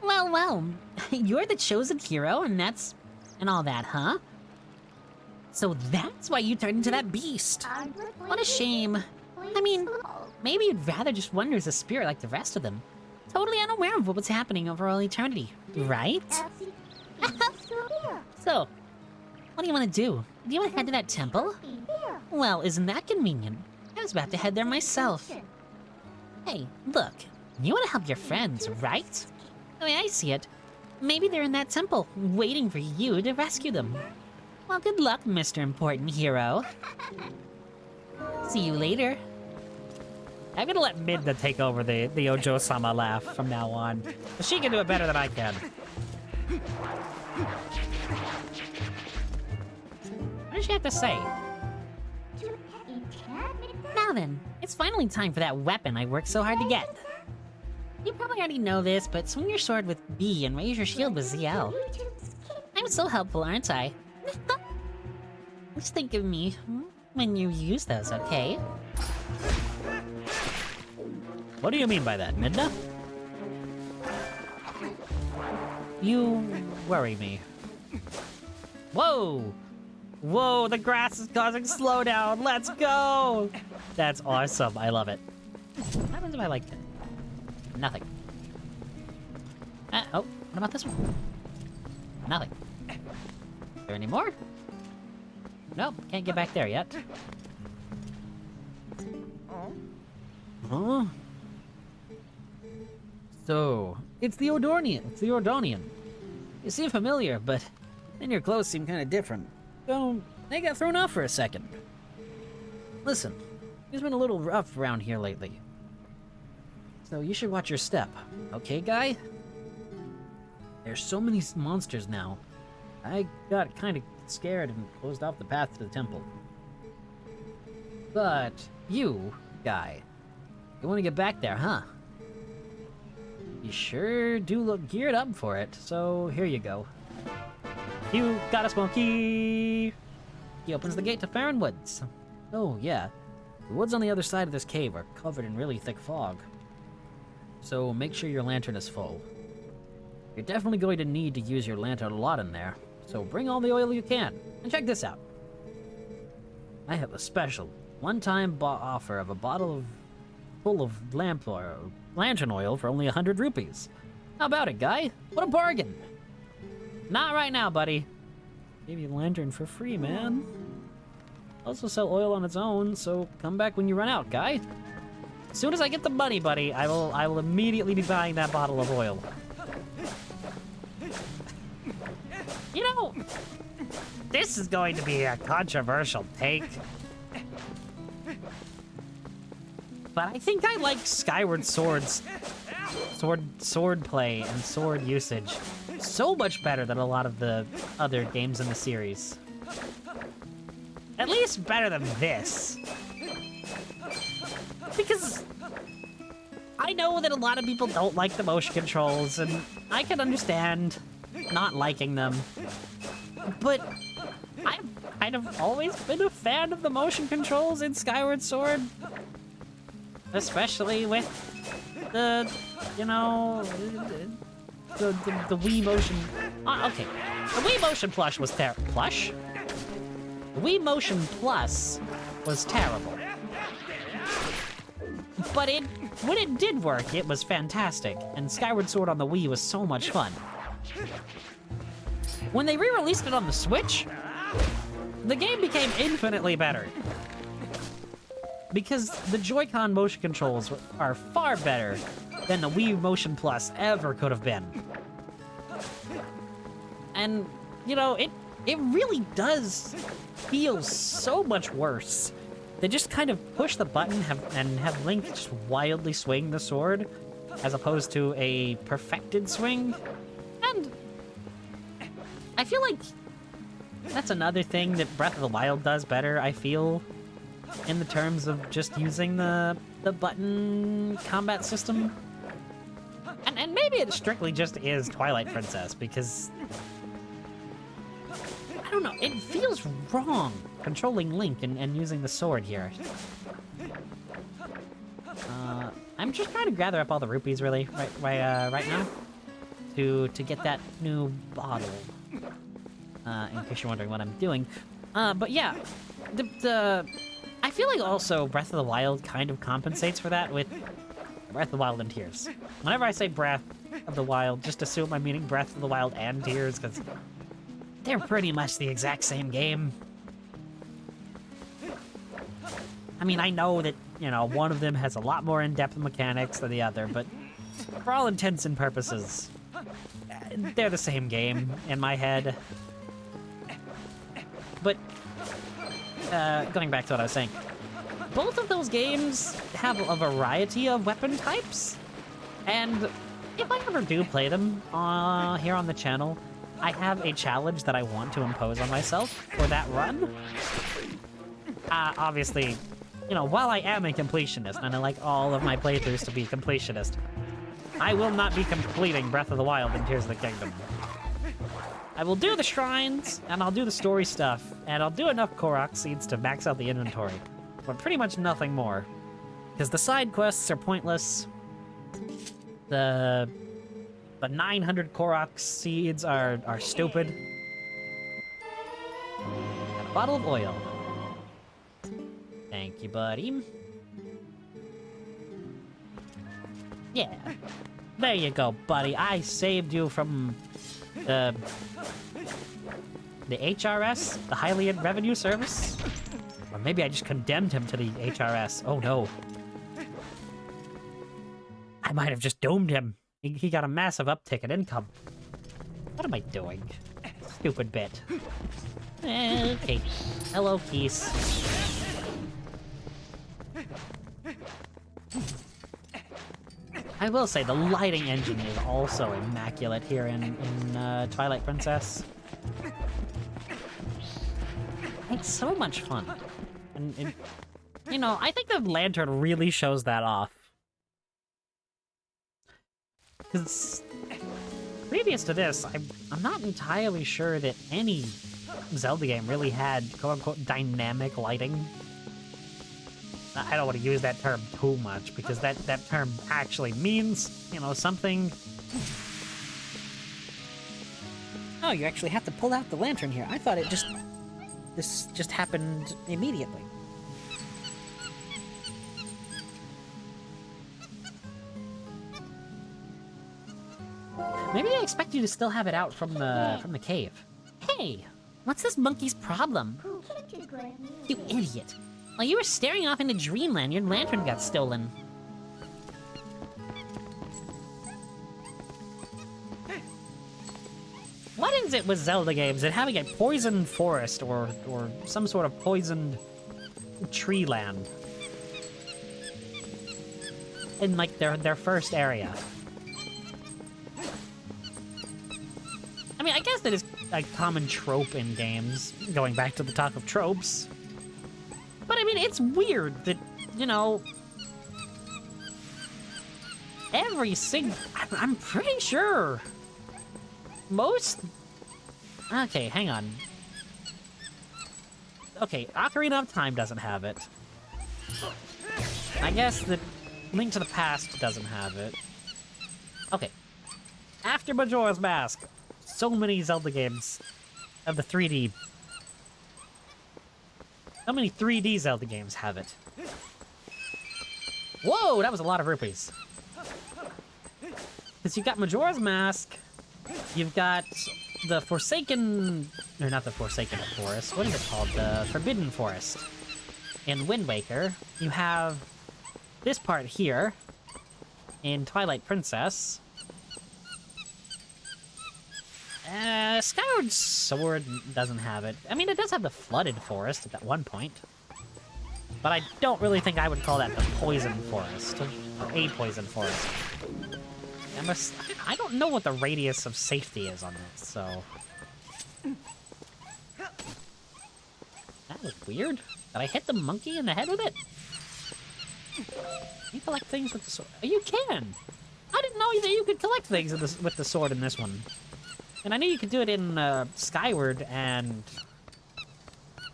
Well, well. You're the chosen hero, and all that, huh? So that's why you turned into that beast. What a shame. I mean, maybe you'd rather just wander as a spirit like the rest of them. Totally unaware of what was happening over all eternity, right? So, what do you want to do? Do you want to head to that temple? Well, isn't that convenient? I was about to head there myself. Hey, look. You want to help your friends, right? The way I see it, maybe they're in that temple, waiting for you to rescue them. Well, good luck, Mr. Important Hero. See you later. I'm gonna let Midna take over the Ojo-sama laugh from now on. She can do it better than I can. What does she have to say? Now then, it's finally time for that weapon I worked so hard to get. You probably already know this, but swing your sword with B and raise your shield with ZL. I'm so helpful, aren't I? Just think of me when you use those, okay? What do you mean by that, Midna? You worry me. Whoa! Whoa, the grass is causing slowdown. Let's go! That's awesome. I love it. What happens if I like it? Nothing. Oh, what about this one? Nothing. Is there any more? Nope, can't get back there yet. Huh? So, it's the Ordonian. It's the Ordonian. You seem familiar, but then your clothes seem kind of different. So, they got thrown off for a second. Listen, it's been a little rough around here lately. So you should watch your step, okay, guy? There's so many monsters now. I got kind of scared and closed off the path to the temple. But you, guy, you want to get back there, huh? You sure do look geared up for it, so here you go. You got a small key! He opens the gate to Farron Woods. Oh, yeah. The woods on the other side of this cave are covered in really thick fog. So make sure your lantern is full. You're definitely going to need to use your lantern a lot in there, so bring all the oil you can. And check this out. I have a special, one-time offer of a bottle full of lantern oil for only 100 rupees. How about it, guy? What a bargain! Not right now, buddy. Give you a lantern for free, man. Also sell oil on its own, so come back when you run out, guy. As soon as I get the money, buddy, I will immediately be buying that bottle of oil. You know, this is going to be a controversial take. But I think I like Skyward Sword's sword play and sword usage so much better than a lot of the other games in the series. At least better than this. Because I know that a lot of people don't like the motion controls, and I can understand not liking them. But I've kind of always been a fan of the motion controls in Skyward Sword. Especially with the, you know, the Wii Motion... okay, the Wii Motion Plush was Plush? The Wii Motion Plus was terrible. But when it did work, it was fantastic, and Skyward Sword on the Wii was so much fun. When they re-released it on the Switch, the game became infinitely better. Because the Joy-Con motion controls are far better than the Wii Motion Plus ever could have been. And, you know, it really does feel so much worse. They just kind of push the button and have Link just wildly swing the sword, as opposed to a perfected swing. And I feel like that's another thing that Breath of the Wild does better, I feel, in the terms of just using the button combat system. And maybe it strictly just is Twilight Princess, because I don't know, it feels wrong controlling Link and using the sword here. I'm just trying to gather up all the rupees, really, right now, to get that new bottle. In case you're wondering what I'm doing. But yeah, I feel like also Breath of the Wild kind of compensates for that with Breath of the Wild and Tears. Whenever I say Breath of the Wild, just assume I'm meaning Breath of the Wild and Tears, because they're pretty much the exact same game. I mean, I know that, you know, one of them has a lot more in-depth mechanics than the other, but for all intents and purposes, they're the same game in my head. But, going back to what I was saying, both of those games have a variety of weapon types, and if I ever do play them here on the channel, I have a challenge that I want to impose on myself for that run. Obviously, you know, while I am a completionist, and I like all of my playthroughs to be completionist, I will not be completing Breath of the Wild and Tears of the Kingdom. I will do the shrines, and I'll do the story stuff, and I'll do enough Korok seeds to max out the inventory, but pretty much nothing more. Because the side quests are pointless. The 900 Korok seeds are stupid. And a bottle of oil. Thank you, buddy. Yeah. There you go, buddy. I saved you from the HRS, the Highly Revenue Service? Or maybe I just condemned him to the HRS. Oh no. I might have just doomed him. He got a massive uptick in income. What am I doing? Stupid bit. Okay. Hello, Keys. I will say the lighting engine is also immaculate here in Twilight Princess. It's so much fun. And you know, I think the lantern really shows that off. because previous to this, I'm not entirely sure that any Zelda game really had quote-unquote dynamic lighting. I don't want to use that term too much, because that term actually means, you know, something. Oh, you actually have to pull out the lantern here. I thought this just happened immediately. Maybe I expect you to still have it out from the cave. Hey, what's this monkey's problem? You idiot. While you were staring off into dreamland, your lantern got stolen. What is it with Zelda games and having a poisoned forest or some sort of poisoned tree land in like their first area? I mean, I guess that is a common trope in games, going back to the talk of tropes. But I mean, it's weird that, you know, I'm pretty sure most... Okay, hang on. Okay, Ocarina of Time doesn't have it. I guess that Link to the Past doesn't have it. Okay. After Majora's Mask, so many Zelda games of the 3D... So many 3D Zelda games have it. Whoa, that was a lot of rupees. Because you've got Majora's Mask, you've got the Forsaken... Or not the Forsaken Forest, what is it called? The Forbidden Forest. In Wind Waker, you have this part here, in Twilight Princess. Skyward Sword doesn't have it. I mean, it does have the Flooded Forest at that one point. But I don't really think I would call that the Poison Forest. Or a Poison Forest. I don't know what the radius of safety is on this, so... That was weird. Did I hit the monkey in the head with it? You collect things with the sword. Oh, you can! I didn't know that you could collect things with the sword in this one. And I knew you could do it in Skyward and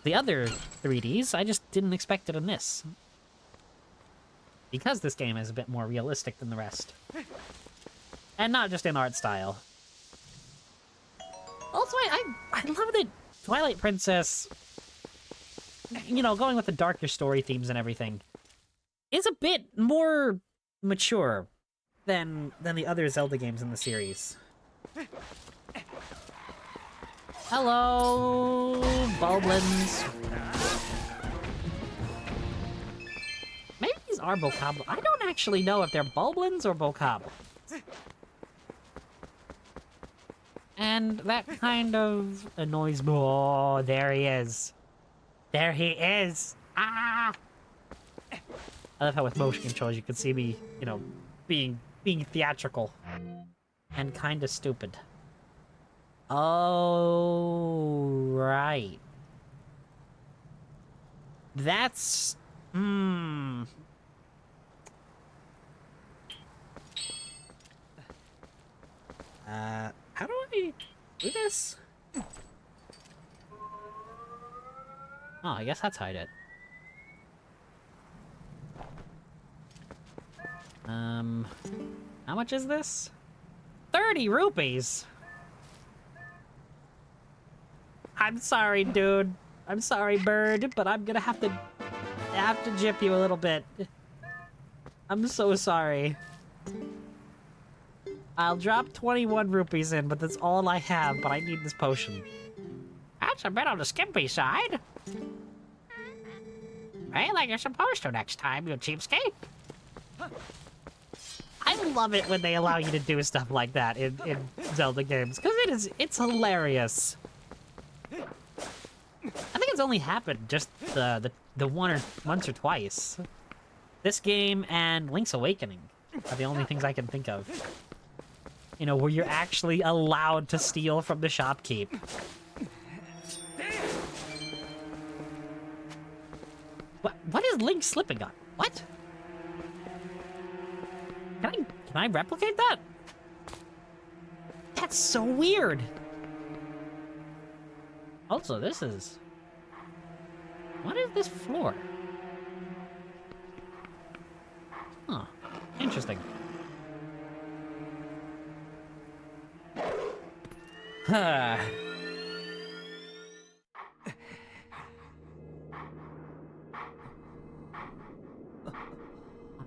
the other 3Ds, I just didn't expect it in this. Because this game is a bit more realistic than the rest. And not just in art style. Also, I love that Twilight Princess, you know, going with the darker story themes and everything, is a bit more mature than the other Zelda games in the series. Hello, Bulblins. Maybe these are Bokoblins. I don't actually know if they're Bulblins or Bokoblins. And that kind of annoys me. Oh, there he is. There he is. Ah! I love how with motion controls you can see me, you know, being theatrical. And kind of stupid. Oh, right. That's... How do I do this? Oh, I guess that's how I did. How much is this? 30 rupees! I'm sorry, dude. I'm sorry, bird, but I'm gonna have to jip you a little bit. I'm so sorry. I'll drop 21 rupees in, but that's all I have, but I need this potion. That's a bit on the skimpy side. Play like you're supposed to next time, you cheapskate. I love it when they allow you to do stuff like that in Zelda games, because it's hilarious. I think it's only happened just the once or twice. This game and Link's Awakening are the only things I can think of. You know, where you're actually allowed to steal from the shopkeep. What is Link slipping on? What? Can I replicate that? That's so weird. Also, this is... What is this floor? Huh. Interesting. I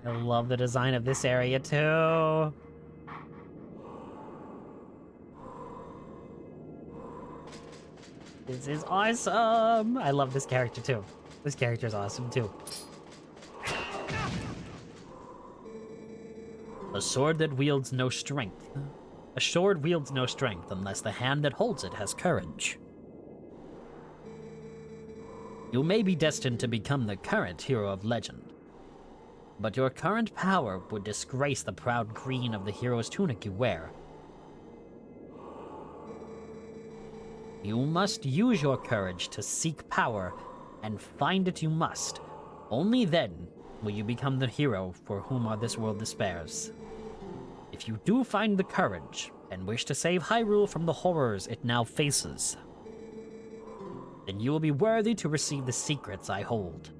love the design of this area too. This is awesome. I love this character too. This character is awesome too. A sword that wields no strength. A sword wields no strength unless the hand that holds it has courage. You may be destined to become the current hero of legend, but your current power would disgrace the proud green of the hero's tunic you wear. You must use your courage to seek power, and find it you must. Only then will you become the hero for whom this world despairs. If you do find the courage, and wish to save Hyrule from the horrors it now faces, then you will be worthy to receive the secrets I hold.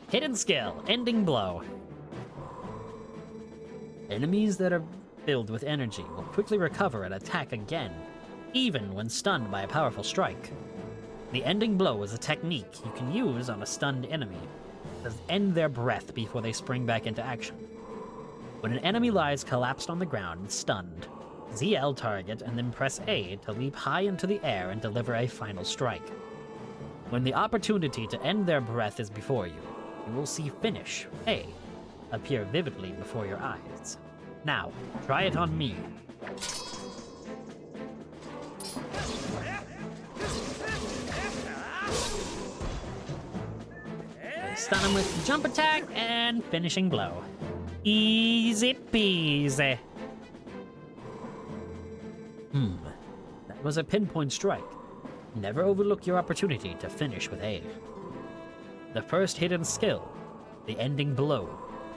Hidden skill, ending blow. Enemies that are filled with energy will quickly recover and attack again, even when stunned by a powerful strike. The ending blow is a technique you can use on a stunned enemy to end their breath before they spring back into action. When an enemy lies collapsed on the ground and stunned, ZL target and then press A to leap high into the air and deliver a final strike. When the opportunity to end their breath is before you, you will see Finish, A, appear vividly before your eyes. Now, try it on me. Stun him with jump attack and finishing blow. Easy peasy. That was a pinpoint strike. Never overlook your opportunity to finish with A. The first hidden skill, the ending blow,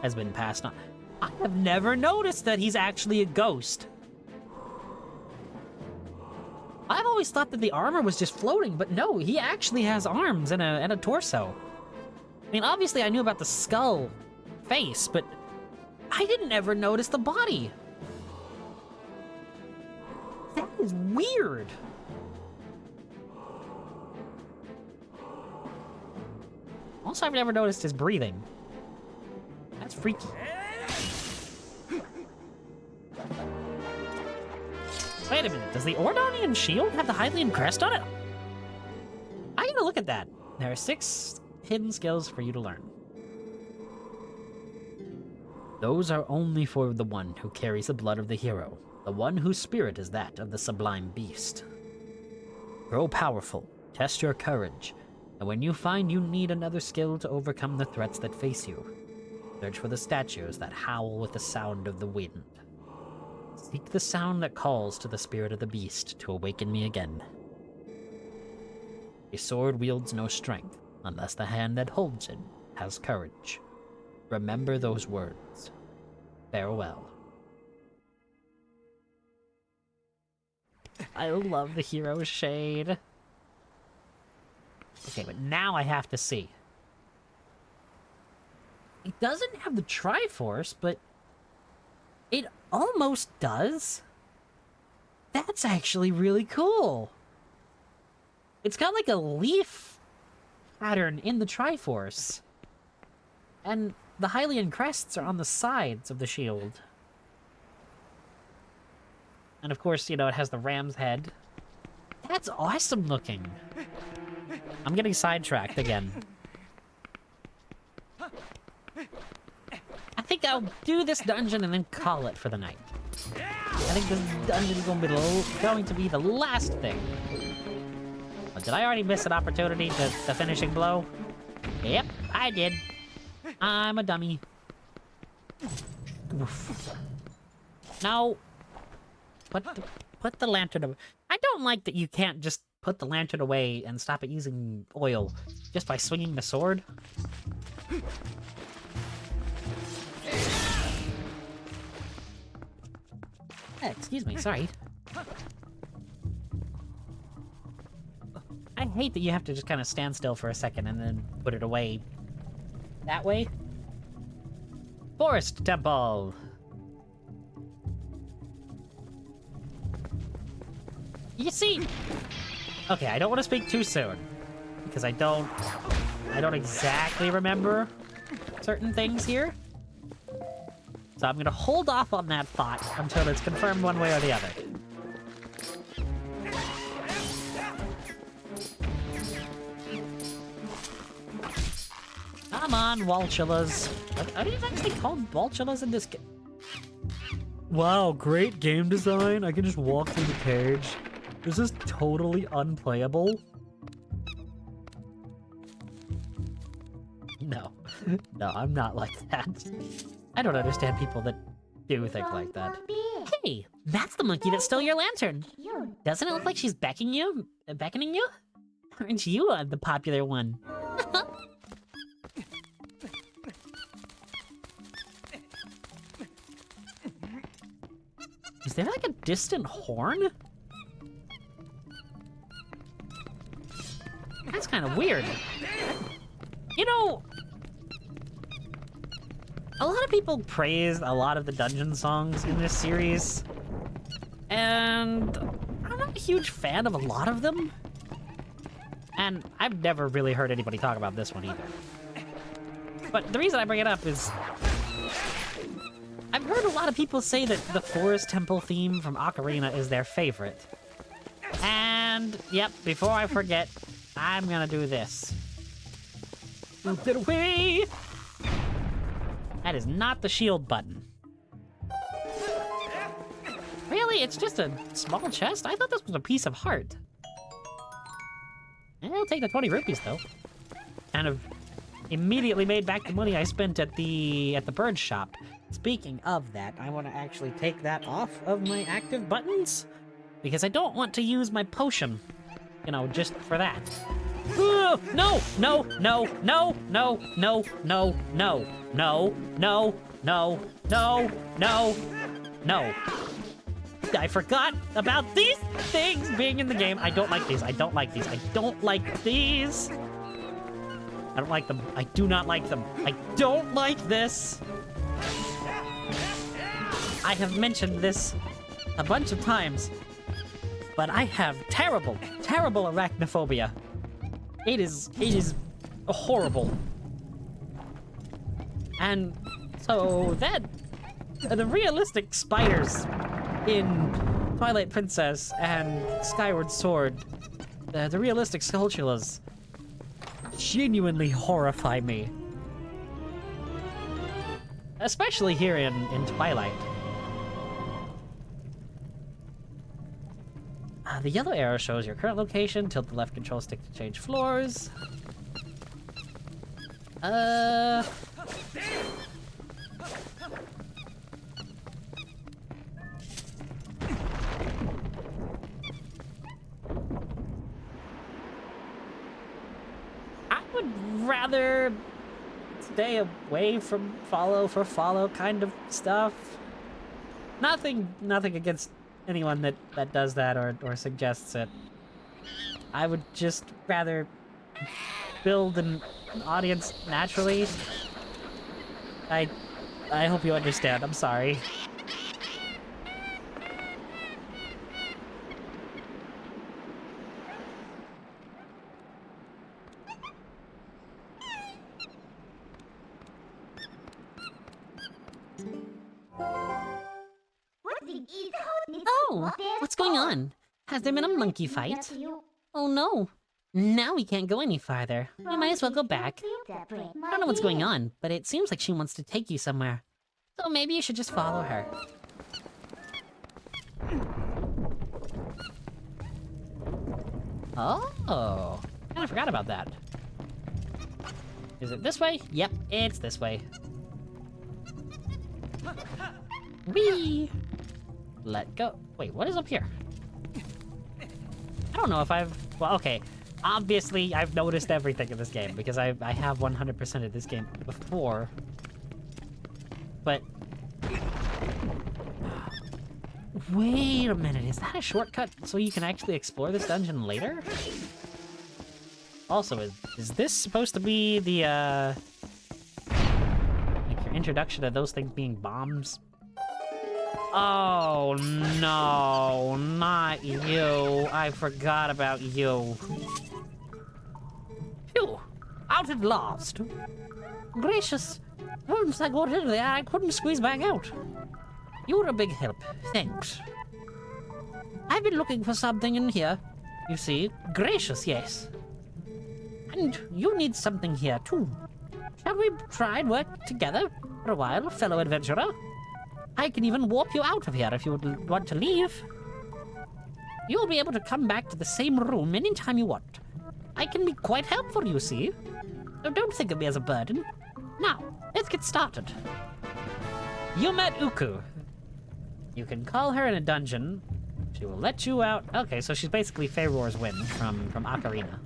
has been passed on. I have never noticed that he's actually a ghost. I've always thought that the armor was just floating, but no, he actually has arms and a torso. I mean, obviously I knew about the skull face, but I didn't ever notice the body. That is weird. Also, I've never noticed his breathing. That's freaky. Wait a minute, does the Ordonian shield have the Hylian crest on it? I gotta look at that. There are 6 hidden skills for you to learn. Those are only for the one who carries the blood of the hero, the one whose spirit is that of the sublime beast. Grow powerful, test your courage, and when you find you need another skill to overcome the threats that face you, search for the statues that howl with the sound of the wind. Seek the sound that calls to the spirit of the beast to awaken me again. A sword wields no strength unless the hand that holds it has courage. Remember those words. Farewell. I love the hero shade. Okay, but now I have to see. It doesn't have the Triforce, but it almost does. That's actually really cool. It's got like a leaf pattern in the Triforce. And the Hylian crests are on the sides of the shield. And of course, you know, it has the ram's head. That's awesome looking. I'm getting sidetracked again. I think I'll do this dungeon and then call it for the night. I think this dungeon is going to be the last thing. Oh, did I already miss an opportunity to the finishing blow? Yep, I did. I'm a dummy. Oof. No. Put the lantern away. I don't like that you can't just put the lantern away and stop it using oil just by swinging the sword. Excuse me, sorry. I hate that you have to just kind of stand still for a second and then put it away. That way? Forest Temple! You see... Okay, I don't want to speak too soon. Because I don't exactly remember certain things here. So I'm gonna hold off on that thought until it's confirmed one way or the other. Come on, Walchulas. Are these actually called Walchulas in this game? Wow, great game design. I can just walk through the cage. This is totally unplayable. No. No, I'm not like that. I don't understand people that do things like that. Hey, that's the monkey that stole your lantern. Doesn't it look like she's beckoning you? Aren't you the popular one? Is there like a distant horn? That's kind of weird. You know, a lot of people praise a lot of the dungeon songs in this series, and I'm not a huge fan of a lot of them. And I've never really heard anybody talk about this one either. But the reason I bring it up is I've heard a lot of people say that the Forest Temple theme from Ocarina is their favorite. And, yep, before I forget, I'm gonna do this. Move it away! That is not the shield button. Really? It's just a small chest? I thought this was a piece of heart. I'll take the 20 rupees, though. Kind of immediately made back the money I spent at the bird shop. Speaking of that, I want to actually take that off of my active buttons, because I don't want to use my potion, you know, just for that. No, no, no, no, no, no, no, no, no, no, no, no, no, no. I forgot about these things being in the game. I don't like these. I don't like these. I don't like these. I don't like them. I do not like them. I don't like this. I have mentioned this a bunch of times, but I have terrible, terrible arachnophobia. It is horrible. And so the realistic spiders in Twilight Princess and Skyward Sword, the realistic Skulltulas, genuinely horrify me. Especially here in Twilight. The yellow arrow shows your current location. Tilt the left control stick to change floors. I would rather stay away from follow for follow kind of stuff. Nothing against anyone that does that or suggests it. I would just rather build an audience naturally. I hope you understand. I'm sorry. Oh, what's going on? Has there been a monkey fight? Oh no. Now we can't go any farther. We might as well go back. I don't know what's going on, but it seems like she wants to take you somewhere. So maybe you should just follow her. Oh, kind of forgot about that. Is it this way? Yep, it's this way. Whee! Let go. Wait, what is up here? I don't know if well, okay. Obviously, I've noticed everything in this game because I have 100% of this game before. But Wait a minute, is that a shortcut so you can actually explore this dungeon later? Also, is this supposed to be the, like your introduction to those things being bombs? Oh no, not you. I forgot about you. Phew, out at last. Gracious, once I got in there, I couldn't squeeze back out. You're a big help, thanks. I've been looking for something in here, you see. Gracious, yes. And you need something here, too. Shall we try and work together for a while, fellow adventurer? I can even warp you out of here if you would want to leave. You'll be able to come back to the same room anytime you want. I can be quite helpful, you see. So don't think of me as a burden. Now, let's get started. You met Uku. You can call her in a dungeon. She will let you out. Okay, so she's basically Faeror's Wind from Ocarina.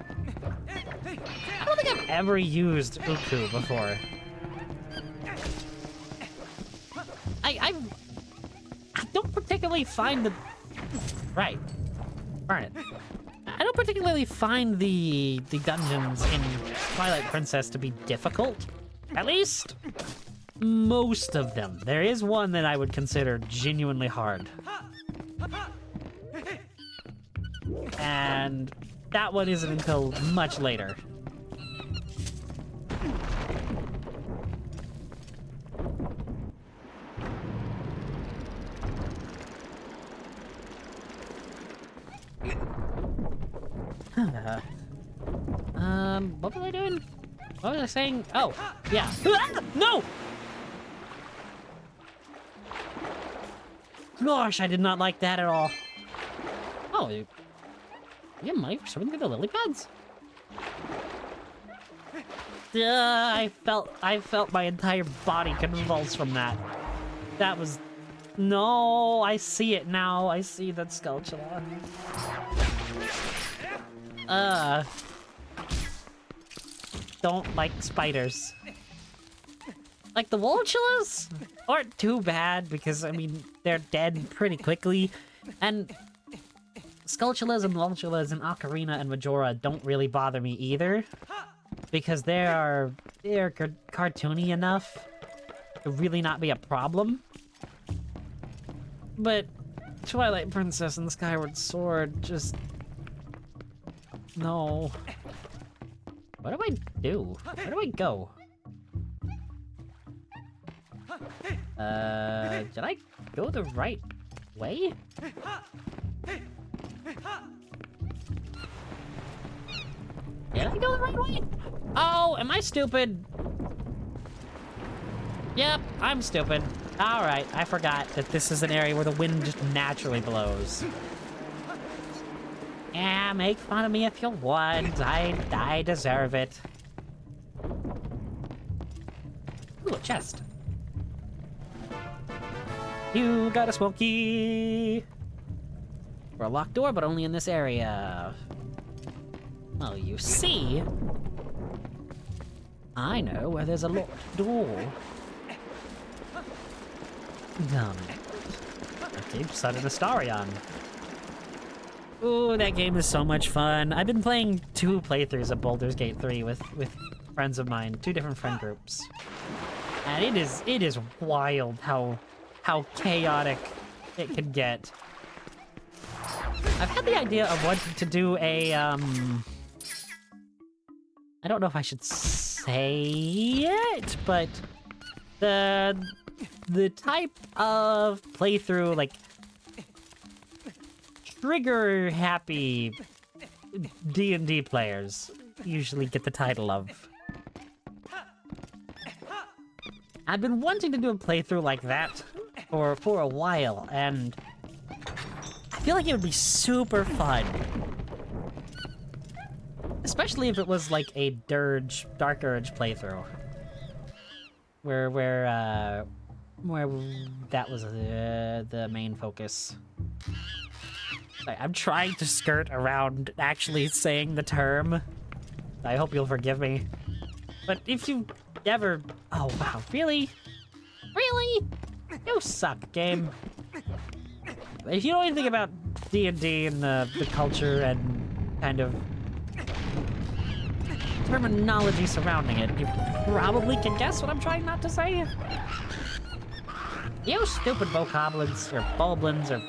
I don't think I've ever used Uku before. I don't particularly find the... Right. Burn it. I don't particularly find the dungeons in Twilight Princess to be difficult. At least, most of them. There is one that I would consider genuinely hard. And that one isn't until much later. What was I doing? What was I saying? Oh, yeah. No! Gosh, I did not like that at all. Oh, you have money for swimming through the lily pads? I felt my entire body convulse from that. That was... No, I see it now. I see that Skulltula. Don't like spiders. Like the Voltulas aren't too bad because, I mean, they're dead pretty quickly. And Skulltulas and Voltulas in Ocarina and Majora don't really bother me either. Because they're cartoony enough to really not be a problem. But Twilight Princess and Skyward Sword just... No. What do I do? Where do I go? Did I go the right way? Did I go the right way? Oh, am I stupid? Yep, I'm stupid. Alright, I forgot that this is an area where the wind just naturally blows. Yeah, make fun of me if you want. I deserve it. Ooh, a chest. You got a smoky. For a locked door, but only in this area. Well, you see, I know where there's a locked door. Okay, Sudden Astarion. Ooh, that game is so much fun. I've been playing 2 playthroughs of Baldur's Gate 3 with friends of mine, 2 different friend groups. And it is wild how chaotic it can get. I've had the idea of wanting to do a, I don't know if I should say it, but the type of playthrough, like, trigger-happy D&D players usually get the title of. I've been wanting to do a playthrough like that for a while, and I feel like it would be super fun. Especially if it was like a Dark Urge playthrough. Where that was the main focus. I'm trying to skirt around actually saying the term. I hope you'll forgive me. But if you ever... Oh, wow. Really? Really? You suck, game. if you know anything about D&D and the culture and kind of terminology surrounding it, you probably can guess what I'm trying not to say. You stupid bokoblins, or boblins, or...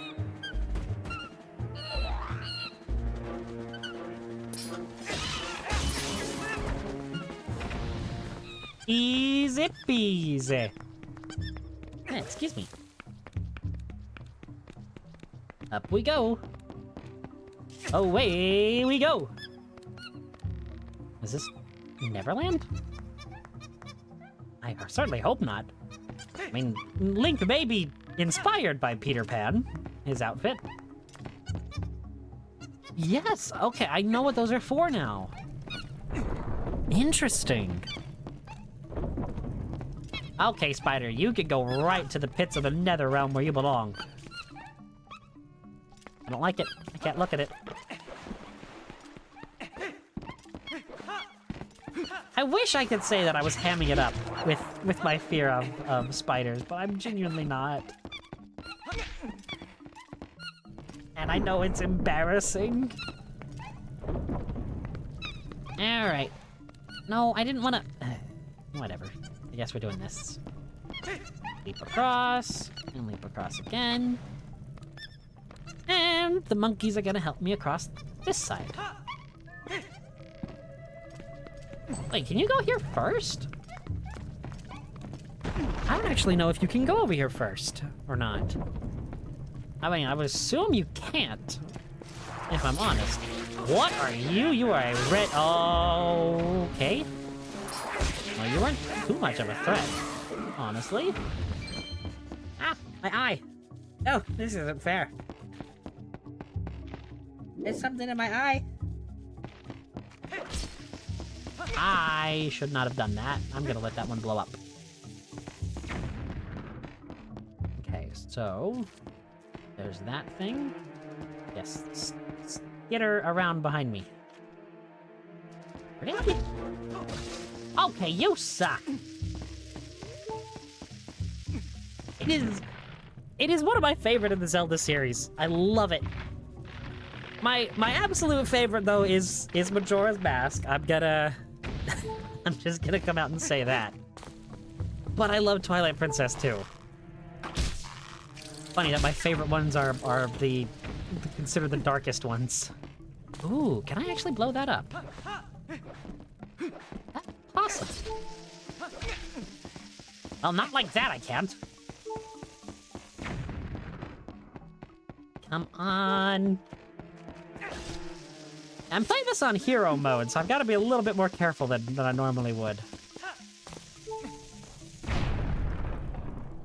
Easy peasy. Hey, excuse me. Up we go. Away we go. Is this Neverland? I certainly hope not. I mean, Link may be inspired by Peter Pan, his outfit. Yes, okay, I know what those are for now. Interesting. Okay, Spider, you could go right to the pits of the Nether Realm where you belong. I don't like it. I can't look at it. I wish I could say that I was hamming it up with my fear of spiders, but I'm genuinely not. And I know it's embarrassing. Alright. No, I didn't want to... Whatever. I guess we're doing this. Leap across, and leap across again. And the monkeys are gonna help me across this side. Wait, can you go here first? I don't actually know if you can go over here first or not. I mean, I would assume you can't, if I'm honest. What are you? You are a red... Okay. Well, you weren't too much of a threat, honestly. Ah, my eye. Oh, this isn't fair. There's something in my eye. I should not have done that. I'm gonna let that one blow up. Okay, so... There's that thing. Yes, skitter around behind me. Really? Okay, you suck. It is one of my favorite in the Zelda series. I love it. My absolute favorite though is Majora's Mask. I'm just gonna come out and say that. But I love Twilight Princess too. Funny that my favorite ones are the considered the darkest ones. Ooh, can I actually blow that up? That's possible. Well, not like that, I can't. Come on. I'm playing this on hero mode, so I've got to be a little bit more careful than I normally would.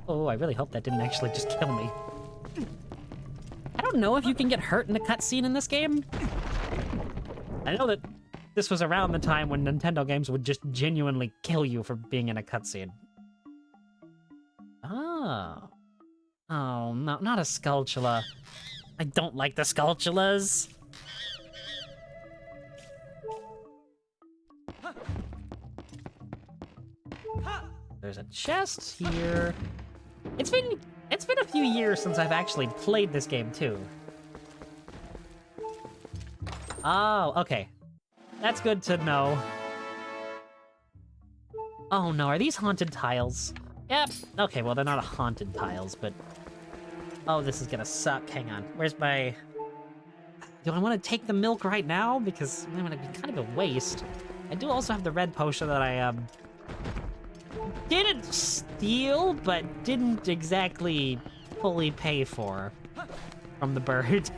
Oh, I really hope that didn't actually just kill me. I don't know if you can get hurt in a cutscene in this game. I know that this was around the time when Nintendo games would just genuinely kill you for being in a cutscene. Oh. Oh, no, not a Skulltula. I don't like the Skulltulas. There's a chest here. It's been a few years since I've actually played this game too. Oh, okay. That's good to know. Oh no, are these haunted tiles? Yep. Okay, well they're not haunted tiles, but... Oh, this is gonna suck. Hang on. Where's my... Do I want to take the milk right now? Because I'm gonna be kind of a waste. I do also have the red potion that I, didn't steal, but didn't exactly fully pay for from the bird.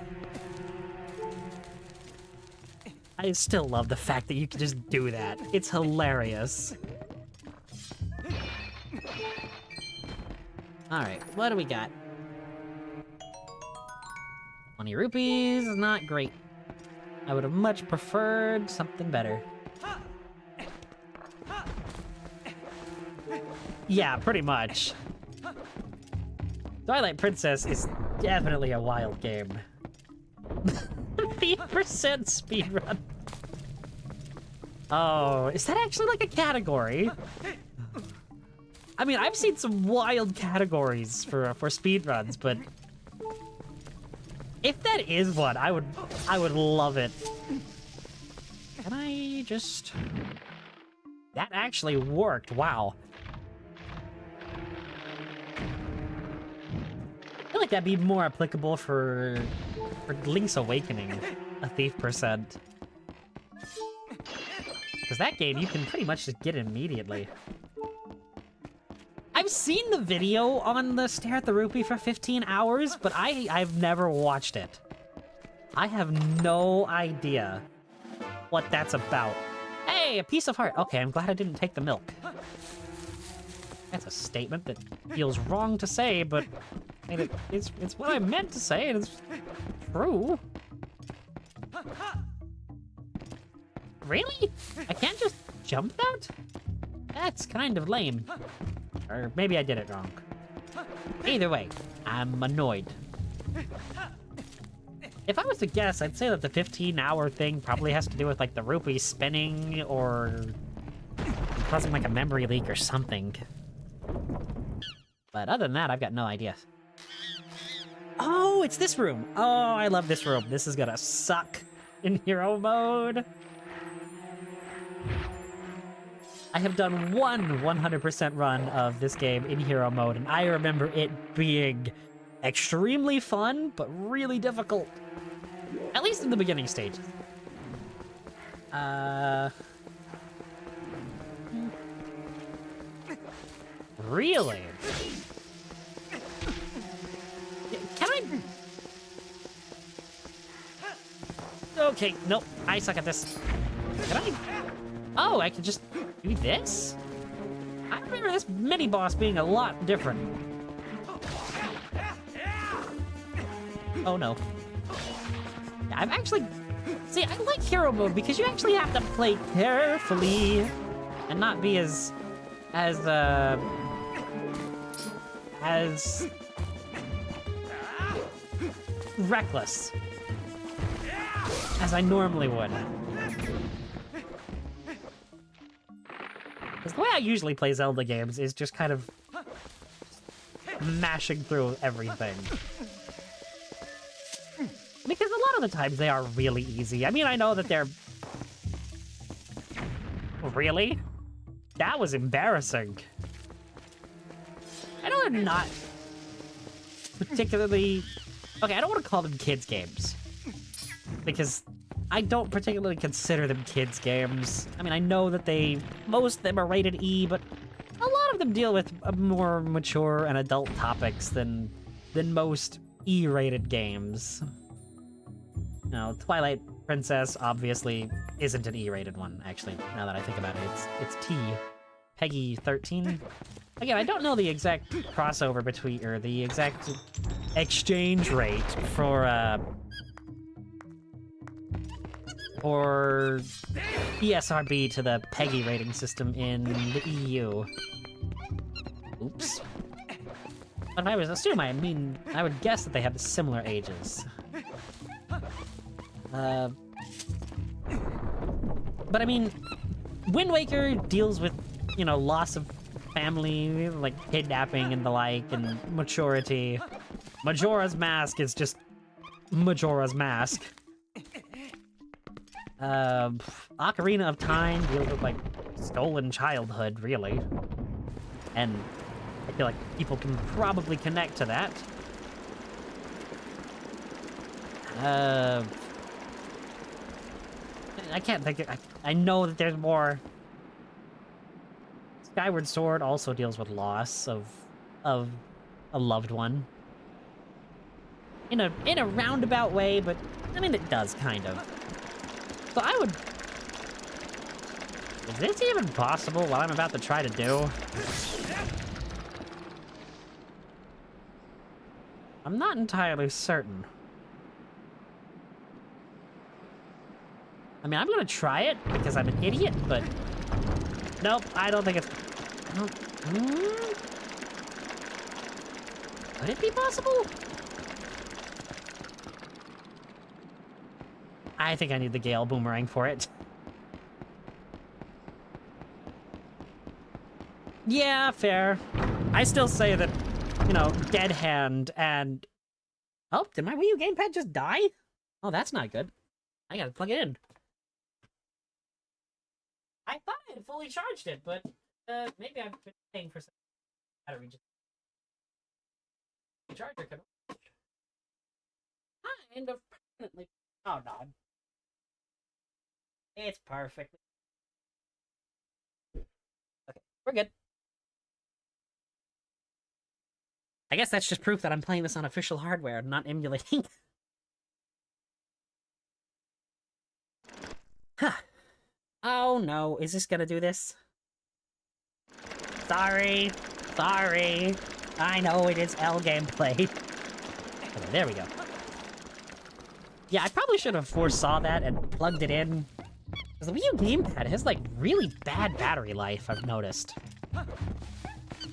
I still love the fact that you can just do that. It's hilarious. Alright, what do we got? 20 rupees, not great. I would have much preferred something better. Yeah, pretty much. Twilight Princess is definitely a wild game. 50% speedrun. Oh, is that actually like a category? I mean, I've seen some wild categories for speedruns, but If that is one, I would love it. Can I just... That actually worked, wow. I feel like that'd be more applicable for Link's Awakening, a thief percent. Because that game, you can pretty much just get it immediately. I've seen the video on the Stare at the Rupee for 15 hours, but I've never watched it. I have no idea what that's about. Hey, a piece of heart. Okay, I'm glad I didn't take the milk. That's a statement that feels wrong to say, but I mean, it's what I meant to say, and it's true. Really? I can't just jump that? That's kind of lame. Or maybe I did it wrong. Either way, I'm annoyed. If I was to guess, I'd say that the 15-hour thing probably has to do with, like, the rupee spinning or causing, like, a memory leak or something. But other than that, I've got no idea. Oh, it's this room. Oh, I love this room. This is gonna suck in hero mode. I have done one 100% run of this game in hero mode, and I remember it being extremely fun, but really difficult. At least in the beginning stages. Really? Can I... Okay, nope, I suck at this. Can I... Oh, I can just do this? I remember this mini-boss being a lot different. Oh no. Yeah, I've actually... See, I like hero mode because you actually have to play carefully and not be as reckless as I normally would. Because the way I usually play Zelda games is just kind of mashing through everything. Because a lot of the times they are really easy. I mean, I know that they're... Really? That was embarrassing. I know they're not particularly... Okay, I don't want to call them kids' games. Because I don't particularly consider them kids' games. I mean, I know that most of them are rated E, but a lot of them deal with more mature and adult topics than most E-rated games. You know, Twilight Princess obviously isn't an E-rated one, actually, now that I think about it. It's T. Peggy 13. Again, I don't know the exact crossover between, or the exact exchange rate for ESRB to the Peggy rating system in the EU. Oops. But if I was to assume, I would guess that they have similar ages. But I mean, Wind Waker deals with, you know, loss of family, like kidnapping and the like, and maturity. Majora's Mask is just Majora's Mask. Ocarina of Time deals with, like, stolen childhood, really. And I feel like people can probably connect to that. I can't think of... I know that there's more. Skyward Sword also deals with loss of a loved one. In a roundabout way, but I mean it does kind of. So I would... Is this even possible, what I'm about to try to do? I'm not entirely certain. I mean, I'm gonna try it because I'm an idiot, but... Nope, I don't think it's... Could it be possible? I think I need the Gale Boomerang for it. Yeah, fair. I still say that, you know, Dead Hand and... Oh, did my Wii U gamepad just die? Oh, that's not good. I gotta plug it in. I thought I had fully charged it, but maybe I've been paying for some battery. The charger can kind of permanently. Oh no, it's perfect. Okay, we're good. I guess that's just proof that I'm playing this on official hardware, not emulating. Huh. Oh no, is this gonna do this? Sorry. I know it is L gameplay. Okay, there we go. Yeah, I probably should have foresaw that and plugged it in. Because the Wii U gamepad has, like, really bad battery life, I've noticed.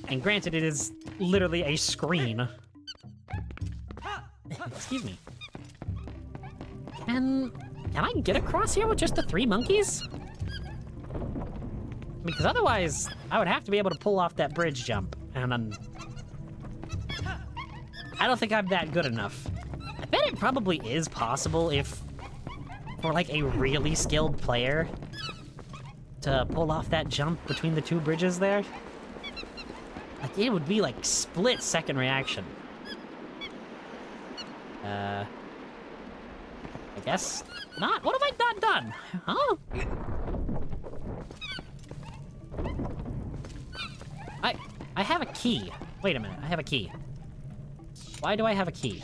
And granted, it is literally a screen. Excuse me. Can I get across here with just the 3 monkeys? Because otherwise, I would have to be able to pull off that bridge jump. And I don't think I'm that good enough. I bet it probably is possible if, for like a really skilled player, to pull off that jump between the 2 bridges there. Like, it would be like split-second reaction. I guess not. What have I not done? Huh? I have a key. Wait a minute, I have a key. Why do I have a key?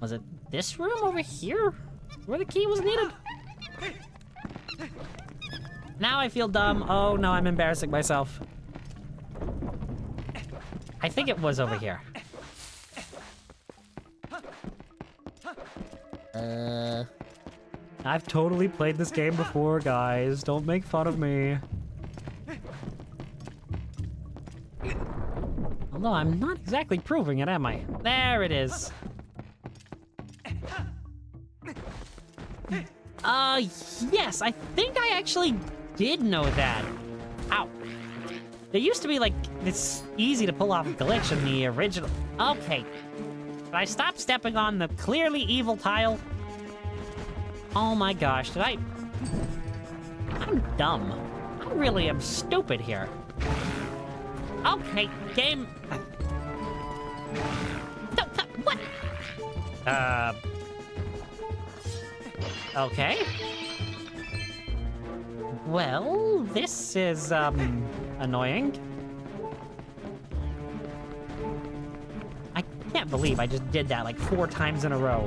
Was it this room over here? Where the key was needed? Now I feel dumb. Oh no, I'm embarrassing myself. I think it was over here. I've totally played this game before, guys. Don't make fun of me. Although I'm not exactly proving it, am I? There it is. Yes, I think I actually did know that. Ow. There used to be, like, this easy to pull off glitch in the original... Okay. Should I stop stepping on the clearly evil tile? Oh my gosh, did I... I'm dumb. I really am stupid here. Okay, game... What? Okay. Well, this is, annoying. I can't believe I just did that like 4 times in a row.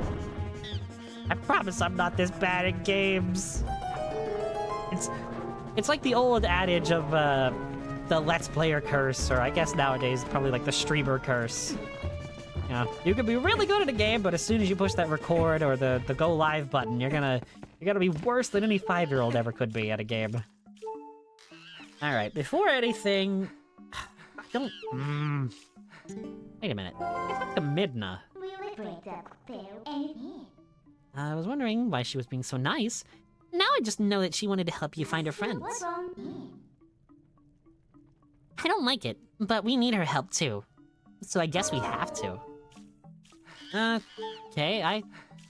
I promise I'm not this bad at games. It's like the old adage of, the Let's Player curse, or I guess nowadays probably like the streamer curse. You know, you can be really good at a game, but as soon as you push that record or the go live button, you're gonna be worse than any 5-year-old ever could be at a game. All right, before anything, I don't. Wait a minute. I talked to Midna. I was wondering why she was being so nice. Now I just know that she wanted to help you find her friends. I don't like it, but we need her help too. So I guess we have to. Okay,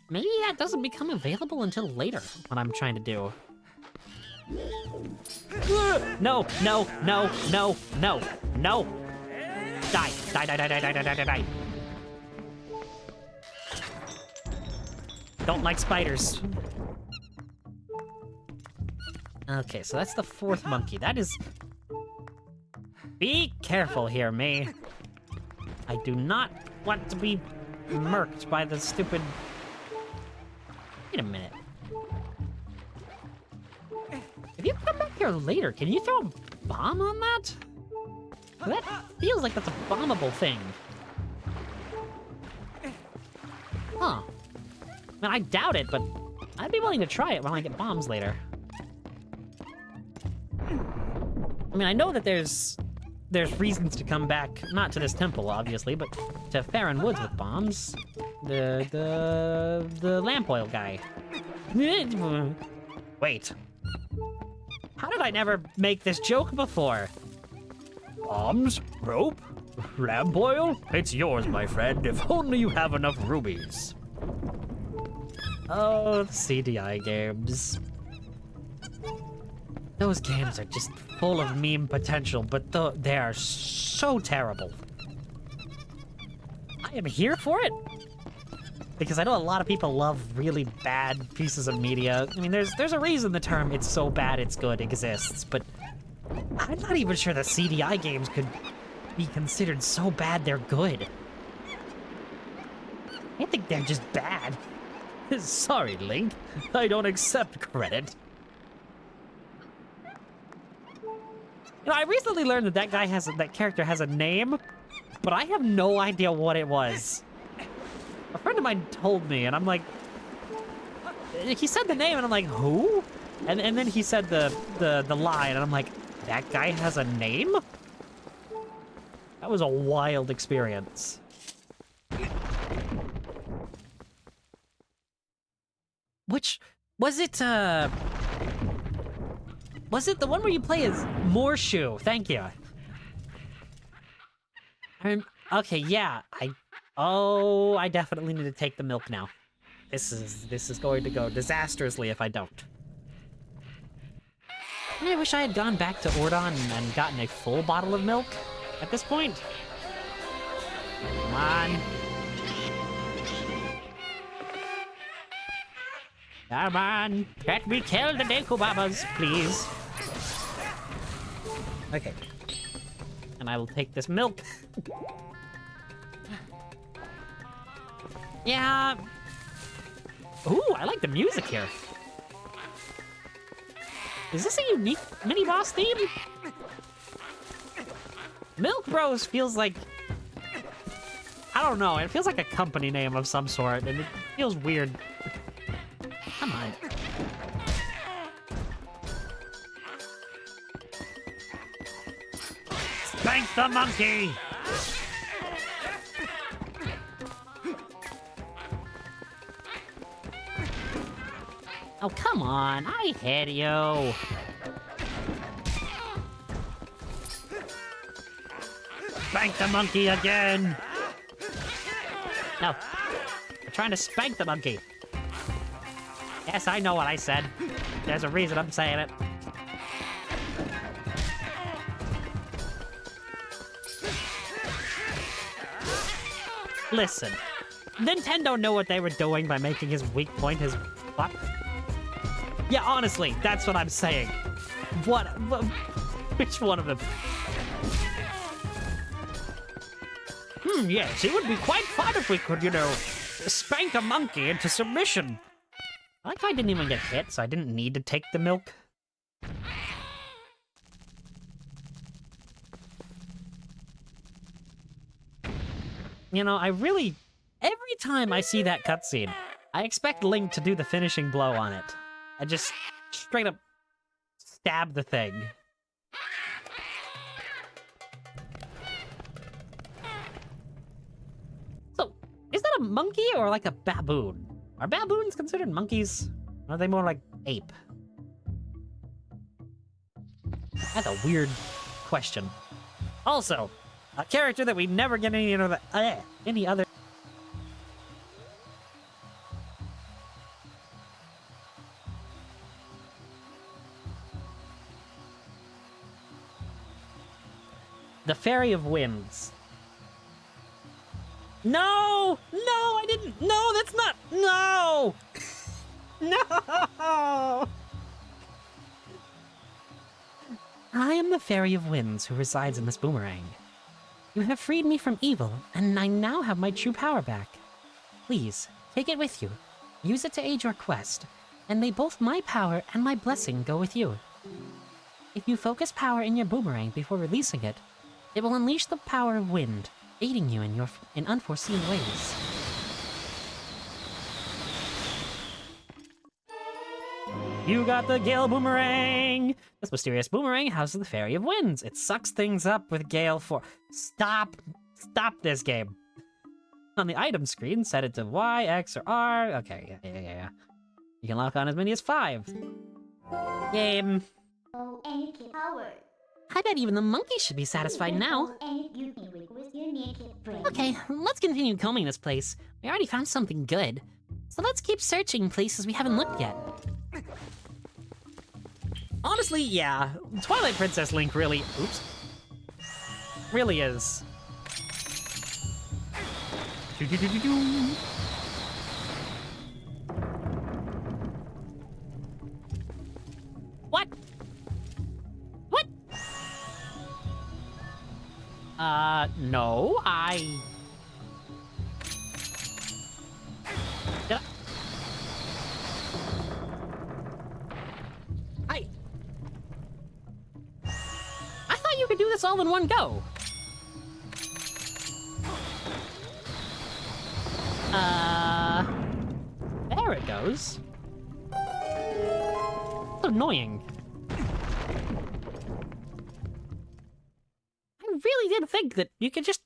maybe that doesn't become available until later, what I'm trying to do. No. Die. Don't like spiders. Okay, so that's the 4th monkey. That is... Be careful here, May. I do not want to be murked by the stupid... Wait a minute. If you come back here later, can you throw a bomb on that? That feels like that's a bombable thing. Huh. I mean, I doubt it, but I'd be willing to try it when I get bombs later. I mean, I know that there's reasons to come back, not to this temple, obviously, but to Farron Woods with bombs. The lamp oil guy. Wait. How did I never make this joke before? Bombs? Rope? Lamb oil? It's yours, my friend, if only you have enough rubies. Oh, the CDI games. Those games are just full of meme potential, but they are so terrible. I am here for it. Because I know a lot of people love really bad pieces of media. I mean, there's a reason the term "it's so bad it's good" exists, but I'm not even sure the CDI games could be considered so bad they're good. I think they're just bad. Sorry, Link. I don't accept credit. You know, I recently learned that that character has a name, but I have no idea what it was. A friend of mine told me, and I'm like, he said the name, and I'm like, who? And then he said the line, and I'm like, that guy has a name? That was a wild experience. Which was it? Was it the one where you play as Morshu? Thank you. Okay, yeah. I definitely need to take the milk now. This is going to go disastrously if I don't. I wish I had gone back to Ordon and gotten a full bottle of milk at this point. Come on. Come on. Let me kill the Dekubabas, please. Okay. And I will take this milk. Yeah. Ooh, I like the music here. Is this a unique mini-boss theme? Milk Bros feels like... I don't know, it feels like a company name of some sort, and it feels weird. Come on. Spank the monkey! Oh, come on. I hit you. Spank the monkey again! No. I'm trying to spank the monkey. Yes, I know what I said. There's a reason I'm saying it. Listen. Nintendo knew what they were doing by making his weak point his butt. Yeah, honestly, that's what I'm saying. What? Which one of them? Yes, it would be quite fun if we could, you know, spank a monkey into submission. I like how I didn't even get hit, so I didn't need to take the milk. You know, every time I see that cutscene, I expect Link to do the finishing blow on it. I just straight up stab the thing. So, is that a monkey or like a baboon? Are baboons considered monkeys? Or are they more like ape? That's a weird question. Also, a character that we never get any other... The Fairy of Winds. No! No, I didn't! No, that's not... No! No! I am the Fairy of Winds who resides in this boomerang. You have freed me from evil, and I now have my true power back. Please, take it with you. Use it to aid your quest, and may both my power and my blessing go with you. If you focus power in your boomerang before releasing it, it will unleash the power of wind, aiding you in unforeseen ways. You got the Gale Boomerang! This mysterious boomerang houses the Fairy of Winds. It sucks things up with Gale for... Stop this game. On the item screen, set it to Y, X, or R. Okay, yeah. You can lock on as many as 5. Game. Oh, and power. I bet even the monkeys should be satisfied now. Okay, let's continue combing this place. We already found something good. So let's keep searching places we haven't looked yet. Honestly, yeah, Twilight Princess Link really... Oops. Really is. What? What? No, Did I thought you could do this all in one go. There it goes. So annoying. I really did think that you could just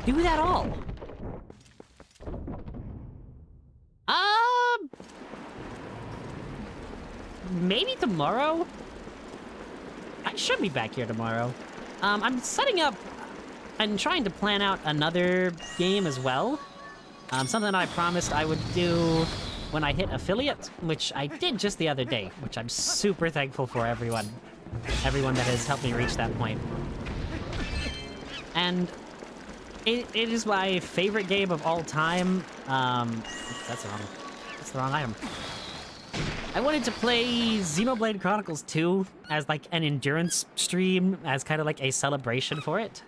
do that all. Maybe tomorrow? I should be back here tomorrow. I'm setting up and trying to plan out another game as well. Something I promised I would do when I hit affiliate, which I did just the other day, which I'm super thankful for everyone that has helped me reach that point. And it is my favorite game of all time. That's the wrong item. I wanted to play Xenoblade Chronicles 2 as like an endurance stream, as kind of like a celebration for it.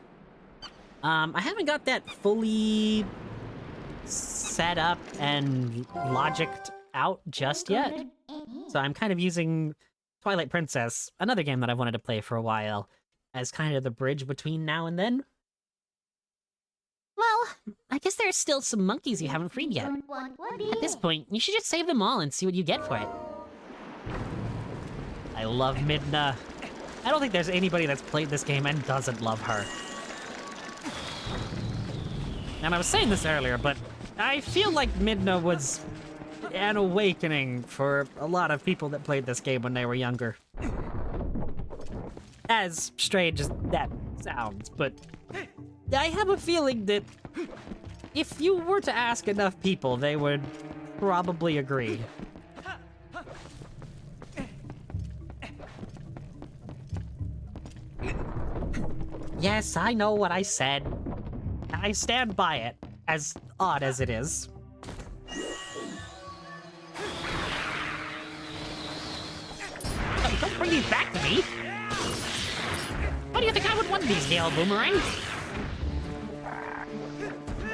I haven't got that fully set up and logicked out just yet. So I'm kind of using Twilight Princess, another game that I've wanted to play for a while, as kind of the bridge between now and then. Well, I guess there's still some monkeys you haven't freed yet. At this point, you should just save them all and see what you get for it. I love Midna. I don't think there's anybody that's played this game and doesn't love her. And I was saying this earlier, but I feel like Midna was an awakening for a lot of people that played this game when they were younger. As strange as that sounds, but I have a feeling that if you were to ask enough people, they would probably agree. Yes, I know what I said. I stand by it, as odd as it is. Oh, don't bring these back to me! Why do you think I would want these, Gale Boomerang?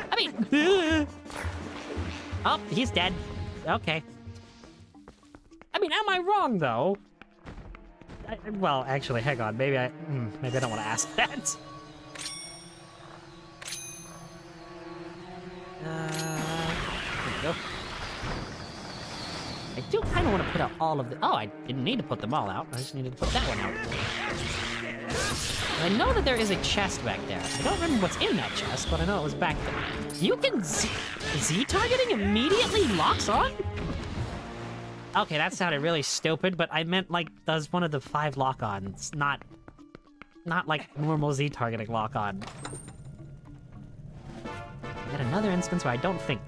I mean... Oh, he's dead. Okay. I mean, am I wrong, though? Well, actually, hang on. Maybe I don't want to ask that. There we go. I do kind of want to put out all of the... Oh, I didn't need to put them all out. I just needed to put that one out. I know that there is a chest back there. I don't remember what's in that chest, but I know it was back there. You can Z-targeting immediately locks on? Okay, that sounded really stupid, but I meant like does one of the 5 lock-ons, not like normal Z-targeting lock-on. Yet another instance where I don't think...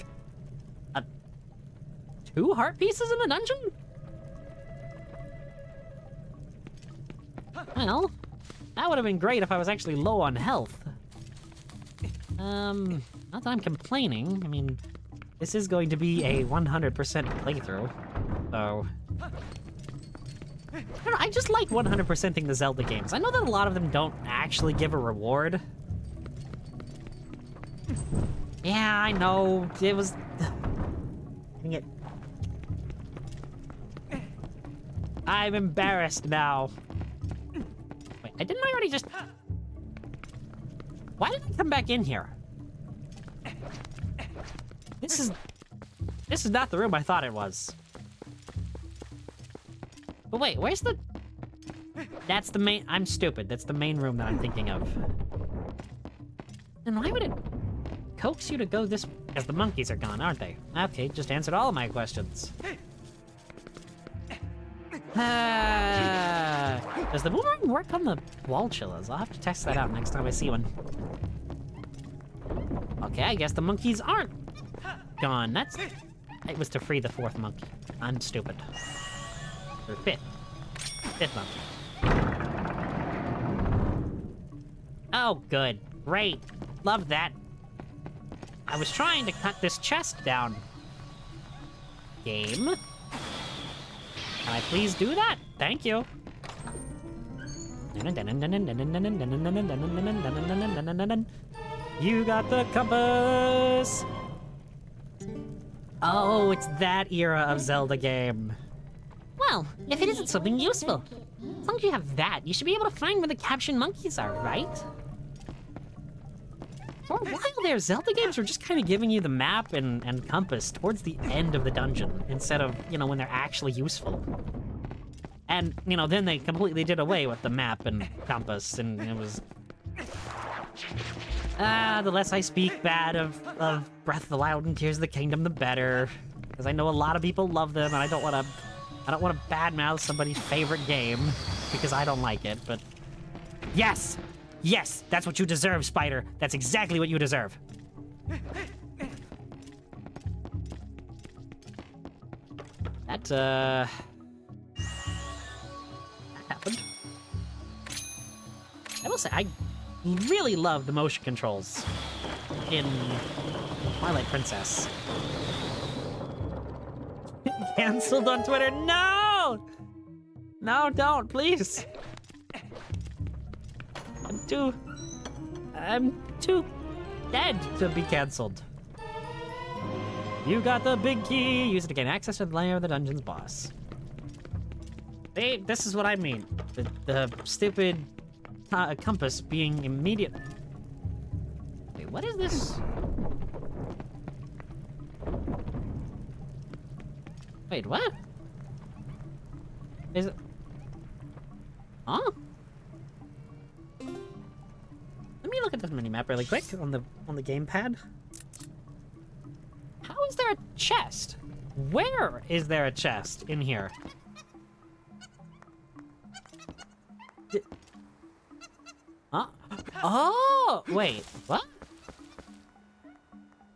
2 heart pieces in the dungeon? Well, that would have been great if I was actually low on health. Not that I'm complaining. I mean, this is going to be a 100% playthrough, so... I don't know, I just like 100%ing the Zelda games. I know that a lot of them don't actually give a reward. Yeah, I know. It was... Dang it. I'm embarrassed now. Wait, didn't I already just... Why did I come back in here? This is not the room I thought it was. But wait, where's the... That's the main... I'm stupid. That's the main room that I'm thinking of. Then why would it coax you to go this... Because the monkeys are gone, aren't they? Okay, just answered all of my questions. Does the boomerang work on the wall chillers? I'll have to test that out next time I see one. Okay, I guess the monkeys aren't gone. It was to free the fourth monkey. I'm stupid. Or fifth. Fifth monkey. Oh, good. Great. Love that. I was trying to cut this chest down. Game. Can I please do that? Thank you. You got the compass. Oh, it's that era of Zelda game. Well, if it isn't something useful, as long as you have that, you should be able to find where the captured monkeys are, right? For a while there, Zelda games were just kind of giving you the map and compass towards the end of the dungeon, instead of, when they're actually useful. And, then they completely did away with the map and compass, and it was... the less I speak bad of Breath of the Wild and Tears of the Kingdom, the better. Because I know a lot of people love them, and I don't want to badmouth somebody's favorite game, because I don't like it, but... Yes! Yes! That's what you deserve, Spider! That's exactly what you deserve! That happened. I will say, I really love the motion controls in Twilight Princess. Cancelled on Twitter? No! No, don't, please! I'm too dead to be cancelled. You got the big key. Use it to gain access to the lair of the dungeon's boss. Hey, this is what I mean. The stupid compass being immediate. Wait, what is this? Wait, what? Is it? Huh? Let me look at this minimap really quick on the gamepad. How is there a chest? Where is there a chest in here? Huh? Oh, wait, what?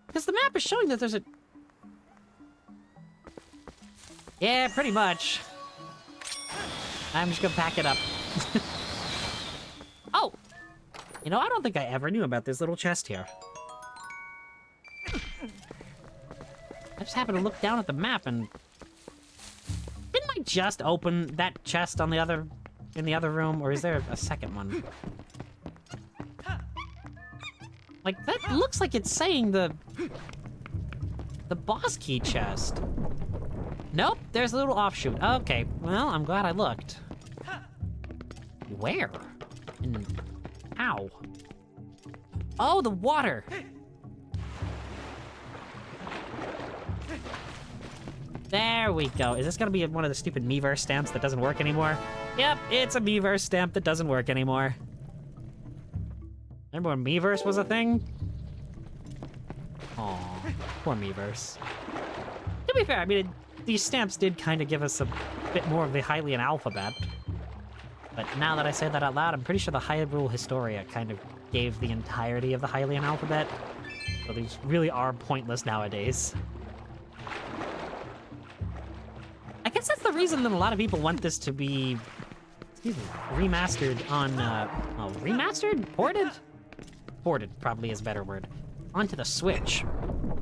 Because the map is showing that there's a... Yeah, pretty much. I'm just gonna pack it up. Oh! I don't think I ever knew about this little chest here. I just happened to look down at the map and... Didn't I just open that chest on in the other room, or is there a second one? Like, that looks like it's saying the boss key chest. Nope, there's a little offshoot. Okay, well, I'm glad I looked. Where? And how? Oh, the water! There we go. Is this gonna be one of the stupid Miiverse stamps that doesn't work anymore? Yep, it's a Miiverse stamp that doesn't work anymore. Remember when Miiverse was a thing? Aw, poor Miiverse. To be fair, I mean, these stamps did kind of give us a bit more of the Hylian alphabet. But now that I say that out loud, I'm pretty sure the Hyrule Historia kind of gave the entirety of the Hylian alphabet. So these really are pointless nowadays. I guess that's the reason that a lot of people want this to be, excuse me, remastered on, remastered? Ported? Ported probably is a better word. Onto the Switch.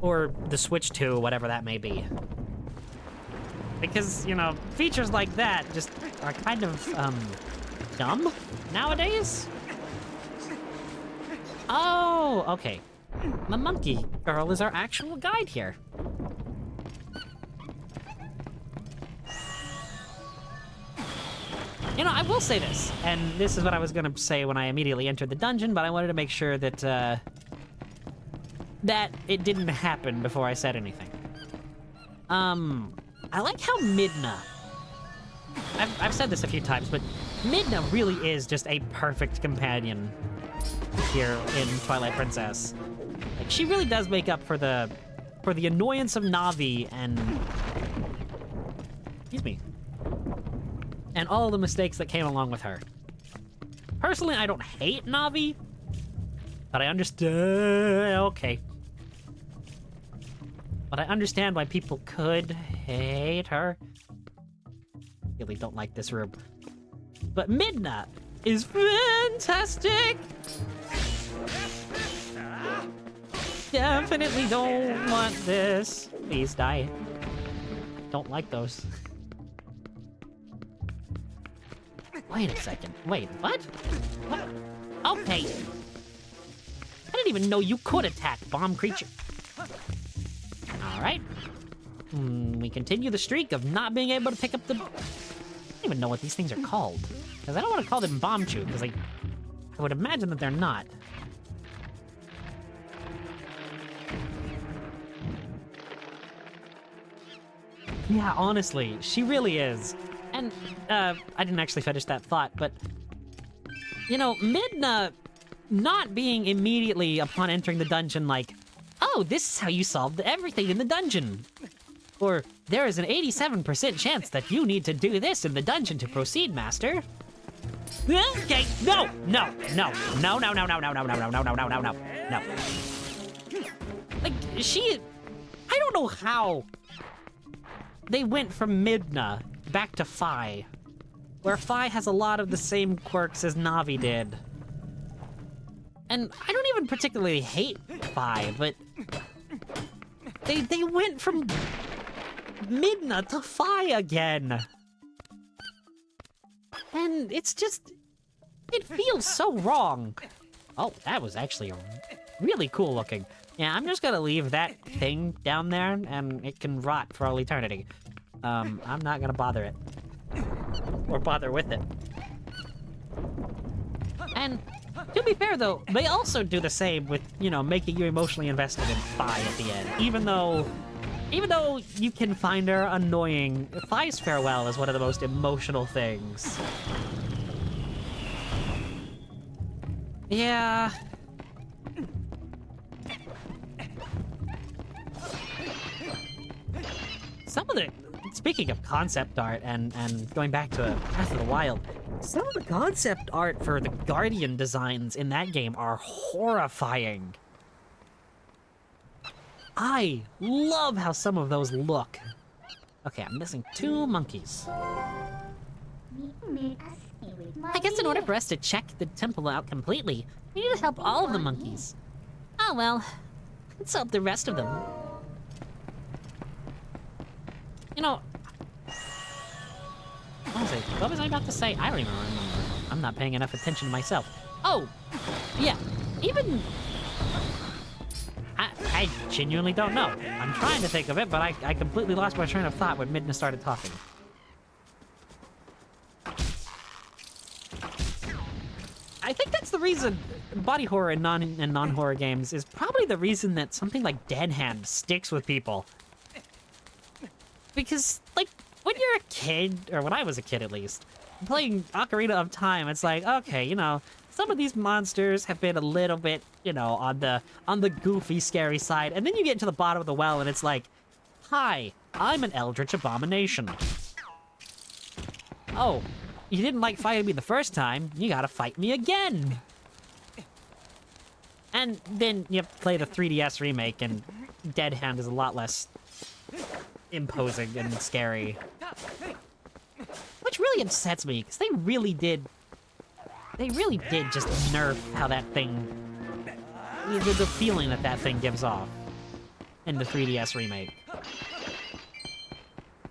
Or the Switch 2, whatever that may be. Because, features like that just are kind of, dumb nowadays? Oh, okay. The monkey girl is our actual guide here. I will say this, and this is what I was gonna say when I immediately entered the dungeon, but I wanted to make sure that, that it didn't happen before I said anything. I like how Midna... I've said this a few times, but Midna really is just a perfect companion here in Twilight Princess. Like, she really does make up for the annoyance of Navi and... Excuse me. and all the mistakes that came along with her. Personally, I don't hate Navi, but I understand. Okay. But I understand why people could hate her. Really don't like this room. But Midna is fantastic! Definitely don't want this. Please die. Don't like those. Wait a second. Wait, what? What? Okay. I didn't even know you could attack bomb creature. Alright. We continue the streak of not being able to pick up the... I don't even know what these things are called. Because I don't want to call them bomb chew, because I would imagine that they're not. Yeah, honestly, she really is. And, I didn't actually finish that thought, but... You know, Midna not being immediately upon entering the dungeon like, oh, this is how you solved everything in the dungeon. Or, there is an 87% chance that you need to do this in the dungeon to proceed, master. Okay, no, no, no, no, no, no, no, no, no, no, no, no, no, no, no, no. Like, she... I don't know how they went from Midna back to Fi, where Fi has a lot of the same quirks as Navi did. And I don't even particularly hate Fi, but they went from Midna to Fi again. And it's just, it feels so wrong. Oh, that was actually really cool looking. Yeah, I'm just gonna leave that thing down there and it can rot for all eternity. I'm not gonna bother it. Or bother with it. And to be fair though, they also do the same with, you know, making you emotionally invested in Fi at the end. Even though you can find her annoying, Fi's farewell is one of the most emotional things. Yeah. Some of the... Speaking of concept art and going back to Breath of the Wild, some of the concept art for the Guardian designs in that game are horrifying. I love how some of those look. Okay, I'm missing 2 monkeys. I guess in order for us to check the temple out completely, we need to help all of the monkeys. Oh well, let's help the rest of them. You know, what was I about to say? I don't even remember. I'm not paying enough attention to myself. Oh, yeah, even... I genuinely don't know. I'm trying to think of it, but I completely lost my train of thought when Midna started talking. I think that's the reason body horror and non-horror games is probably the reason that something like Dead Hand sticks with people. Because, like, when you're a kid, or when I was a kid at least, playing Ocarina of Time, it's like, okay, you know, some of these monsters have been a little bit, you know, on the goofy, scary side, and then you get to the bottom of the well and it's like, hi, I'm an eldritch abomination. Oh, you didn't like fighting me the first time, you gotta fight me again. And then you play the 3DS remake and Dead Hand is a lot less imposing and scary. Which really upsets me, because they really did just nerf how that thing, the feeling that thing gives off in the 3DS remake.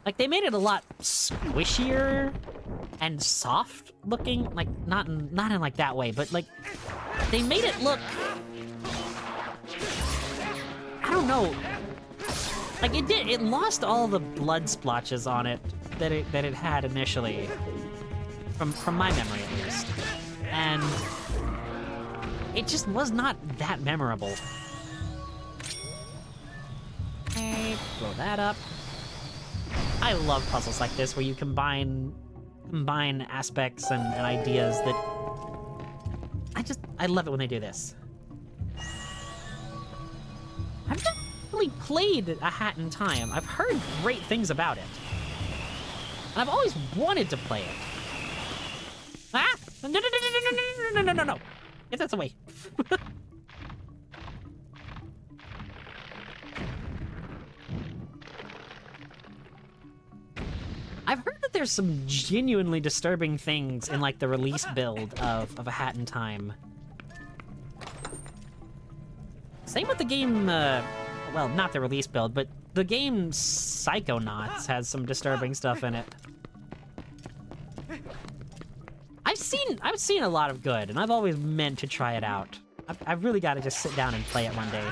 Like, they made it a lot squishier and soft looking, like, not in like that way, but like, they made it look, I don't know, like it lost all the blood splotches on it that it had initially, from my memory at least. And it just was not that memorable. Okay, blow that up. I love puzzles like this where you combine aspects and ideas that... I love it when they do this. I've never really played A Hat in Time. I've heard great things about it. And I've always wanted to play it. No, no, no, no, no, no, no, no, no, no, no. Get that away. I've heard that there's some genuinely disturbing things in, like, the release build of A Hat in Time. Same with the game, well, not the release build, but the game Psychonauts has some disturbing stuff in it. I've seen a lot of good, and I've always meant to try it out. I've really got to just sit down and play it one day.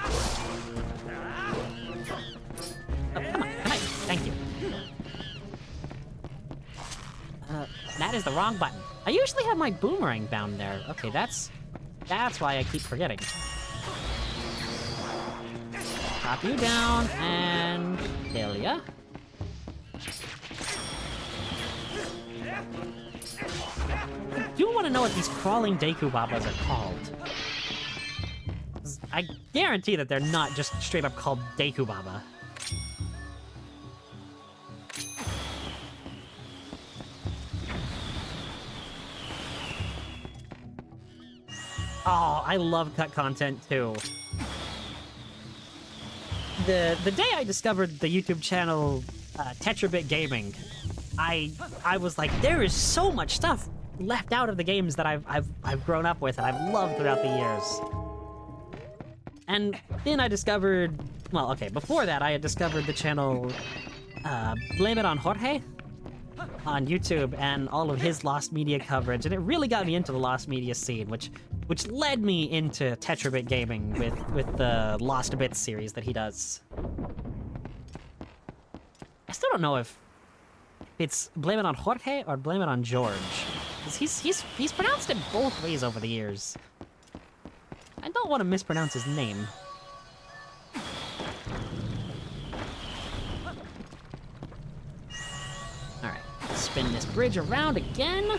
Oh, come on, come on. Thank you. That is the wrong button. I usually have my boomerang bound there. Okay, that's why I keep forgetting. Pop you down and kill ya. I do want to know what these crawling Deku Babas are called. I guarantee that they're not just straight up called Deku Baba. Oh, I love cut content too. The day I discovered the YouTube channel Tetrabit Gaming, I was like, there is so much stuff left out of the games that I've grown up with and I've loved throughout the years. And then I discovered, well, okay, before that I had discovered the channel Blame It on Jorge on YouTube and all of his Lost Media coverage, and it really got me into the Lost Media scene, which led me into Tetrabit Gaming with the Lost Bits series that he does. I still don't know if it's Blame It on Jorge or Blame It on George, because he's pronounced it both ways over the years. I don't want to mispronounce his name. Alright, spin this bridge around again.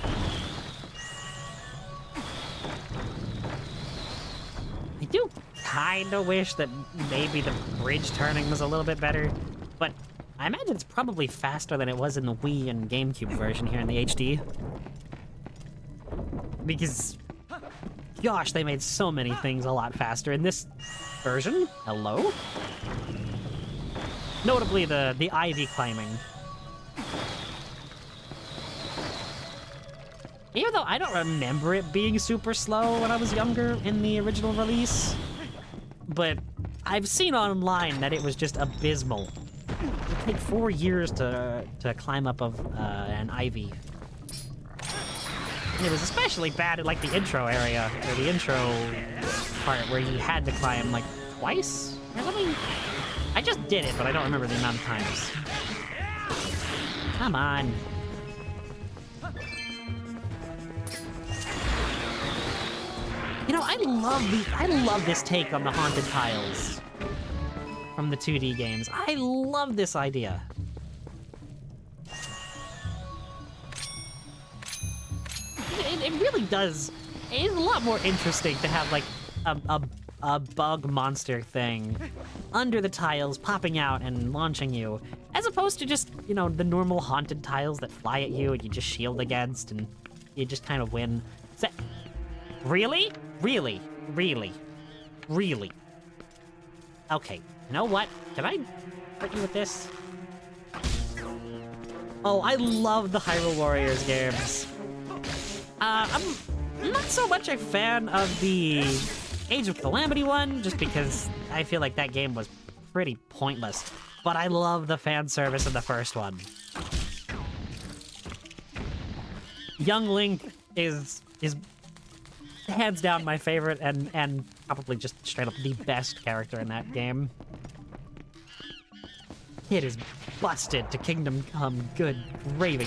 I do kinda wish that maybe the bridge turning was a little bit better, but I imagine it's probably faster than it was in the Wii and GameCube version here in the HD. Because, gosh, they made so many things a lot faster in this version. Hello? Notably the ivy climbing. Even though I don't remember it being super slow when I was younger in the original release, but I've seen online that it was just abysmal. It would take 4 years to climb up of an ivy. And it was especially bad at like the intro area, or the intro part where you had to climb like twice or something. I just did it, but I don't remember the amount of times. Come on. You know, I love this take on the haunted tiles from the 2D games. I love this idea. It really does. It's a lot more interesting to have like a bug monster thing under the tiles popping out and launching you, as opposed to just, you know, the normal haunted tiles that fly at you and you just shield against and you just kind of win. Really? Really? Really? Really? Okay, you know what? Can I hurt you with this? Oh, I love the Hyrule Warriors games. I'm not so much a fan of the Age of Calamity one, just because I feel like that game was pretty pointless. But I love the fan service in the first one. Young Link is hands down my favorite and probably just straight up the best character in that game. Kid is busted to Kingdom Come, good gravy.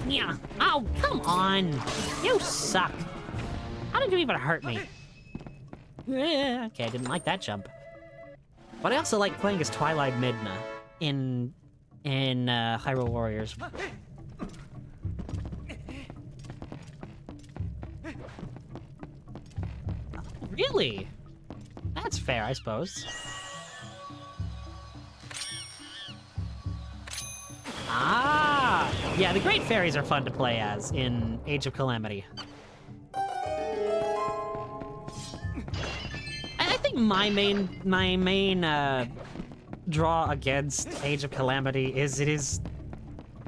Yeah. Oh, come on. You suck. How did you even hurt me? Okay, I didn't like that jump. But I also like playing as Twilight Midna in Hyrule Warriors. Oh, really? That's fair, I suppose. Ah! Yeah, the Great Fairies are fun to play as in Age of Calamity. I think my main draw against Age of Calamity is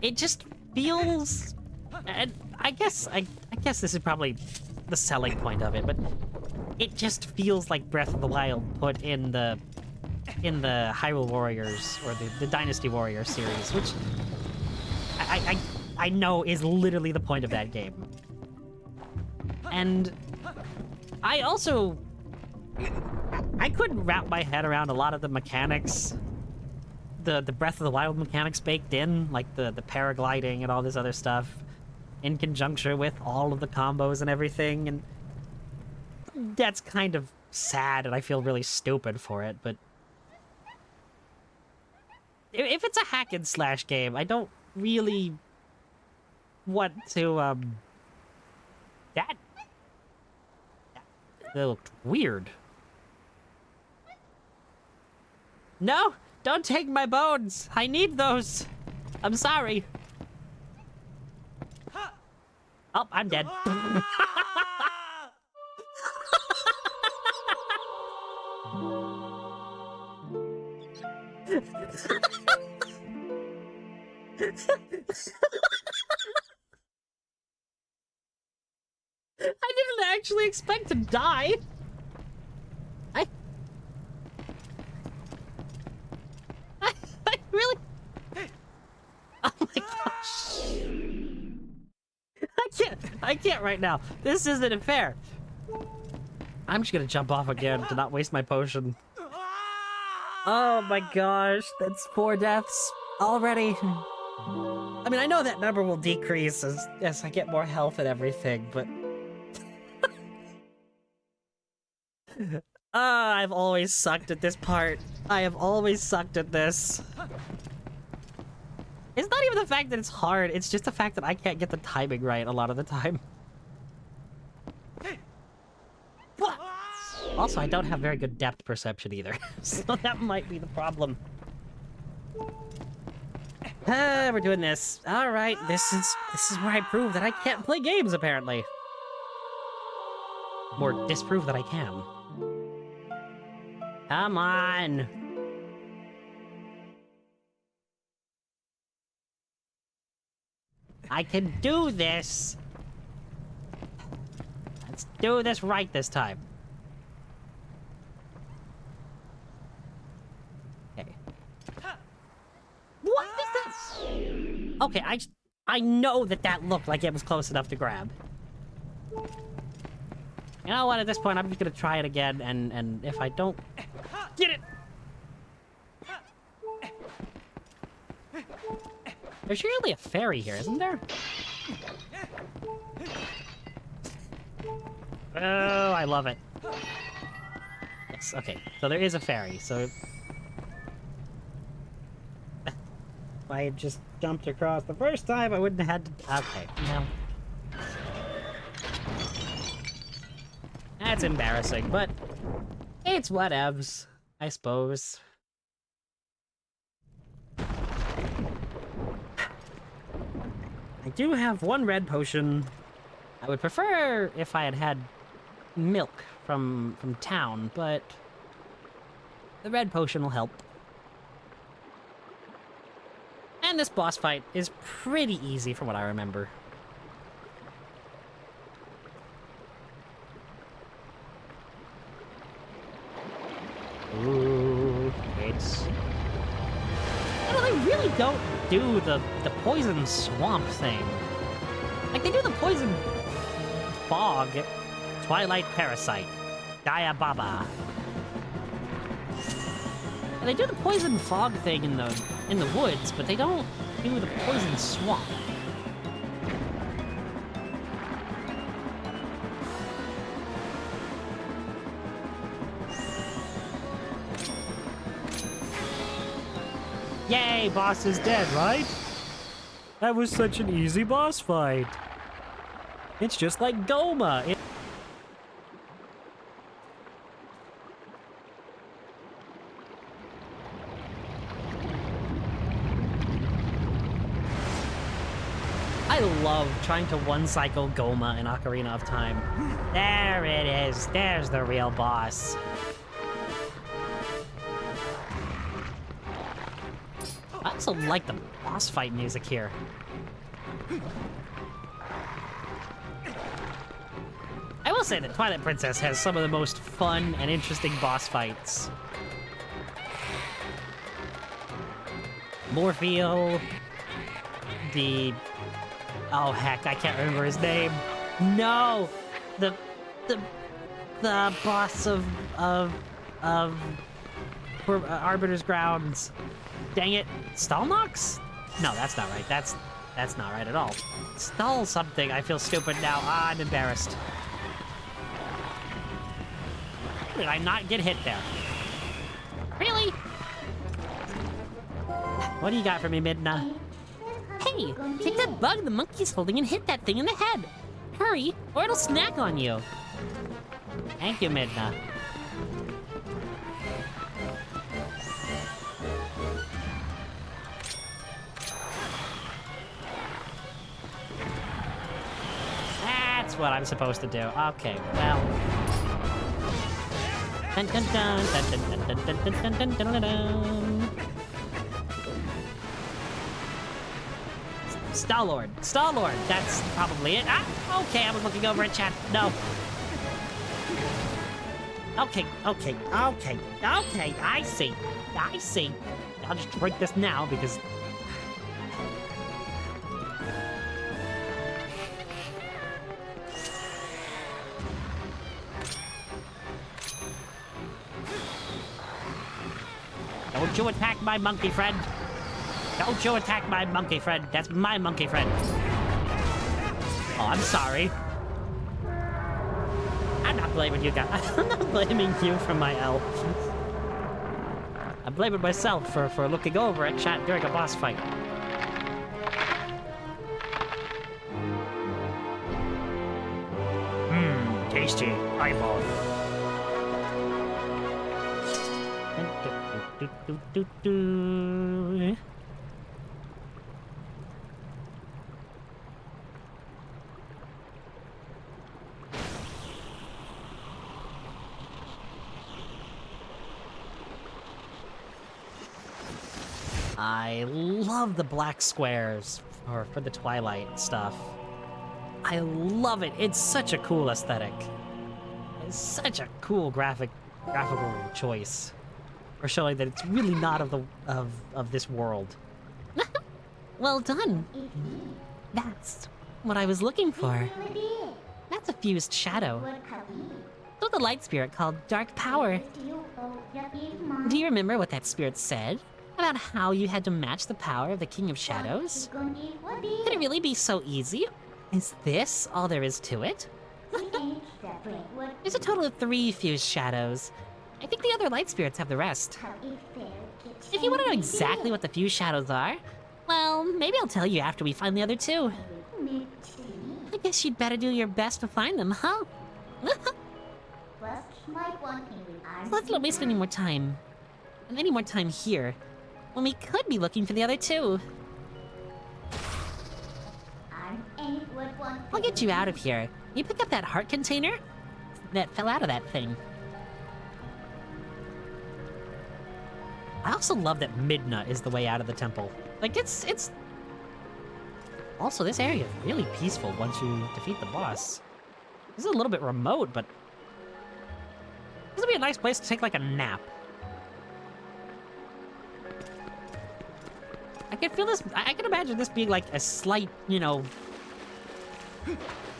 it just feels, and I guess this is probably the selling point of it, but it just feels like Breath of the Wild put in the Hyrule Warriors or the Dynasty Warriors series, which I know is literally the point of that game. And I couldn't wrap my head around a lot of the mechanics, the Breath of the Wild mechanics baked in, like the paragliding and all this other stuff, in conjunction with all of the combos and everything, and that's kind of sad, and I feel really stupid for it, but if it's a hack and slash game, I don't really want to, that looked weird. No, don't take my bones. I need those. I'm sorry. Oh, I'm dead. I didn't actually expect to die. I really... Oh my gosh. I can't right now. This isn't fair. I'm just gonna jump off again to not waste my potion. Oh my gosh, that's 4 deaths already. I mean, I know that number will decrease as I get more health and everything, but... I've always sucked at this part. I have always sucked at this. It's not even the fact that it's hard, it's just the fact that I can't get the timing right a lot of the time. Also, I don't have very good depth perception either, so that might be the problem. We're doing this. All right, this is where I prove that I can't play games, apparently. Or disprove that I can. Come on. I can do this. Let's do this right this time. Okay. What is this? Okay, I know that looked like it was close enough to grab. You know what, at this point, I'm just gonna try it again, and if I don't... Get it! There's usually a fairy here, isn't there? Oh, I love it. Yes, okay, so there is a fairy, so... If I had just jumped across the first time, I wouldn't have had to... Okay, no. That's embarrassing, but it's whatevs, I suppose. I do have 1 red potion. I would prefer if I had had milk from town, but the red potion will help. And this boss fight is pretty easy from what I remember. Ooh, it's... You know, they really don't do the poison swamp thing. Like, they do the poison fog, Twilight Parasite, Gaia Baba. And they do the poison fog thing in the woods, but they don't do the poison swamp. Yay, boss is dead, right? That was such an easy boss fight. It's just like Goma. love trying to one-cycle Goma in Ocarina of Time. There it is. There's the real boss. I also like the boss fight music here. I will say that Twilight Princess has some of the most fun and interesting boss fights. Morpheal, oh heck, I can't remember his name. No, the boss of Arbiter's Grounds. Dang it, Stalnox? No, that's not right. That's not right at all. Stall something. I feel stupid now. I'm embarrassed. How did I not get hit there? Really? What do you got for me, Midna? Hey, take that bug the monkey's holding and hit that thing in the head. Hurry, or it'll snack on you. Thank you, Midna. That's what I'm supposed to do. Okay, well. Dun dun dun dun dun dun dun dun dun dun dun dun dun. Star-Lord, that's probably it. Ah, okay, I was looking over at chat. No. Okay, I see. I'll just break this now because... Don't you attack my monkey friend. Don't you attack my monkey friend. That's my monkey friend. Oh, I'm sorry. I'm not blaming you guys. I'm not blaming you for my L. I'm blaming myself for looking over at chat during a boss fight. Tasty. Eyeball. I love the black squares for the Twilight stuff. I love it. It's such a cool aesthetic. It's such a cool graphical choice for showing that it's really not of this world. Well done. That's what I was looking for. That's a fused shadow. So the light spirit called Dark Power. Do you remember what that spirit said? About how you had to match the power of the King of Shadows? Could it really be so easy? Is this all there is to it? There's a total of 3 fused shadows. I think the other light spirits have the rest. If you want to know exactly what the fused shadows are, well, maybe I'll tell you after we find the other 2. I guess you'd better do your best to find them, huh? Let's not waste any more time. And any more time here, when we could be looking for the other 2. I'll get you out of here. You pick up that heart container that fell out of that thing. I also love that Midna is the way out of the temple. Like, it's... Also, this area is really peaceful once you defeat the boss. This is a little bit remote, but... This would be a nice place to take, like, a nap. I can feel this... I can imagine this being, like, a slight, you know...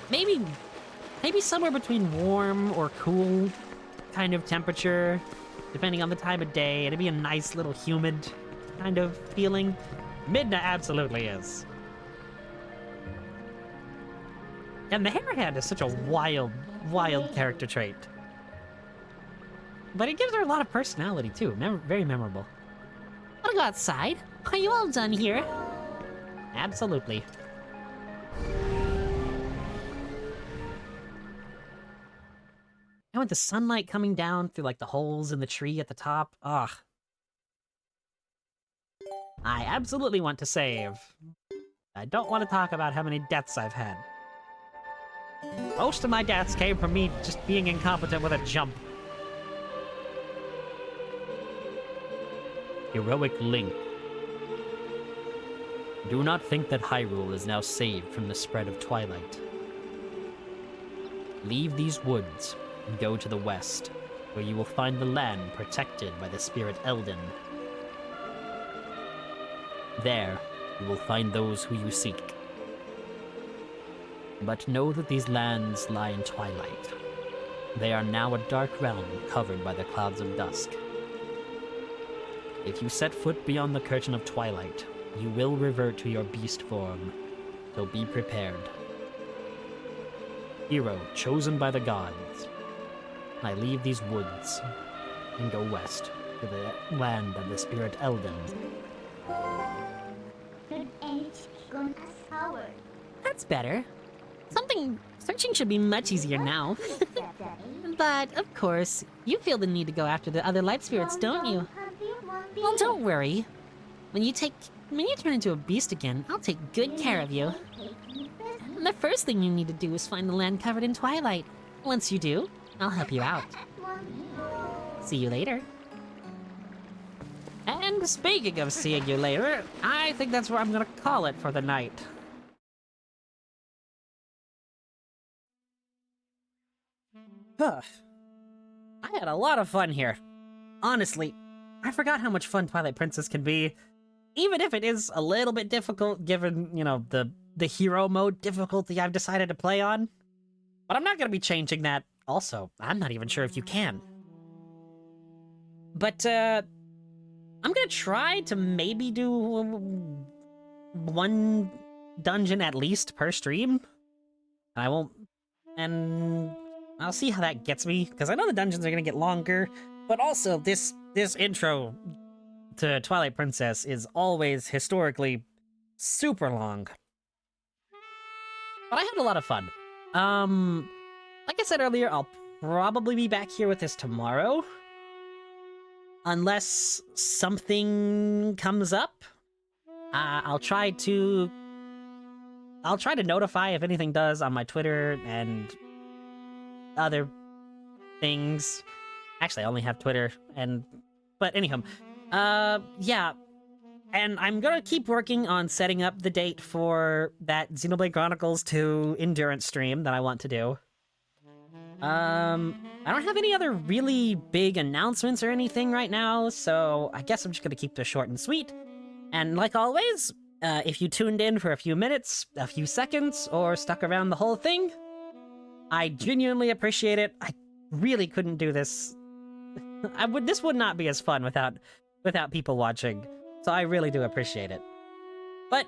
Maybe somewhere between warm or cool kind of temperature, depending on the time of day. It'd be a nice little humid kind of feeling. Midna absolutely is. And the Hammerhand is such a wild character trait. But it gives her a lot of personality, too. Very memorable. Wanna go outside? Are you all done here? Absolutely. And with the sunlight coming down through, like, the holes in the tree at the top, ugh. I absolutely want to save. I don't want to talk about how many deaths I've had. Most of my deaths came from me just being incompetent with a jump. Heroic Link. Do not think that Hyrule is now saved from the spread of Twilight. Leave these woods and go to the west, where you will find the land protected by the spirit Eldin. There, you will find those who you seek. But know that these lands lie in Twilight. They are now a dark realm covered by the clouds of dusk. If you set foot beyond the curtain of Twilight, you will revert to your beast form, so be prepared. Hero chosen by the gods, I leave these woods and go west to the land of the spirit Eldin. That's better. Searching should be much easier now. But, of course, you feel the need to go after the other light spirits, don't you? Well, don't worry. When you turn into a beast again, I'll take good care of you. And the first thing you need to do is find the land covered in twilight. Once you do, I'll help you out. See you later. And speaking of seeing you later, I think that's where I'm gonna call it for the night. Huh. I had a lot of fun here. Honestly, I forgot how much fun Twilight Princess can be. Even if it is a little bit difficult given, you know, the hero mode difficulty I've decided to play on. But I'm not gonna be changing that. Also, I'm not even sure if you can. But, I'm gonna try to maybe do one dungeon at least per stream. And I'll see how that gets me, because I know the dungeons are gonna get longer, but also this intro to Twilight Princess is always historically super long. But I had a lot of fun. Like I said earlier, I'll probably be back here with this tomorrow. Unless something comes up. I'll try to notify if anything does on my Twitter and other things. Actually, I only have Twitter but anyhow. Yeah. And I'm gonna keep working on setting up the date for that Xenoblade Chronicles 2 Endurance stream that I want to do. I don't have any other really big announcements or anything right now, so I guess I'm just gonna keep this short and sweet. And like always, if you tuned in for a few minutes, a few seconds, or stuck around the whole thing, I genuinely appreciate it. I really couldn't do this. This would not be as fun without people watching, so I really do appreciate it. But,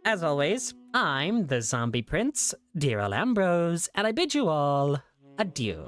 as always, I'm the Zombie Prince, Dearil Ambrose, and I bid you all adieu.